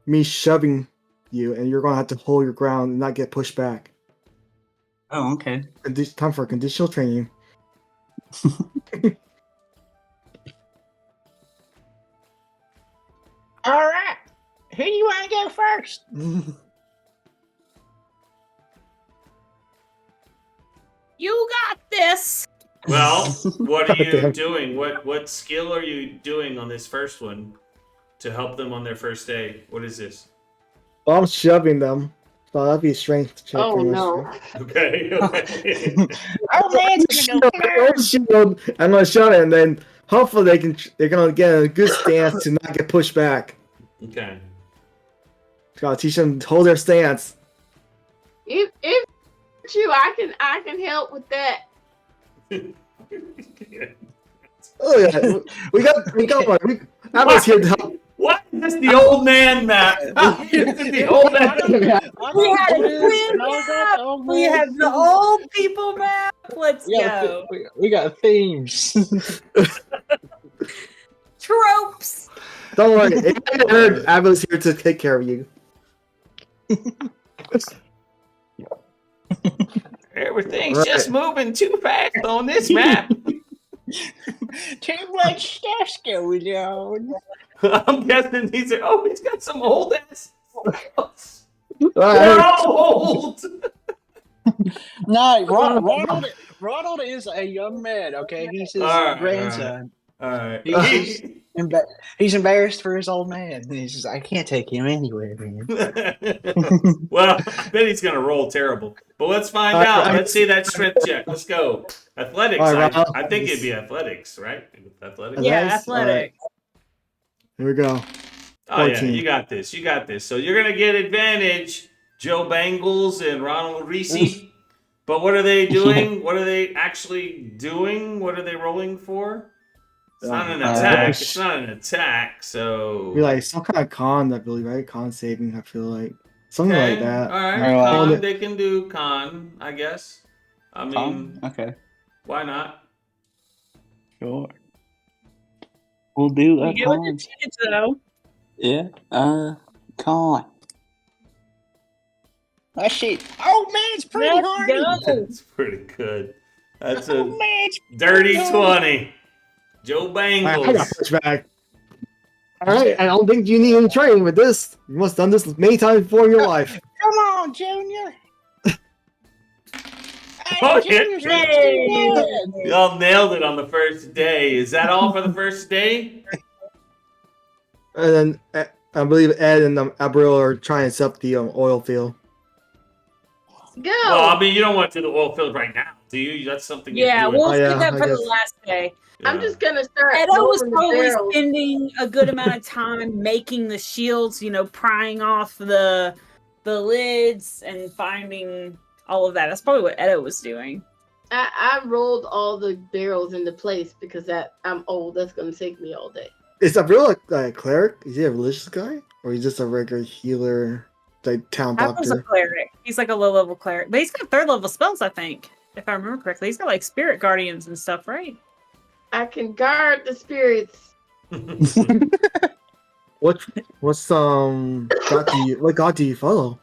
me shoving you, and you're gonna have to hold your ground and not get pushed back. Oh, okay. Time for conditional training. All right. Who do you want to go first? You got this. Well, what are you Goddamn. doing? What skill are you doing on this first one to help them on their first day? What is this? Well, I'm shoving them. So that'd be a strength check. Oh pretty much, no. right? Okay. Okay. Oh man's gonna go first. Shield, I'm gonna shove it, and then hopefully they're gonna get a good stance to not get pushed back. Okay. Gotta teach them to hold their stance. If you, I can help with that. Oh yeah, we got one. I was here to help. What is this? The old man map? The old man. We had a twin map. We have the old people map. Let's go. We got themes. Tropes. Don't worry, if I heard I was here to take care of you. Everything's Right. just moving too fast on this map. Too much stuff's going on. I'm guessing these are. Oh, he's got some old ass. They're Alright, all old. No, Ronald is a young man. Okay, he's his All right, grandson. All right. He's embarrassed for his old man. He's just, I can't take him anywhere, man. Well, I bet he's gonna roll terrible. But let's find out. Let's see that strength check. Let's go. Athletics. All right, I think it'd be athletics, right? Athletics. Yeah, Nice. athletic. here we go. Oh yeah, 14. you got this. You got this. So you're gonna get advantage, Joe Bangles and Ronald Reese. But what are they doing? What are they actually doing? What are they rolling for? It's not an attack. It's not an attack. So Be like some kind of con, I believe, right? Con saving, I feel like something okay. like that. All right, Alright. con. They can do con, I guess. I mean, Okay, why not? sure. We'll do a You get what con. you did, though. Yeah, con. That shit. Oh man's pretty Let's hardy. go. That's pretty good. That's Oh a man's dirty 20. Joe I got Bangles. pushed back. Alright, I don't think you need any training with this. You must have done this many times before in your life. Come on, Junior. Oh, Junior's yeah. not too bad. Y'all nailed it on the first day. Is that all for the first day? And then I believe Ed and Abril are trying to set up the oil field. Go. Well, I mean, you don't want to do the oil field right now, do you? That's something you're Yeah, doing. we'll Oh, yeah, save that I for the guess. last day. Yeah. I'm just gonna start. Edo was rolling the probably barrels. spending a good amount of time making the shields, prying off the lids and finding all of that. That's probably what Edo was doing. I rolled all the barrels into place because I'm old. That's gonna take me all day. Is Abril a cleric? Is he a religious guy? Or he's just a regular healer, like town That was a doctor? cleric. He's like a low level cleric, but he's got 3rd level spells, I think, if I remember correctly. He's got like spirit guardians and stuff, right? I can guard the spirits. What's god do you what god do you follow?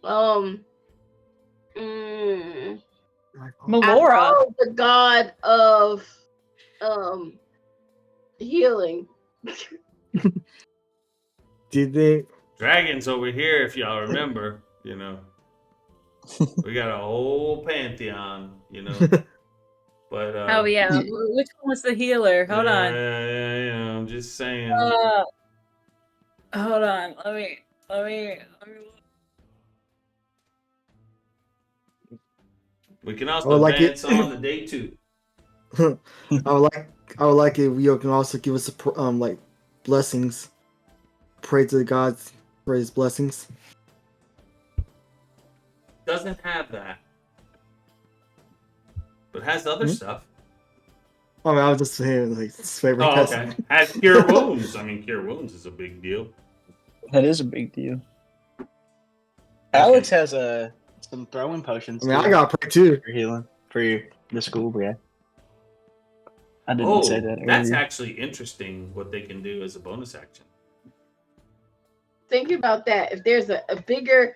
Mm, I Melora. follow the god of healing. Did they? Dragons over here, if y'all remember, you know. We got a whole pantheon, you know. But Oh yeah. Which one was the healer? Hold on. Yeah, I'm just saying. Hold on. Let me We can I also would like it. advance on to day 2. I would like it. You can also give us like blessings. Pray to the gods for his blessings. Doesn't have that. But has other stuff. I mean, I was just saying, like, his favorite. Oh, okay. Has cure wounds. I mean, cure wounds is a big deal. That is a big deal. Okay. Alex has some throwing potions. I mean, too, I got pray too. for healing for the school, yeah. I didn't say that earlier. That's actually interesting what they can do as a bonus action. Think about that. If there's a bigger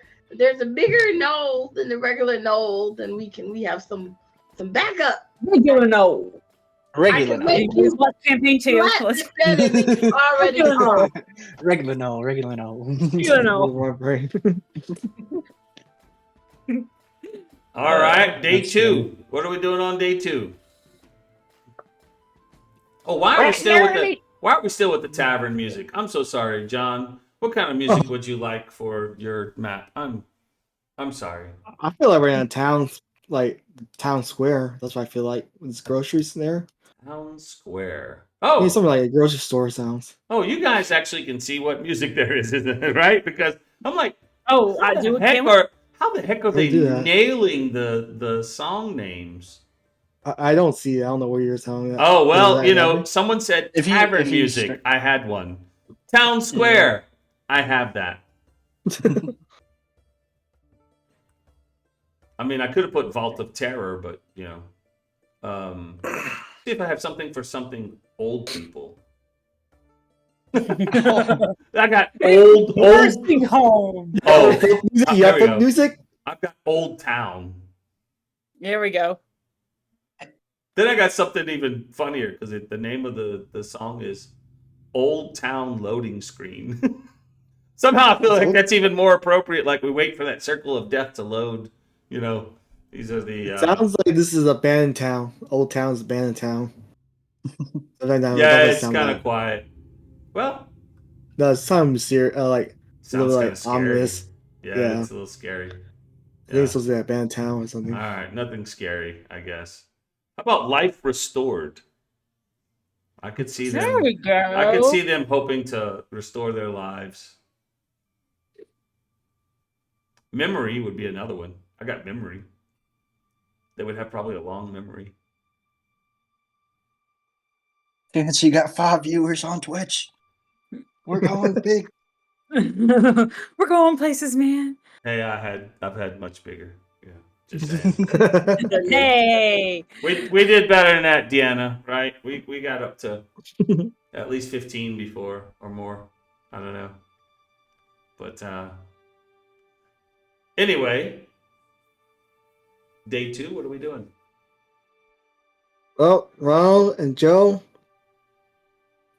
knoll than the regular knoll, then we have some backup. regular no. Regular I can no. make Let's watch campaign 2. Flat Let's better than you already are. Regular no. Regular no. regular no. My brain. All right, day That's 2. good. What are we doing on day 2? Oh, why are we still with the tavern music? I'm so sorry, John. What kind of music would you like for your map? I'm sorry. I feel like we're in a town, like town square. That's what I feel like. There's groceries in there. Town Square. I mean, Oh, something like a grocery store sounds. oh, you guys actually can see what music there is, isn't it? Right? Because I'm like, Oh, I how do the it. heck Can we? how the heck are They they do that. nailing the song names? I don't see it. I don't know what you're telling me. Oh well, Does you that know, matter? someone said If you- tavern if you music. start- I had one. Town Square. I have that. I mean, I could have put Vault of Terror, but you know, see if I have something for something old people. I got old. Nursing home. Oh, Folk music? You there have we folk go. music? I've got Old Town. There we go. Then I got something even funnier because the name of the song is Old Town Loading Screen. Somehow I feel like that's even more appropriate. Like we wait for that circle of death to load. You know, these are the. Sounds like this is abandoned town. Old town's abandoned town. That yeah, doesn't it's sound kind of right. quiet. Well, No, it sounds serious, like a sounds little kind of like scary. ominous. Yeah, Yeah. it's a little scary. I think Yeah. it's supposed to be abandoned town or All something. right, nothing scary, I guess. How about Life Restored? I could see them. There we go. I could see them hoping to restore their lives. Memory would be another one. I got memory. They would have probably a long memory. Chance, you got 5 viewers on Twitch. We're going big. We're going places, man. Hey, I've had much bigger. Yeah, just saying. Hey. we did better than that, Deanna. Right? We got up to at least 15 before or more. I don't know. But anyway, day 2. What are we doing? Well, Ronald and Joe,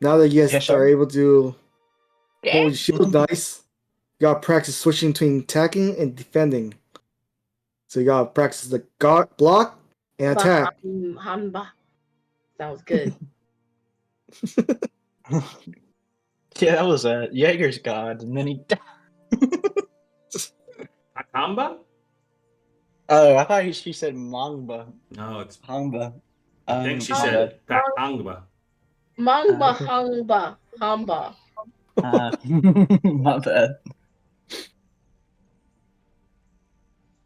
now that you guys Yes, sir. are able to Yeah. hold your shield nice, you gotta practice switching between attacking and defending. So you gotta practice the block and attack. Hanba. Sounds good. Yeah, that was Jaeger's god, and then he died. Akamba? Oh, I thought she said Mangba. No, it's. Hangba. I think she my said Kakangba. Mangba hangba hamba. bad. My bad.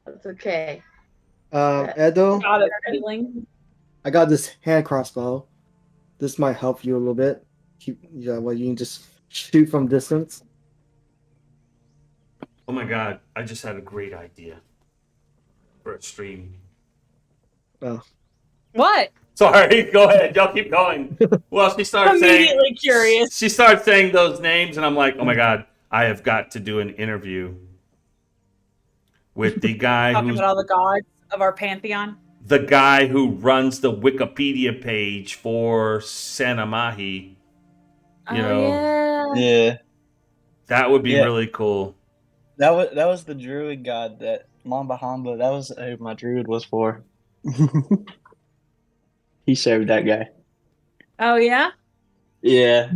That's okay. Edo, Got it. Feeling. I got this hand crossbow. This might help you a little bit. You can just shoot from distance. Oh my god, I just had a great idea for a stream. Oh, What? Sorry, go ahead. Y'all keep going. Well, she starts saying. Immediately curious. She starts saying those names, and I'm like, oh my god, I have got to do an interview with the guy Talking who's about all the gods of our pantheon. the guy who runs the Wikipedia page for Santa Mahi. You know, yeah. Yeah, that would be Yeah. really cool. that was the druid god that Mamba Hamba. That was who my druid was for. He served that guy. Oh yeah. Yeah,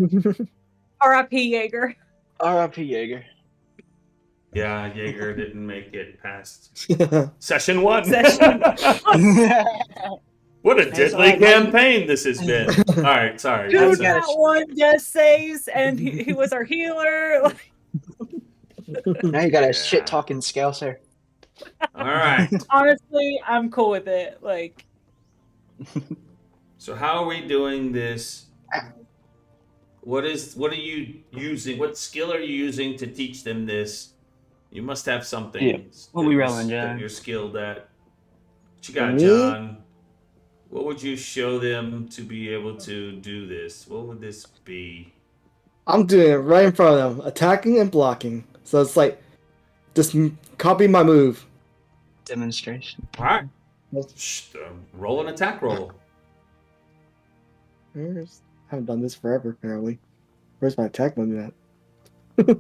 R.I.P. Jaeger. R.I.P. Jaeger. Yeah, Jaeger didn't make it past session 1. Session. What a That's deadly all right, man. campaign this has been. All right, sorry. Dude, That's gotta- that one just saves, and he was our healer. Now you got Yeah. a shit talking scouser. all right. Honestly, I'm cool with it. Like, So how are we doing this? What are you using? What skill are you using to teach them this? You must have something. Yeah. What we that rolling, that John? you're skilled at. What you got, Me? John? What would you show them to be able to do this? What would this be? I'm doing it right in front of them, attacking and blocking. So it's like, just copy my move. Demonstration. All right. Roll an attack roll. Where's- I haven't done this forever, apparently. Where's my attack move at?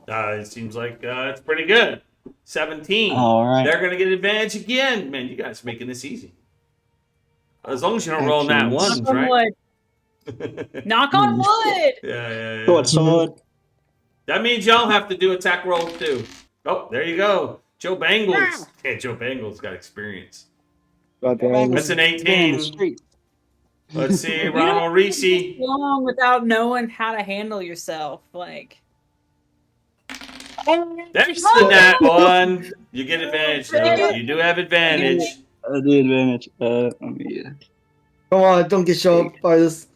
It seems like it's pretty good. 17. All right. They're going to get advantage again. Man, you guys are making this easy. As long as you don't roll nat Actions. ones, knock on right? wood. Knock on wood. Yeah. Sword. That means y'all have to do attack rolls too. Oh, there you go. Joe Bangles. Yeah, Joe Bangles got experience. Goddamn. That's an In the 18. street. Let's see, You Ronald don't Reese. long without knowing how to handle yourself. Like, There's the nat one. You get advantage though. You do have advantage. The advantage. Let me. Come on, don't get shown up by this.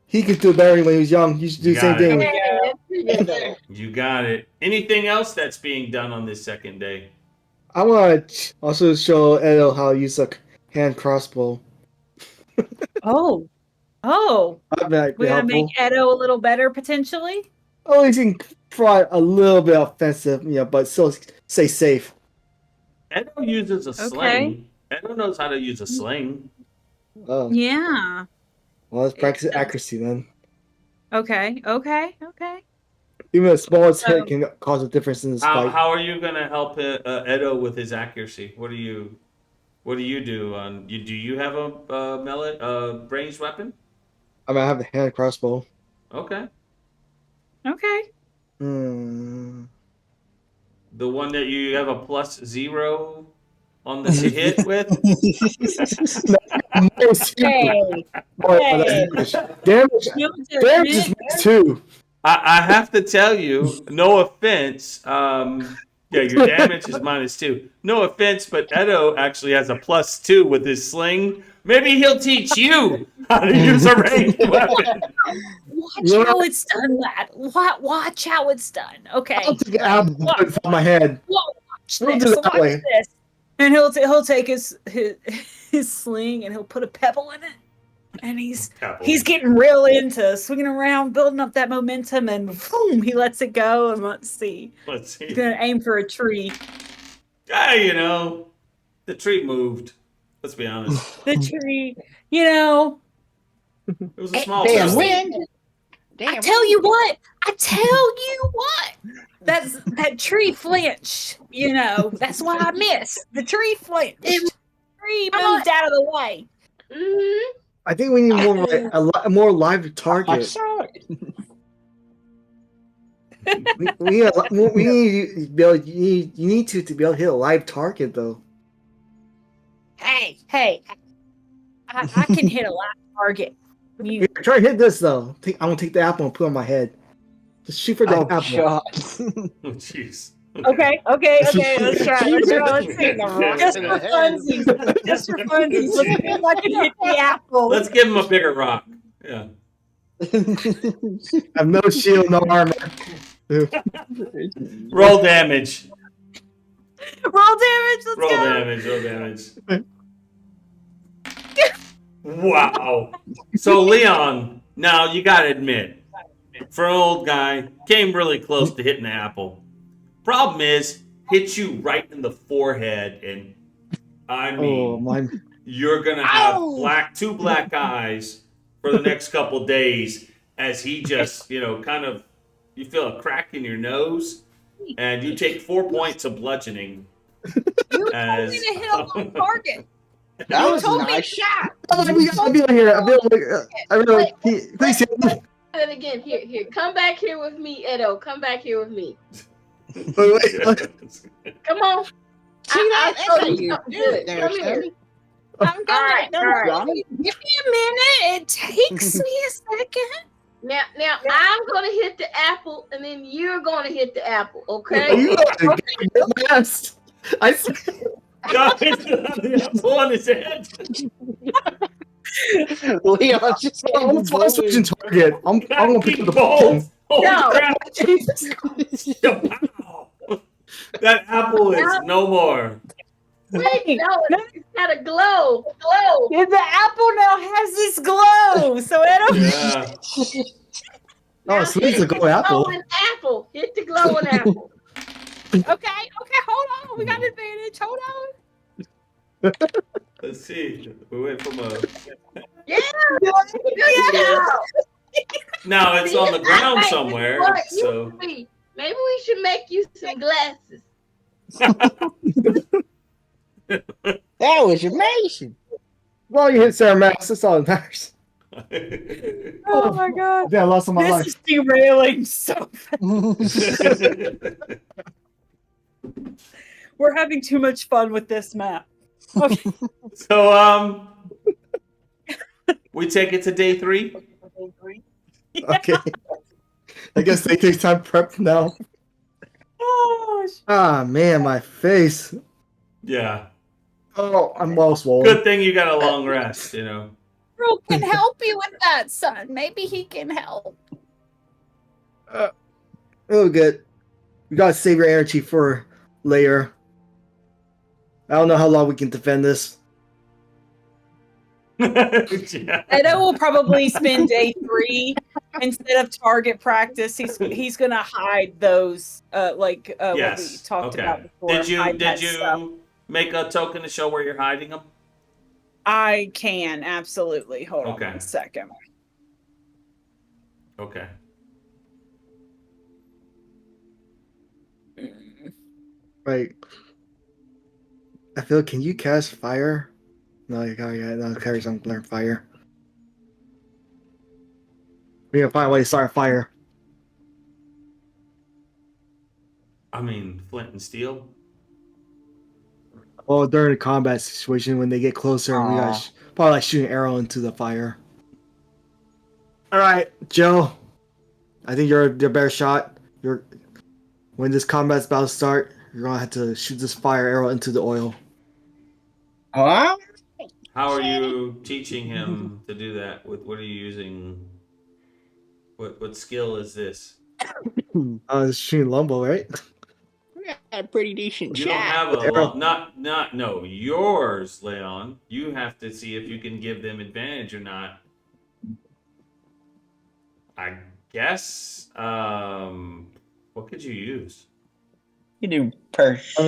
He could do better when he was young. You should do You the same got it. thing. You got it. Anything else that's being done on this second day? I want to also show Edo how to use a hand crossbow. oh, That'd be, like, we're gonna helpful. make Edo a little better potentially. Oh, he's can try a little bit offensive, but still stay safe. Edo uses a sling. Edo knows how to use a sling. Oh, Yeah. well, let's practice accuracy then. Okay. Even the smallest hit can cause a difference in this fight. How are you gonna help Edo with his accuracy? What do you do? Do you have a ranged weapon? I mean, I have the hand crossbow. Okay, Hmm. the one that you have a +0 on the to hit with. Hey, Damage you damage is -2. I have to tell you, no offense. Yeah, your damage is -2. No offense, but Edo actually has a +2 with his sling. Maybe he'll teach you how to use a ranged weapon. Watch how it's done, lad. Watch how it's done. Okay. I'll take an apple inside my head. Watch We'll do this. it that Watch way. this. And he'll take his sling and he'll put a pebble in it. And he's getting real into swinging around, building up that momentum, and boom, he lets it go. And let's see. Let's He's see. gonna aim for a tree. The tree moved. Let's be honest. The tree, It was a small Damn tree. wind. I tell you what. That tree flinched. That's why I missed. The tree flinched. The tree moved out of the way. Mm-hmm. I think we need a more live I target. saw it. We need to be able, you need to be able to hit a live target though. Hey, I can hit a live target. Here, try to hit this though. I'm gonna take the apple and put it on my head. Just shoot for the Oh, apple. God. Oh, jeez. Okay. Let's try. Let's see. Yeah. Just for funsies. Let's see if I can hit the apple. Let's give him a bigger rock. Yeah. I have no shield, no armor. Roll damage. Roll damage. Let's Roll go. damage. Wow. So Leon, now you gotta admit, for an old guy, came really close to hitting the apple. Problem is, hits you right in the forehead, and I Oh mean, my! you're gonna have Ow! two black eyes for the next couple days as he just, kind of, you feel a crack in your nose, and you take 4 points of bludgeoning You told me as. to hit a low target. That You was a told me nice shot. We gotta be here. Please. And again, here. Come back here with me, Edo. Come back here with me. Wait. Come on. See I'll that? show That's how you you something do good. it there, Come here. Sammy. I'm All gonna. right, all right. Give me a minute. It takes me a second. Now, I'm gonna hit the apple, and then you're gonna hit the apple. Are Okay? you gonna get my ass? I swear. God, it's on his head. Leon just I'm getting switching bullied. target. I'm gonna pick up the Bolt. pumpkin. Holy No. crap. Jesus Christ. Wow. That apple is no more. Wait, no, No. it's got a glow. Yeah, the apple now has this glow, so I don't. Yeah. Now Oh, sweet's a hit good the apple. glowing apple. Hit the glowing apple. Okay, hold on. We got an advantage. Hold on. Let's see. We went from a. Yeah. Good job. Now it's See, on the it's ground not somewhere. what it So. used to be. Maybe we should make you some glasses. That was amazing. Well, you hit Sarah Max. That's all that matters. Oh my god. Yeah, I lost all my This life. is derailing so fast. We're having too much fun with this map. Okay. So we take it to day 3. Okay. I guess they take time prep now. Oh, Ah, man, my face. Yeah. Oh, I'm well swollen. Good thing you got a long rest. Bro can help you with that, son. Maybe he can help. Oh, good. We gotta save your energy for later. I don't know how long we can defend this. Yeah. Edo will probably spend day 3 instead of target practice. He's gonna hide those what we Yes. talked Okay. about before. Did Hide that you stuff. make a token to show where you're hiding them? I can absolutely. Hold Okay. on 1 second. Okay. Right. I feel. Can you cast fire? No, you gotta. No, carries on learn fire. We gotta find a way to start a fire. I mean, flint and steel. Well, during a combat situation, when they get closer, we gotta probably like shoot an arrow into the fire. All right, Joe. I think you're the better shot. When this combat's about to start, you're gonna have to shoot this fire arrow into the oil. Huh? How are you teaching him to do that? What are you using? What skill is this? It's shooting Lumbo, right? We got a pretty decent You don't shot. have a Arrow. no, yours, Leon. You have to see if you can give them advantage or not. I guess. What could you use? You do purse. I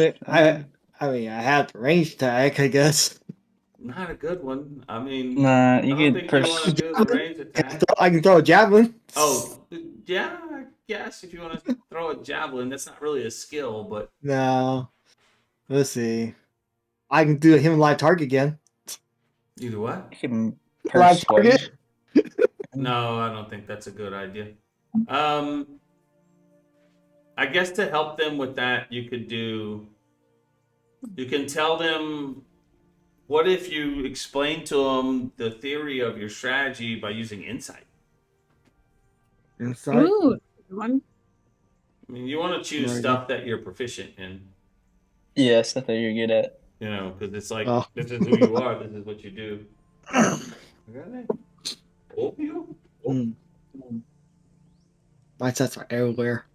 mean, I have the range attack, I guess. Not a good one. I mean, Nah, I you don't get think you want to do the range attack. I can throw a javelin. Oh, yeah, I guess if you want to throw a javelin, that's not really a skill, but No. Let's see. I can do a him live target again. you do what? You can Live persuade. target. No, I don't think that's a good idea. I guess to help them with that, you can tell them, what if you explain to them the theory of your strategy by using insight? Inside. Ooh, one. I mean, you want to choose No stuff that you're proficient in, Yeah, stuff that you're good at. because it's like, Oh. this is who you are, this is what you do. Really? Opium? Mm. My sets are everywhere.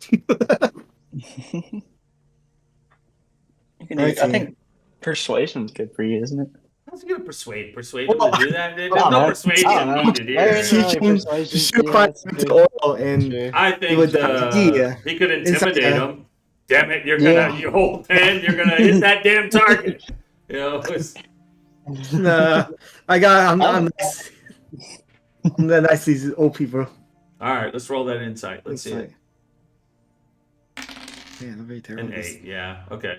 You can do, I I see. think persuasion's good for you, isn't it? How's he gonna persuade him to do that? There's I don't no know. persuasion I don't know. needed There is here. no persuasion. Shoot Yeah, fire that's into true. oil and True. I it think would die. he could Inside intimidate the- him. Damn it, you're Yeah. gonna, you old man, you're gonna hit that damn target. You know, Nah, I'm Oh. nice. I'm that nice to these old people. all right, let's roll that insight. Let's see it. Man, I'm very terrible. An at this. 8, yeah, okay.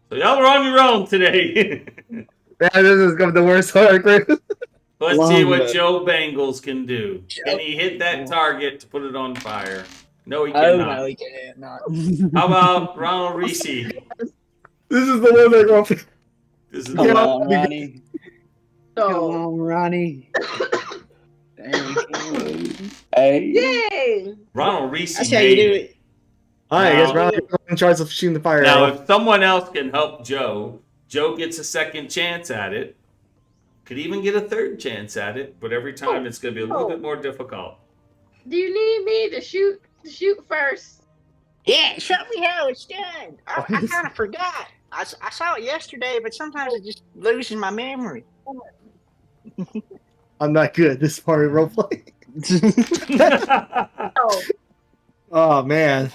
So y'all are on your own today. Man, this is gonna be the worst hard. Let's see what Love Joe Bangles can do. Can he hit that target to put it on fire? No, he Oh cannot. no, he can't. Not. How about Ronald Reese? This is the one that going. This is Come Yeah. on, Ronnie. Come So, on, Ronnie. There we go. Hey. yay! Ronald Reese That's how made you do it. it. All right, I guess Now- Ron, you're in charge of shooting the fire. Now, arrow. if someone else can help Joe, Joe gets a second chance at it. Could even get a third chance at it, but every time it's going to be a little bit more difficult. Do you need me to shoot first? Yeah, show me how it's done. I Oh, kind of forgot. I saw it yesterday, but sometimes it just loses my memory. I'm not good at this part of roleplay. Oh, Oh man.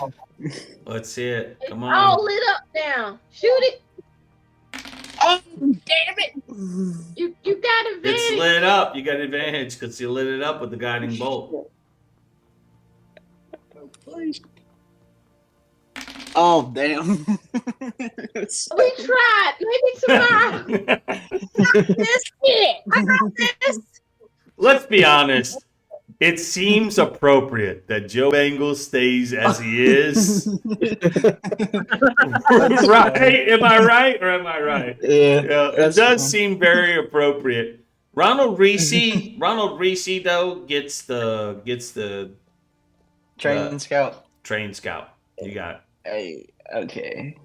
Let's see it. it's Come all on. lit up now. Shoot it. Oh, damn it! You got It's advantage. lit up. You got advantage because you lit it up with the guiding bolt. Oh damn. We tried. Maybe tomorrow. This shit. I got this. Let's be honest. It seems appropriate that Joe Bangles stays as he is. Right? Am I right or am I right? Yeah. Yeah, it That's does fine. seem very appropriate. Ronald Reese though gets the Training scout. train scout. You got it. Hey. Okay.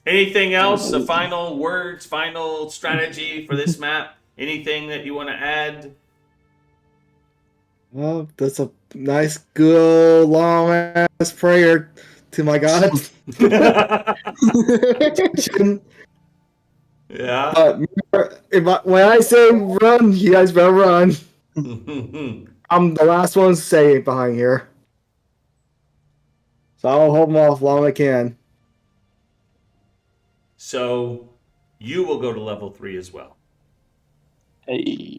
Anything else? The final words, final strategy for this map? Anything that you want to add? Well, that's a nice, good, long ass prayer to my God. Yeah. But remember, when I say run, you guys better run. I'm the last one to say it behind here. So I'll hold them off as long as I can. So you will go to level 3 as well. Hey.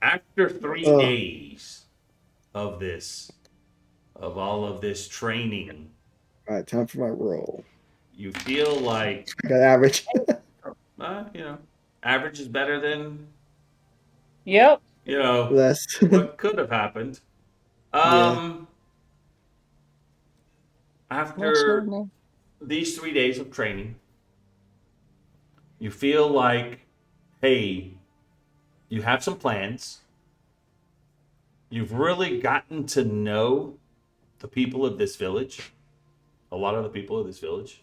After 3 Ugh. days of all of this training, All right, time for my roll. you feel like, I got average. average is better than, Yep. Less. what could have happened. After these 3 days of training, you feel like, hey, you have some plans. You've really gotten to know the people of this village, a lot of the people of this village,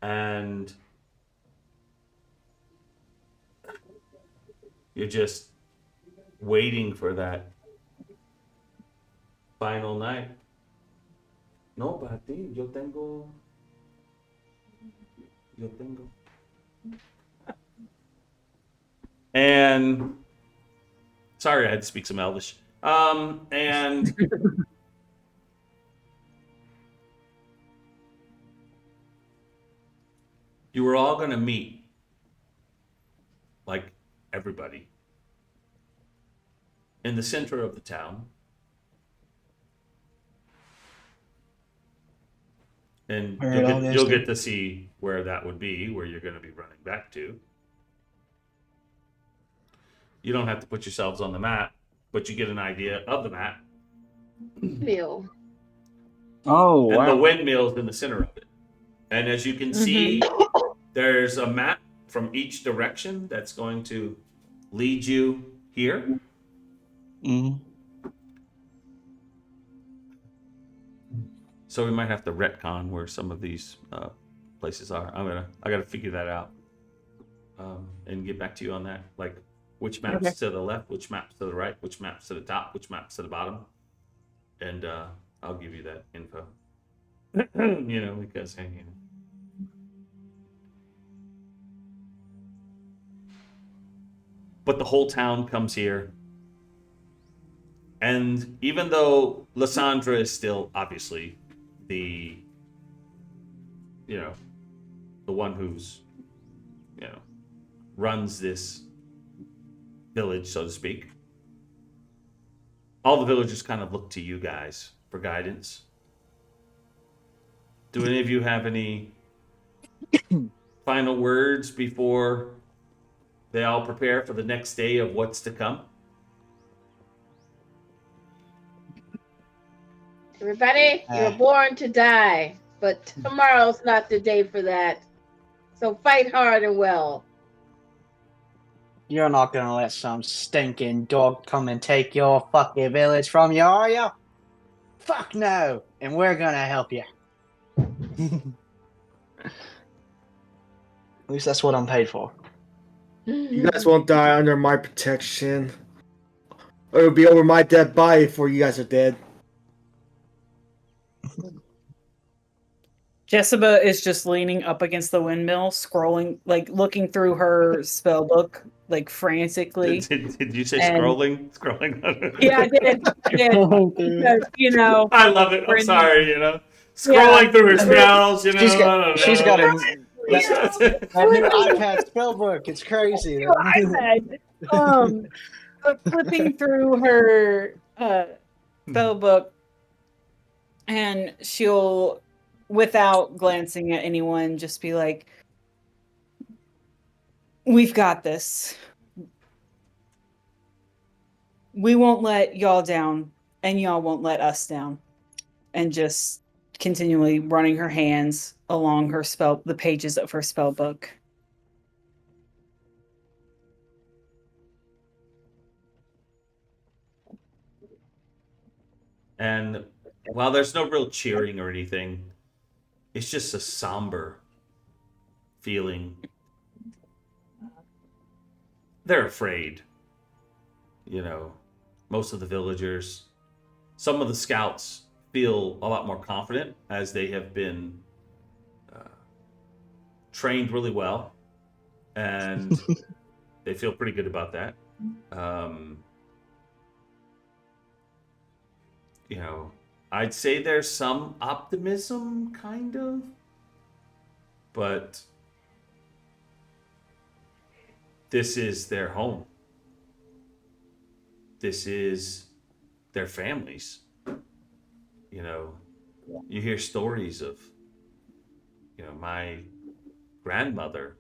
and you're just waiting for that final night. No, para ti, yo tengo. And sorry, I had to speak some Elvish. And you were all going to meet, like everybody, in the center of the town. And Where it all goes you'll to. get to see where that would be, where you're going to be running back to. You don't have to put yourselves on the map, but you get an idea of the map. Mill. Oh And the wow. windmill's in the center of it. And as you can see, there's a map from each direction that's going to lead you here. Mhm. So we might have to retcon where some of these places are. I gotta figure that out and get back to you on that. Like which maps to the left, which maps to the right, which maps to the top, which maps to the bottom, and I'll give you that info. Because hey, but the whole town comes here. And even though Lysandra is still obviously the, the one who's, runs this village, so to speak, all the villagers kind of look to you guys for guidance. Do any of you have any final words before they all prepare for the next day of what's to come? Everybody, you were born to die, but tomorrow's not the day for that. So fight hard and well. You're not gonna let some stinking dog come and take your fucking village from you, are you? Fuck no! And we're gonna help you. At least that's what I'm paid for. You guys won't die under my protection. Or it'll be over my dead body before you guys are dead. Jessica is just leaning up against the windmill, scrolling, like looking through her spell book, like frantically. Did you say scrolling? Scrolling. Yeah, I did. Because, I love it. I'm sorry. Scrolling through her spells. She's got a new iPad spell book. It's crazy. Flipping through her spell book, and she'll, without glancing at anyone, just be like, "We've got this. We won't let y'all down, and y'all won't let us down." And just continually running her hands along the pages of her spell book. And while there's no real cheering or anything, it's just a somber feeling. They're afraid. Most of the villagers, some of the scouts feel a lot more confident as they have been trained really well, and they feel pretty good about that. I'd say there's some optimism, kind of, but this is their home. This is their families. You hear stories of, my grandmother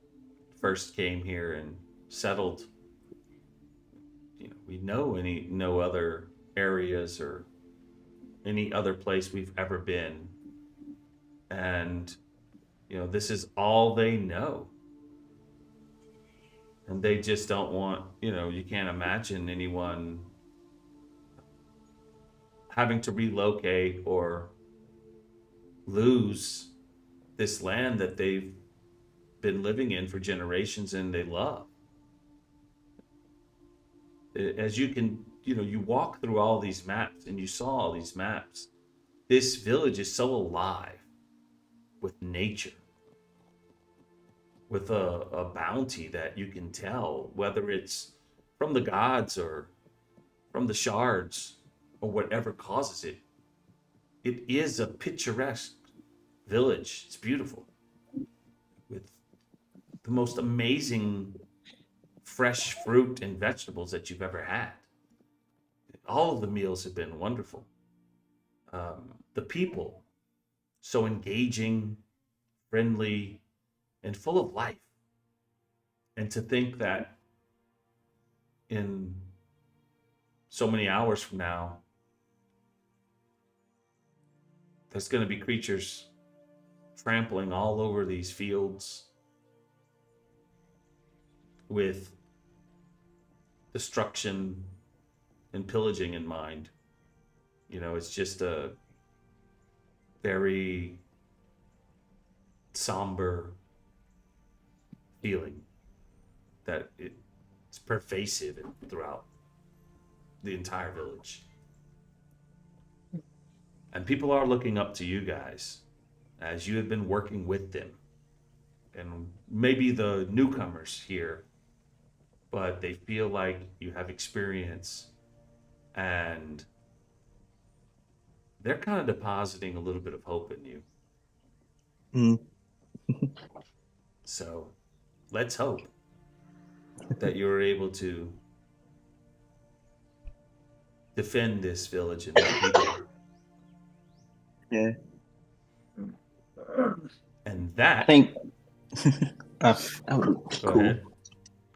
first came here and settled. We know no other areas or any other place we've ever been. And, this is all they know. And they just don't want, you can't imagine anyone having to relocate or lose this land that they've been living in for generations and they love. As you can, you walk through all these maps and you saw all these maps. This village is so alive with nature, with a bounty that you can tell, whether it's from the gods or from the shards or whatever causes it. It is a picturesque village. It's beautiful, with the most amazing fresh fruit and vegetables that you've ever had. All of the meals have been wonderful. The people, so engaging, friendly, and full of life. And to think that in so many hours from now, there's going to be creatures trampling all over these fields with destruction and pillaging in mind. It's just a very somber feeling that it's pervasive throughout the entire village. And people are looking up to you guys as you have been working with them. And maybe the newcomers here but they feel like you have experience, and they're kind of depositing a little bit of hope in you. So let's hope that you're able to defend this village and these people. Yeah. And I that, think. That was go cool. ahead.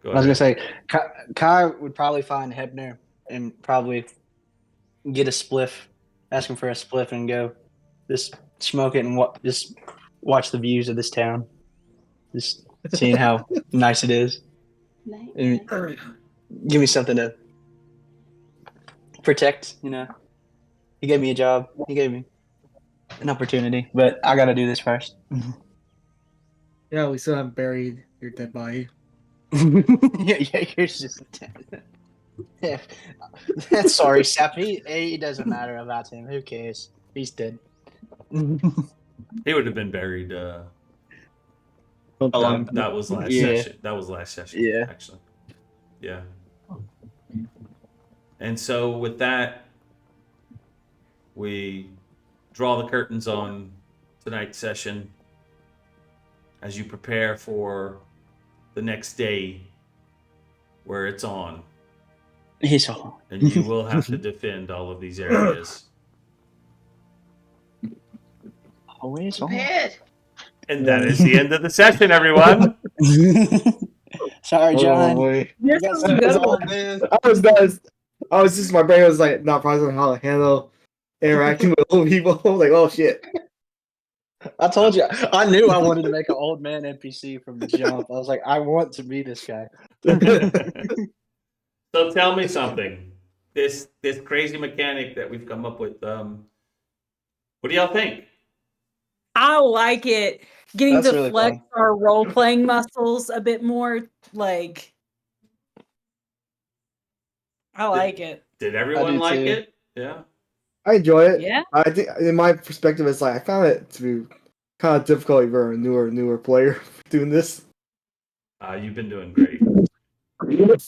Go I was ahead. gonna say, Kai would probably find Hebner and probably get a spliff, ask him for a spliff, and go just smoke it and just watch the views of this town, just seeing how nice it is. Nice. And give me something to protect. You know, he gave me a job. He gave me an opportunity, but I got to do this first. Yeah, we still haven't buried your dead body. Yeah, yours just. Yeah. Sorry, Sap. It doesn't matter about him. Who cares? He's dead. He would have been buried. Sometime. That was last Yeah. session. That was last session. Yeah. Actually. Yeah. And so with that, we draw the curtains on tonight's session as you prepare for the next day where it's on. He's all. And you will have to defend all of these areas. Always on. Prepared. And that is the end of the session, everyone. Sorry, John. Oh, boy. This You was got a good something one. on this? I was just, my brain was like not processing how to handle interacting with old people. Like, oh shit. I told you. I knew I wanted to make an old man NPC from the jump. I was like, I want to be this guy. So tell me something. This crazy mechanic that we've come up with. What do y'all think? I like it. Getting That's to really flex fun. our role playing muscles a bit more. Like, I like it. Did everyone do like too. it? Yeah. I enjoy it. Yeah. I think, in my perspective, it's like I found it to be kind of difficult if you're a newer player doing this. You've been doing great.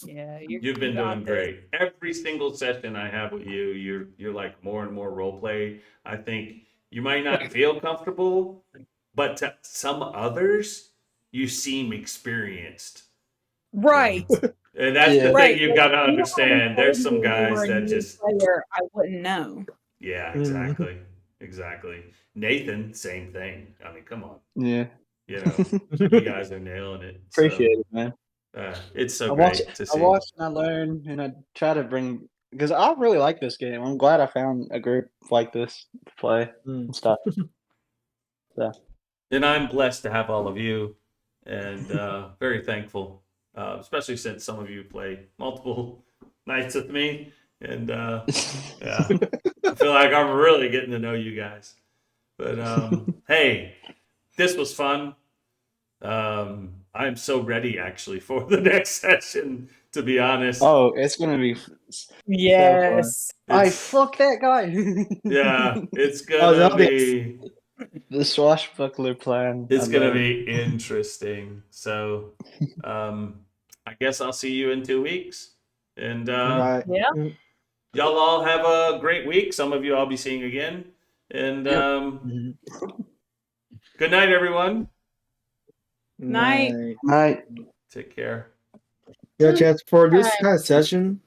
Yeah. You've been doing great. Every single session I have with you, you're like more and more role play. I think you might not feel comfortable, but to some others, you seem experienced. Right. And that's the Right. thing you've got to If you understand. There's some told me you guys were a that new just, player, I wouldn't know. yeah, exactly. Exactly. Nathan, same thing. I mean, come on. Yeah. You know, you guys are nailing it. So, Appreciate it, man. it's so I watch great to I see. watch and I learn and I try to bring because I really like this game. I'm glad I found a group like this to play and stuff. And I'm blessed to have all of you, and very thankful, especially since some of you play multiple nights with me, and yeah, I feel like I'm really getting to know you guys. But hey, this was fun. I'm so ready actually for the next session. To be honest, Oh, it's gonna be Yes. I It's- fuck that guy. yeah, it's Oh, gonna that'll be- be. The swashbuckler plan. It's I gonna love. be interesting. So, I guess I'll see you in 2 weeks, and Right. Yeah. y'all all have a great week. Some of you I'll be seeing again, and good night, everyone. Night. Night. Take care. Yeah, chance for this kind of session.